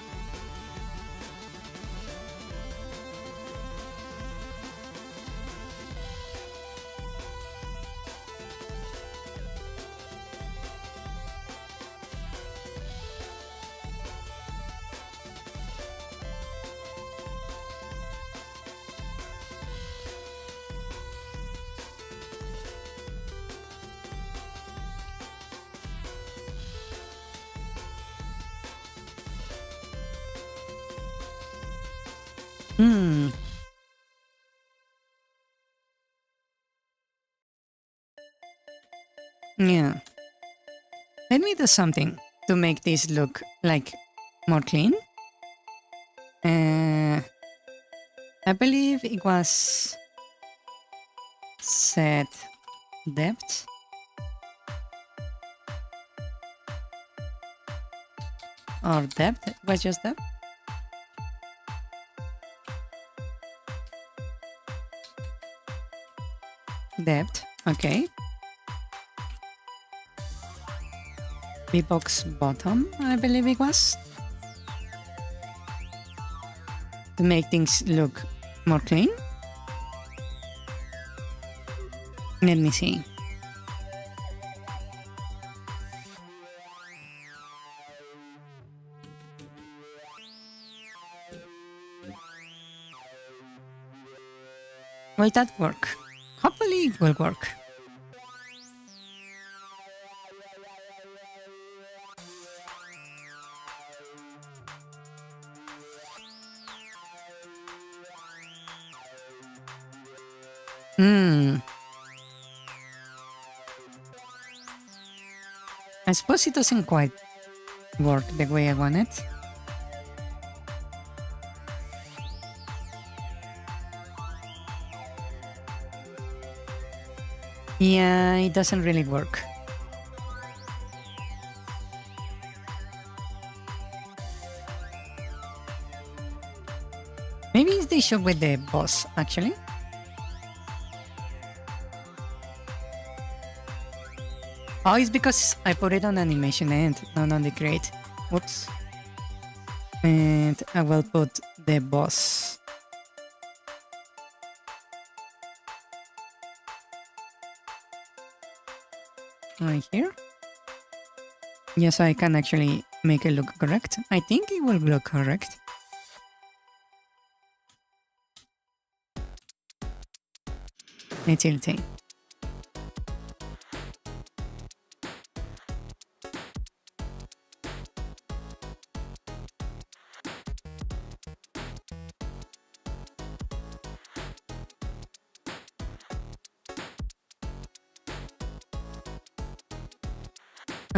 Hmm. Yeah. Let me do something to make this look like more clean. I believe it was set depth. Or depth? It was just depth? Depth, okay. V-box bottom, I believe it was. To make things look more clean. Let me see. Will that work? Hopefully it will work. I suppose it doesn't quite work the way I want it. Yeah, it doesn't really work. Maybe it's the issue with the boss, actually. Oh, it's because I put it on animation end, not on the create. Whoops. And I will put the boss. Right here. Yes, I can actually make it look correct. I think it will look correct. It's irritating.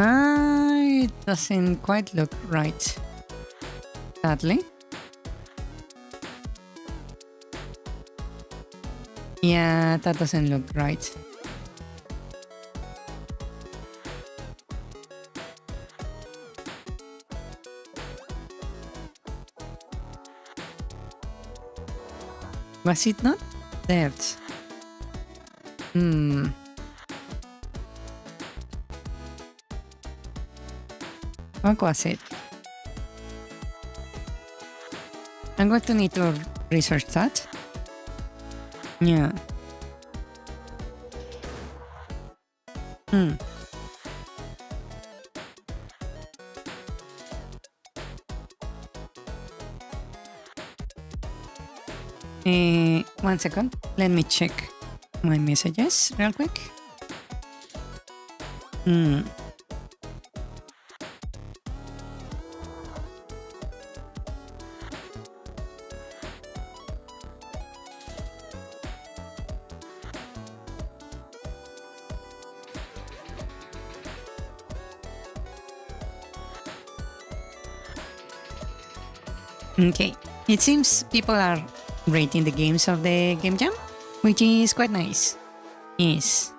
It doesn't quite look right, sadly. Yeah, that doesn't look right. Was it not depth? What was it? I'm going to need to research that. Yeah. One second. Let me check my messages real quick. Okay, it seems people are rating the games of the Game Jam, which is quite nice. Yes.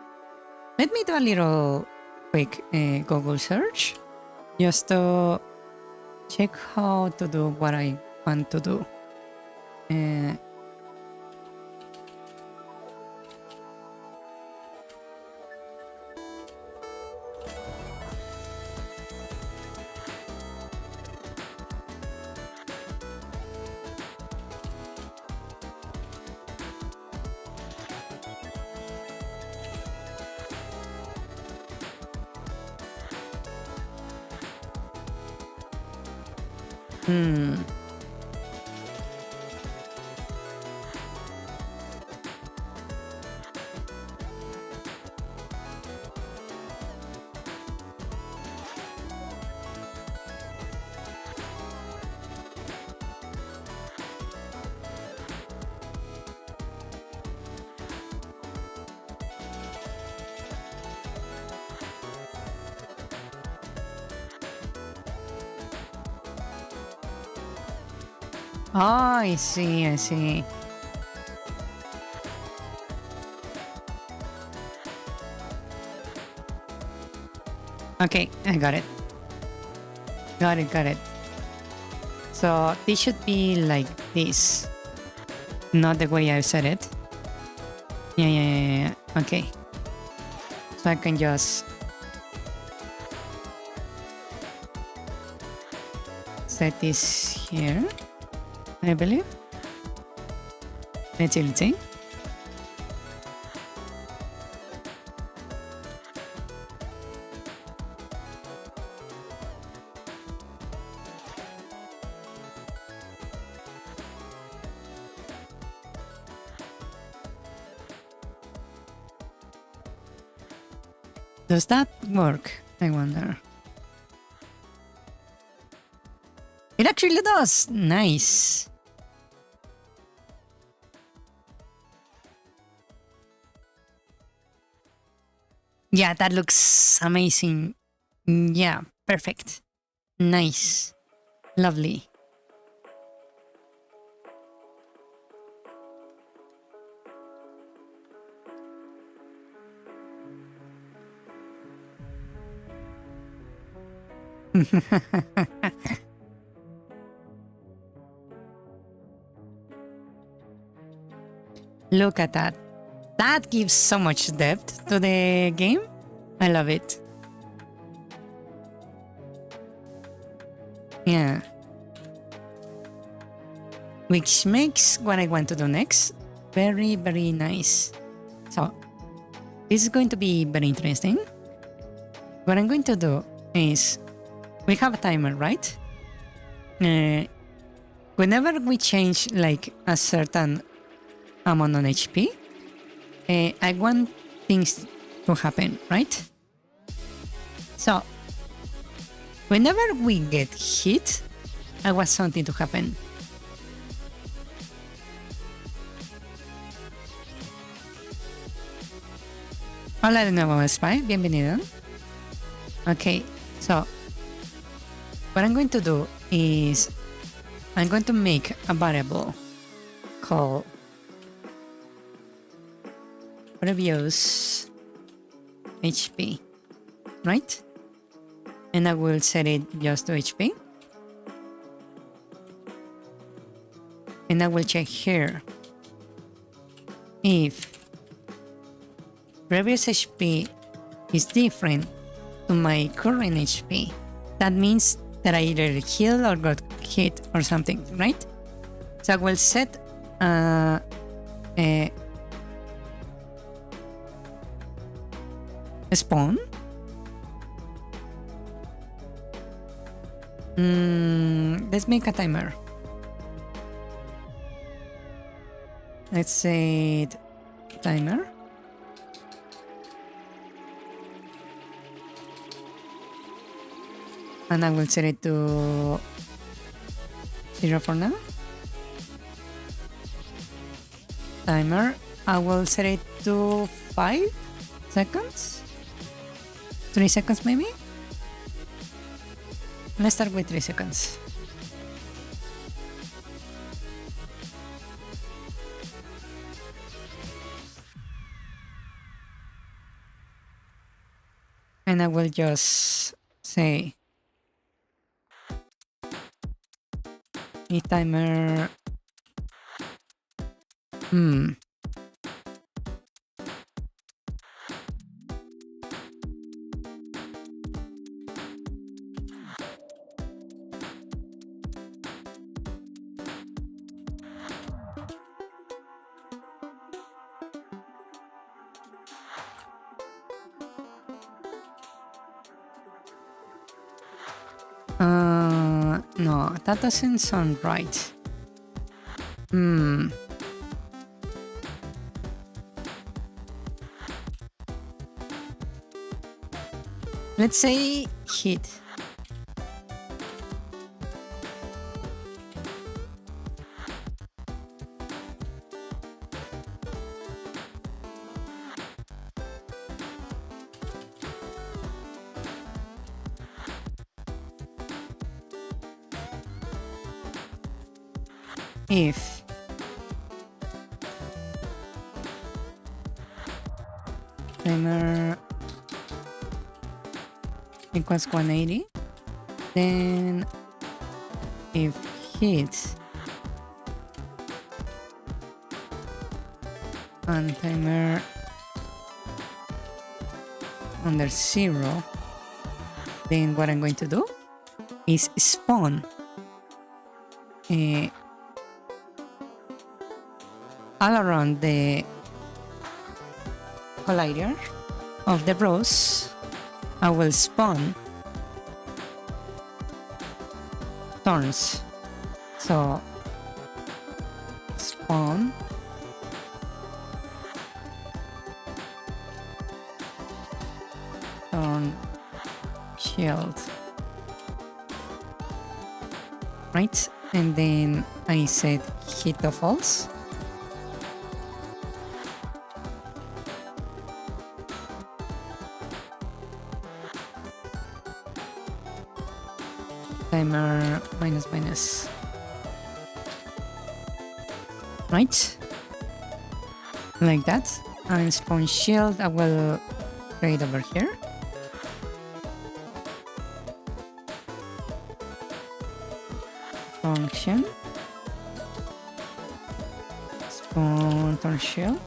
Let me do a little quick Google search just to check how to do what I want to do. Oh, I see, I see. Okay, I got it. Got it, got it. So this should be like this. Not the way I said it. Yeah. Okay. So I can just set this here, I believe. Let's see. Does that work? I wonder. It actually does! Nice! Yeah, that looks amazing. Yeah, perfect. Nice. Lovely. Look at that. That gives so much depth to the game. I love it. Yeah. Which makes what I want to do next very, very nice. So, this is going to be very interesting. What I'm going to do is, we have a timer, right? Whenever we change like a certain amount on HP, I want things to happen, right? So, whenever we get hit, I want something to happen. Hola de nuevo, Spy. Bienvenido. Okay, so what I'm going to do is I'm going to make a variable called previous HP, right? And I will set it just to HP. And I will check here if previous HP is different to my current HP. That means that I either healed or got hit or something, right? So I will set a spawn. Let's make a timer. Let's say timer. And I will set it to 0 for now. Timer. I will set it to 5 seconds. 3 seconds maybe? Let's start with 3 seconds. And I will just say if timer no, that doesn't sound right. Let's say hit. If timer equals 180, then if hit and timer under 0, then what I'm going to do is spawn all around the collider of the rows. I will spawn turns. So spawn turn shield, right? And then I set hit to false. Timer minus, right? Like that. And spawn shield I will create over here. Function spawn turn shield,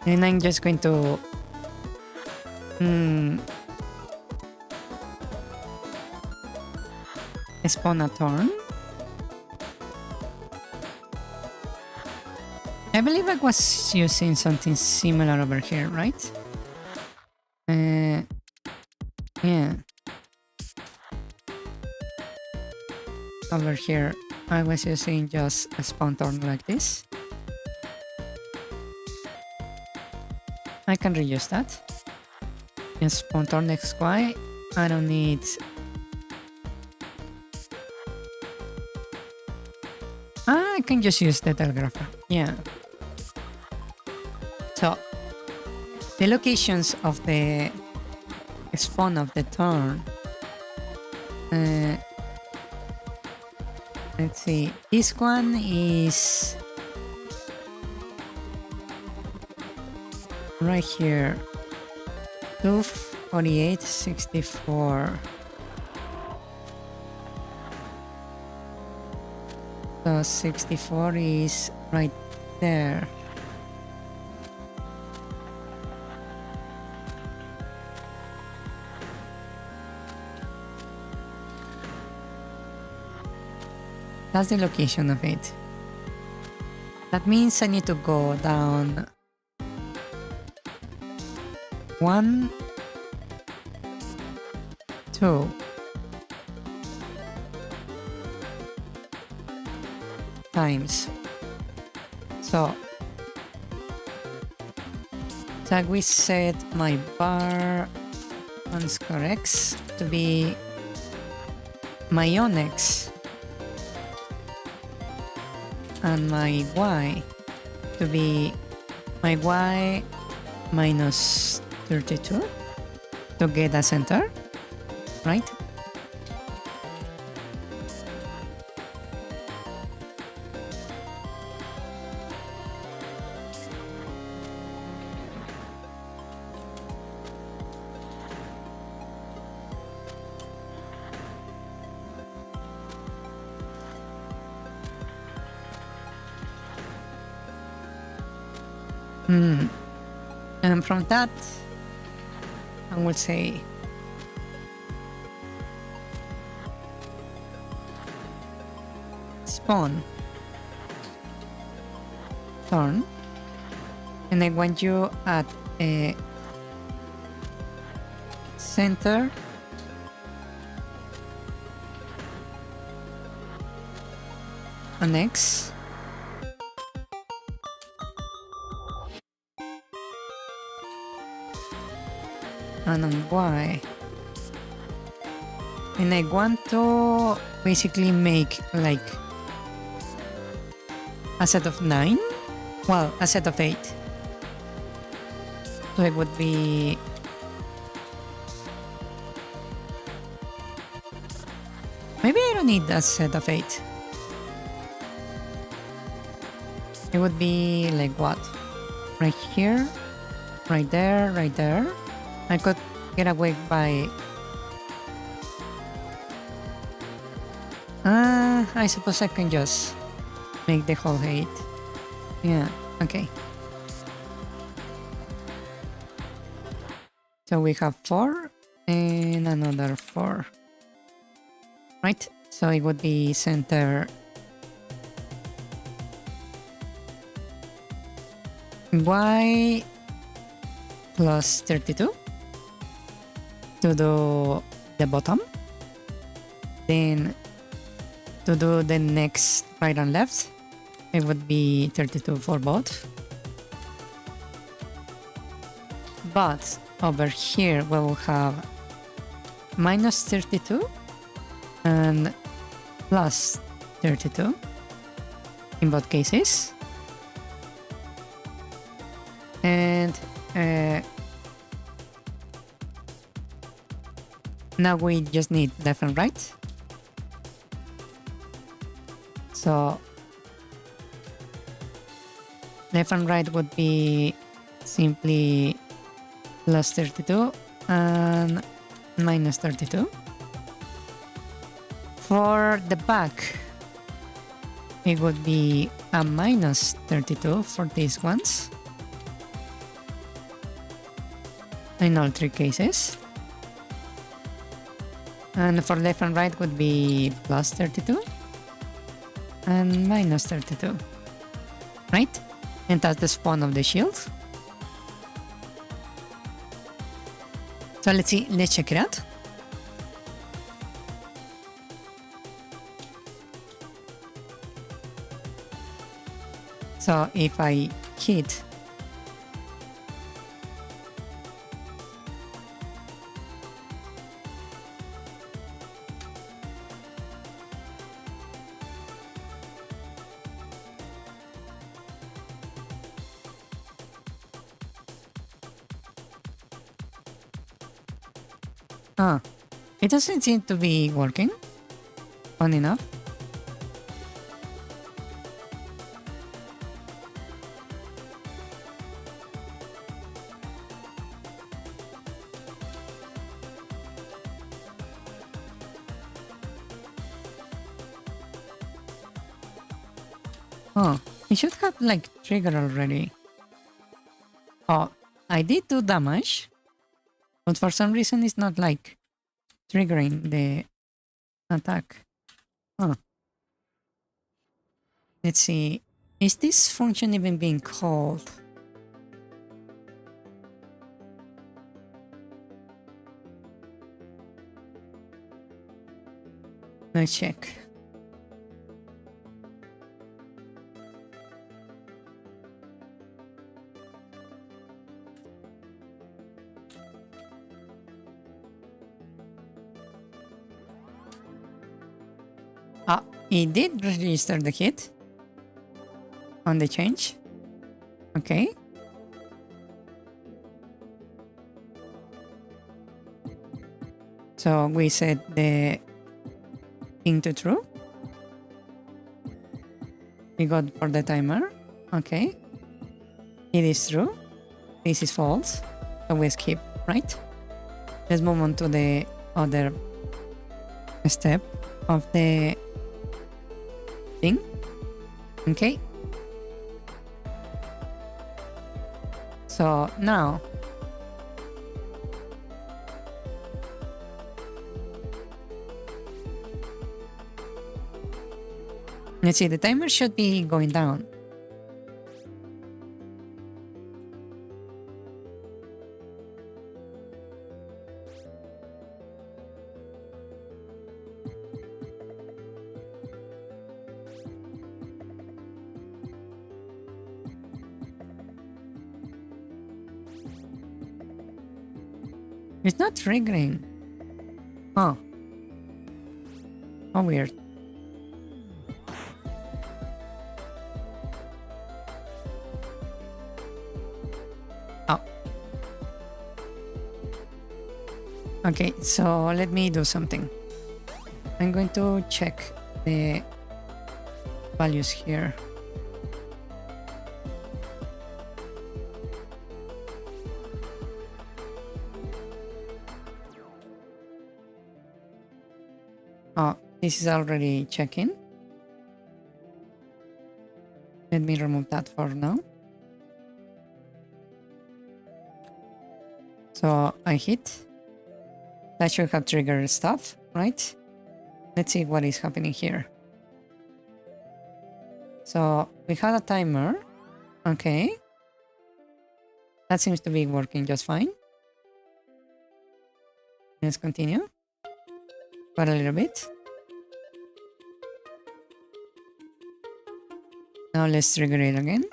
and I'm just going to spawn a turn. I believe I was using something similar over here, right? Yeah. Over here, I was using just a spawn turn like this. I can reuse that. Just spawn turn XY. I don't need. I can just use the telegrapher. Yeah. So the locations of the spawn of the turn. Let's see. This one is right here. 248.64. So 64 is right there. That's the location of it. That means I need to go down 1, 2. Times. So we set my bar underscore x to be my own x and my y to be my y minus 32 to get a center, right? And from that, I will say spawn turn, and I want you at a center on X, and on Y, and I want to basically make like a set of 9, well, a set of 8. So it would be maybe I don't need a set of 8. It would be like what? Right here, right there, right there. I could get away by I suppose I can just make the whole 8. Yeah, okay. So we have 4 and another 4. Right? So it would be center Y plus 32 to do the bottom. Then to do the next right and left, it would be 32 for both. But over here we'll have minus 32 and plus 32 in both cases. And now we just need left and right. So left and right would be simply plus 32 and minus 32. For the back, it would be a minus 32 for these ones in all 3 cases. And for left and right would be plus 32 and minus 32, right? And that's the spawn of the shield. So let's see, let's check it out. So if I hit it doesn't seem to be working on enough. Oh, it should have like triggered already. Oh, I did do damage, but for some reason it's not like triggering the attack. Oh. Let's see. Is this function even being called? Let's check. It did register the hit on the change. Okay. So we set the thing to true. We got for the timer. Okay. It is true. This is false. So we skip, right? Let's move on to the other step of the thing. Okay. So now, let's see, the timer should be going down. It's not triggering. Oh. How weird. Oh. Okay, so let me do something. I'm going to check the values here. Oh, this is already checking. Let me remove that for now. So I hit. That should have triggered stuff, right? Let's see what is happening here. So we had a timer. Okay. That seems to be working just fine. Let's continue. For a little bit. Now let's trigger it again.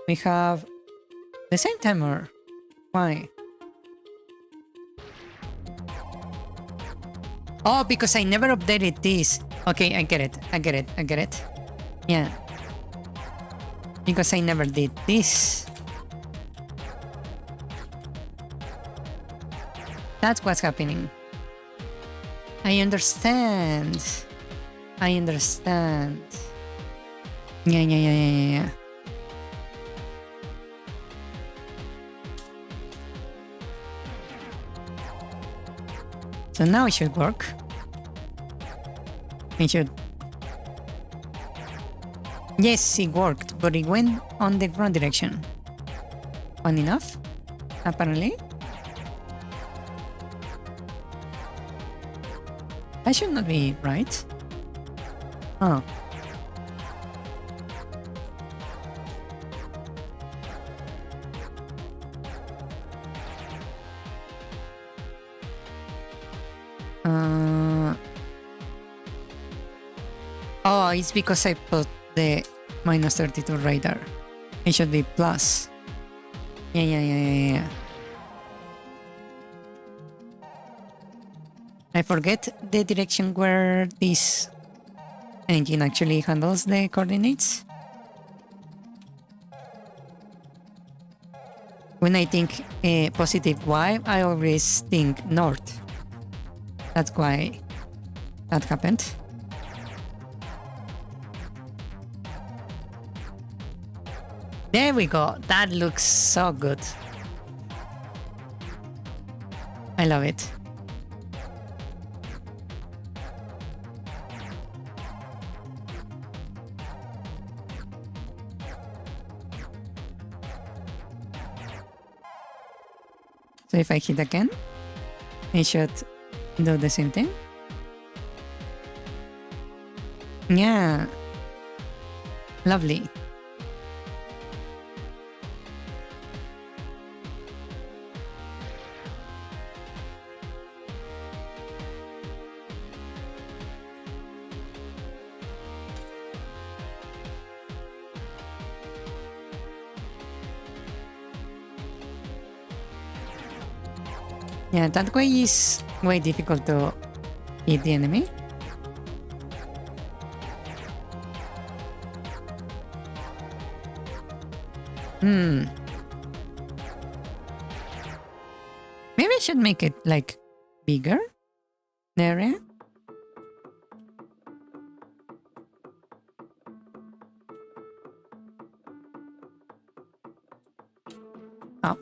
We have the same timer. Why? Oh, because I never updated this. Okay, I get it. I get it. I get it. Yeah. Because I never did this. That's what's happening. I understand. I understand. Yeah. So now it should work. It should. Yes, it worked, but it went on the wrong direction. Fun enough, apparently. That should not be right. Oh. Oh, it's because I put the minus 32 right there. It should be plus. Yeah. I forget the direction where this engine actually handles the coordinates. When I think positive Y, I always think north. That's why that happened. There we go. That looks so good. I love it. So if I hit again, it should do the same thing. Yeah. Lovely. Yeah, that way is way difficult to hit the enemy. Maybe I should make it like bigger, the area. Oh.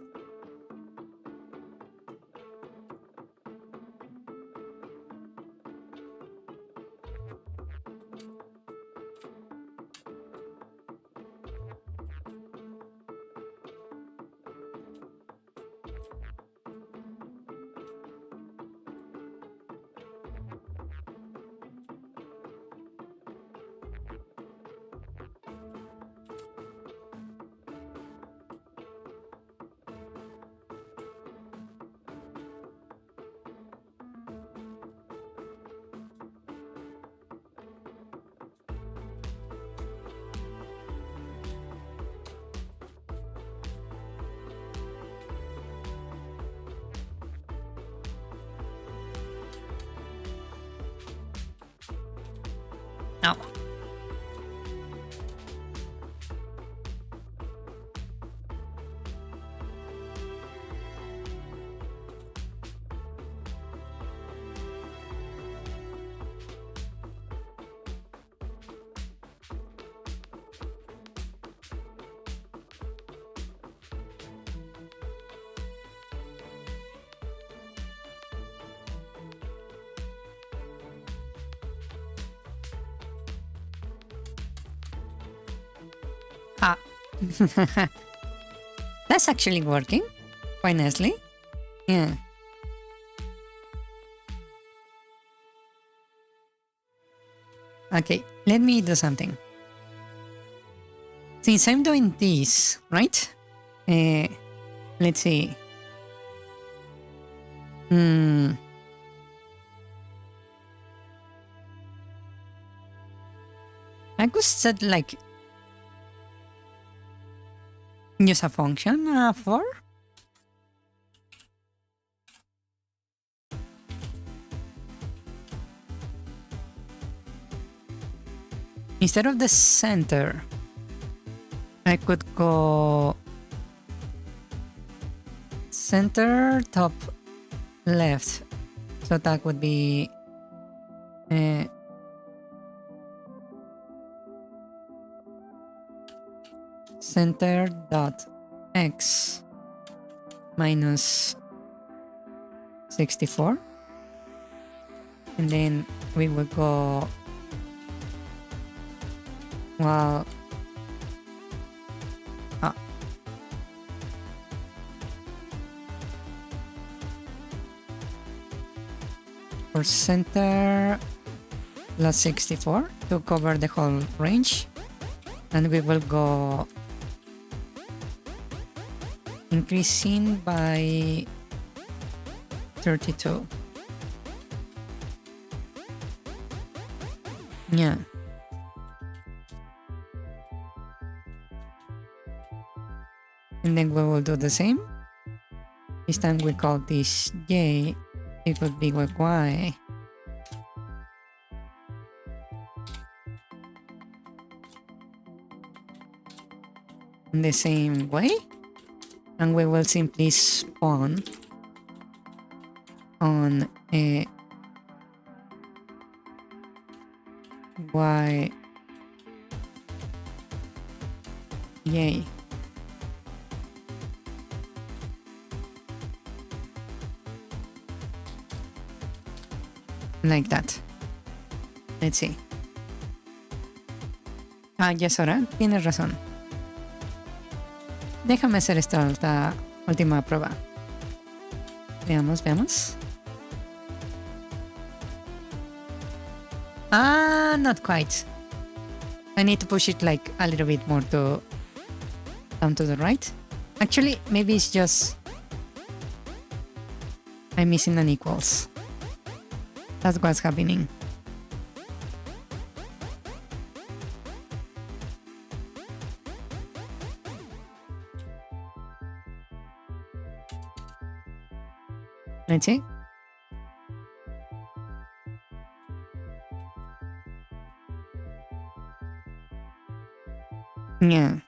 Ow. Ah. That's actually working quite nicely. Yeah. Okay, let me do something. Since I'm doing this, right? Let's see. I could set like use a function for instead of the center. I could go center top left, so that would be center dot x minus 64, and then we will go well for center plus 64 to cover the whole range, and we will go increasing by 32. Yeah. And then we will do the same. This time we call this J equal to equal Y. In the same way. And we will simply spawn on a Y. Yay. Like that. Let's see. Yes, ahora tienes razón. Déjame hacer esta última prueba. Veamos. Not quite. I need to push it like a little bit more down to the right. Actually, maybe it's just I'm missing an equals. That's what's happening. Let's see. Yeah.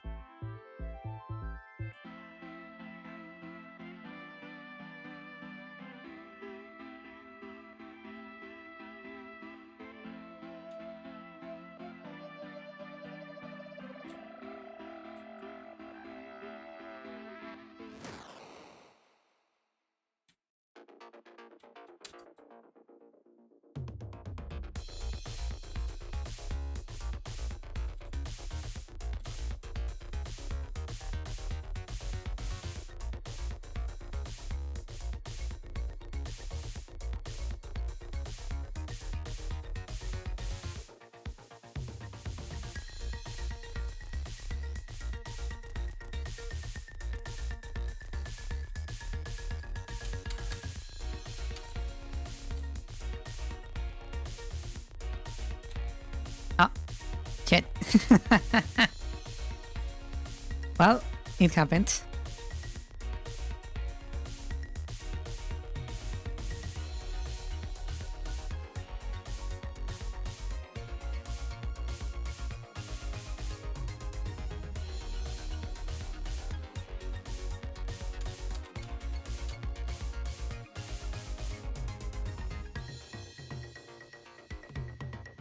Shit. Well, it happened.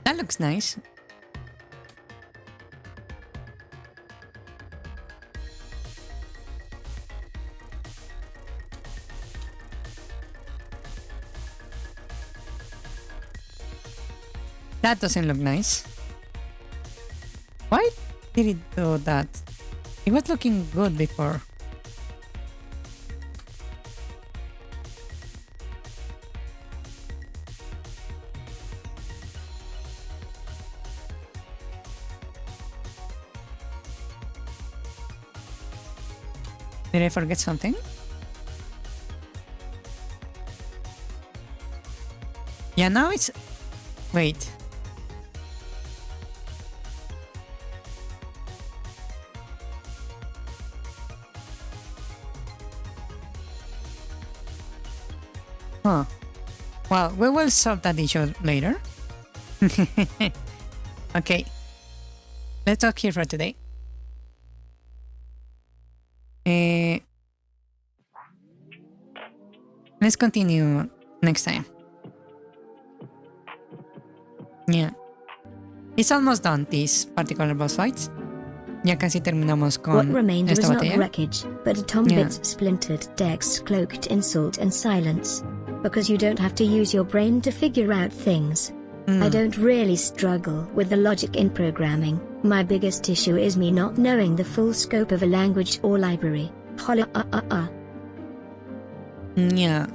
That looks nice. That doesn't look nice. Why did it do that? It was looking good before. Did I forget something? Yeah, now it's... Wait. Huh. Well, we will solve that issue later. Okay. Let's talk here for today. Let's continue next time. Yeah. It's almost done, this particular boss fight. Ya casi terminamos con
What remained
esta
was not
batalla.
wreckage, but a Tombit's splintered decks cloaked in salt and silence. Because you don't have to use your brain to figure out things. I don't really struggle with the logic in programming. My biggest issue is me not knowing the full scope of a language or library.
Yeah.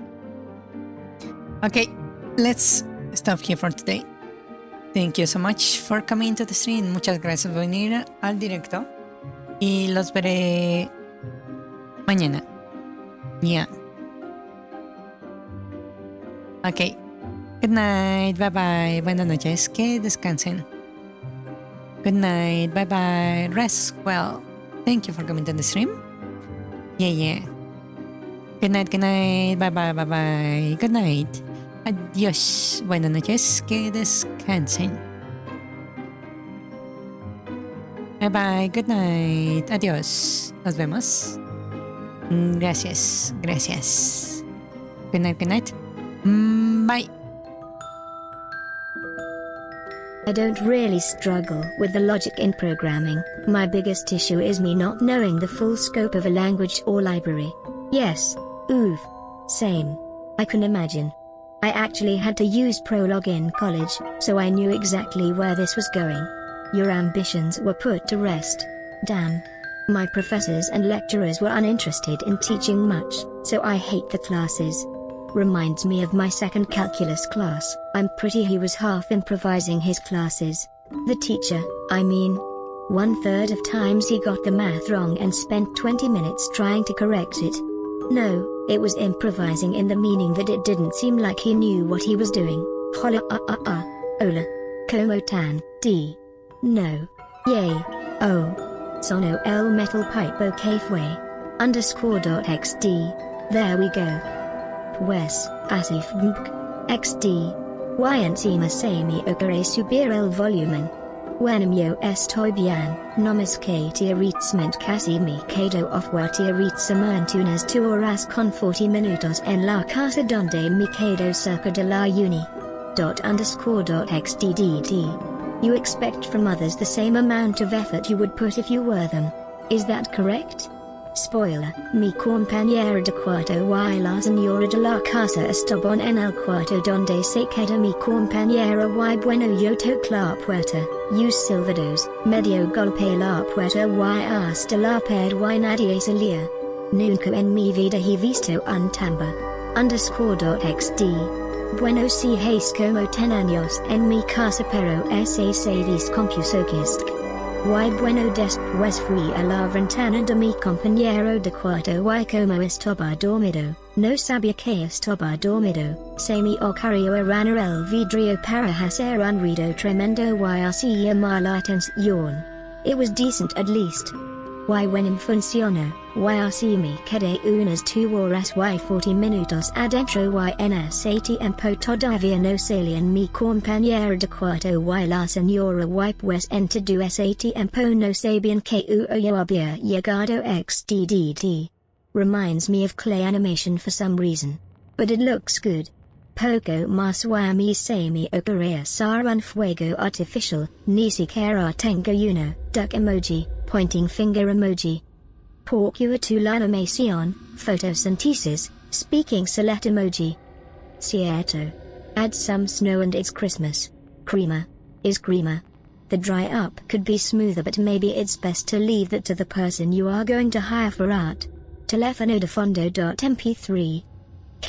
Okay, let's stop here for today. Thank you so much for coming to the stream. Muchas gracias por venir al directo. Y los veré mañana. Yeah. Okay. Good night. Bye bye. Buenas noches. Que descansen. Good night. Bye bye. Rest well. Thank you for coming to the stream. Yeah. Good night. Good night. Bye bye. Bye bye. Good night. Adiós. Buenas noches. Que descansen. Bye bye. Good night. Adiós. Nos vemos. Gracias. Gracias. Good night. Good night. Bye.
I don't really struggle with the logic in programming. My biggest issue is me not knowing the full scope of a language or library. Yes. Oof. Same. I can imagine. I actually had to use Prolog in college, so I knew exactly where this was going. Your ambitions were put to rest. Damn. My professors and lecturers were uninterested in teaching much, so I hate the classes. Reminds me of my second calculus class. I'm pretty he was half improvising his classes. The teacher, I mean. 1/3 of times he got the math wrong and spent 20 minutes trying to correct it. No, it was improvising in the meaning that it didn't seem like he knew what he was doing. Holla Ola. Como tan, D. No. Yay. Oh. Sono el metal pipe okfue. _.xd. There we go. Pues, así xd. Y encima se me ocurre subir el volumen. When yo estoy bien, no me skatia reachment casi me quedo off-water reachment unas 2 horas con 40 minutos en la casa donde me quedo cerca de la uni. ._.xddd. You expect from others the same amount of effort you would put if you were them. Is that correct? Spoiler, mi compañera de cuarto y la señora de la casa estaban en el cuarto donde se queda mi compañera y bueno yo toco la puerta, use silbados, medio golpe la puerta y hasta la pared y nadie salía. Nunca en mi vida he visto un tambor. .xd. Bueno si hace como 10 años en mi casa pero ese se descompuso. Y bueno después fui a la ventana de mi compañero de cuarto y como estaba dormido, no sabía que estaba dormido, se me ocurrió arrancar el vidrio para hacer un ruido tremendo y así llamar la atención. It was decent at least. Y when funcionó, y así me quedé unas 2 horas y 40 minutos adentro y en ese tiempo todavía no salían mi compañera de cuarto y la señora y pues en todo ese tiempo no sabían que yo había llegado xddd. Reminds me of clay animation for some reason. But it looks good. Poco mas wami sami okarea sarun fuego artificial, nisi kara tengo uno, duck emoji, pointing finger emoji. Porcua tu l'animacion, photosynthesis, speaking select emoji. Cierto. Add some snow and it's Christmas. Creamer. Is creamer. The dry up could be smoother, but maybe it's best to leave that to the person you are going to hire for art. Telefono de fondo.mp3.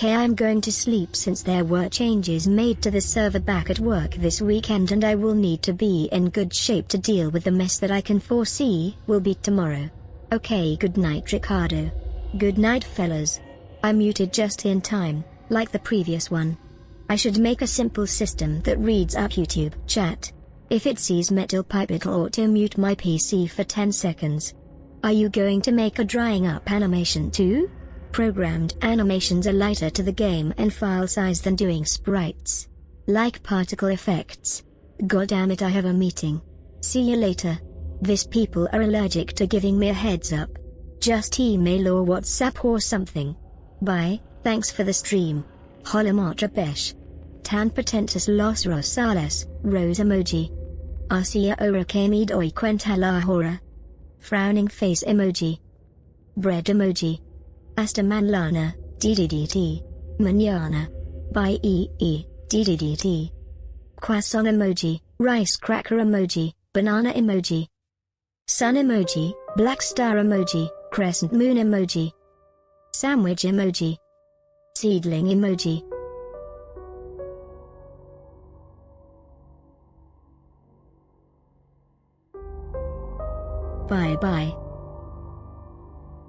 I'm going to sleep since there were changes made to the server back at work this weekend and I will need to be in good shape to deal with the mess that I can foresee will be tomorrow. Okay, good night Ricardo. Good night fellas. I muted just in time, like the previous one. I should make a simple system that reads up YouTube chat. If it sees metal pipe it'll auto-mute my PC for 10 seconds. Are you going to make a drying up animation too? Programmed animations are lighter to the game and file size than doing sprites. Like particle effects. God damn it, I have a meeting. See you later. These people are allergic to giving me a heads up. Just email or WhatsApp or something. Bye, thanks for the stream. Hola Matrapesh. Tan potentus los rosales, rose emoji. Arcia ora kami doi cuenta la hora. Frowning face emoji. Bread emoji. Hasta manlana, ddt. Manana. Bye ddt. Croissant emoji, rice cracker emoji, banana emoji. Sun emoji, black star emoji, crescent moon emoji. Sandwich emoji. Seedling emoji. Bye bye.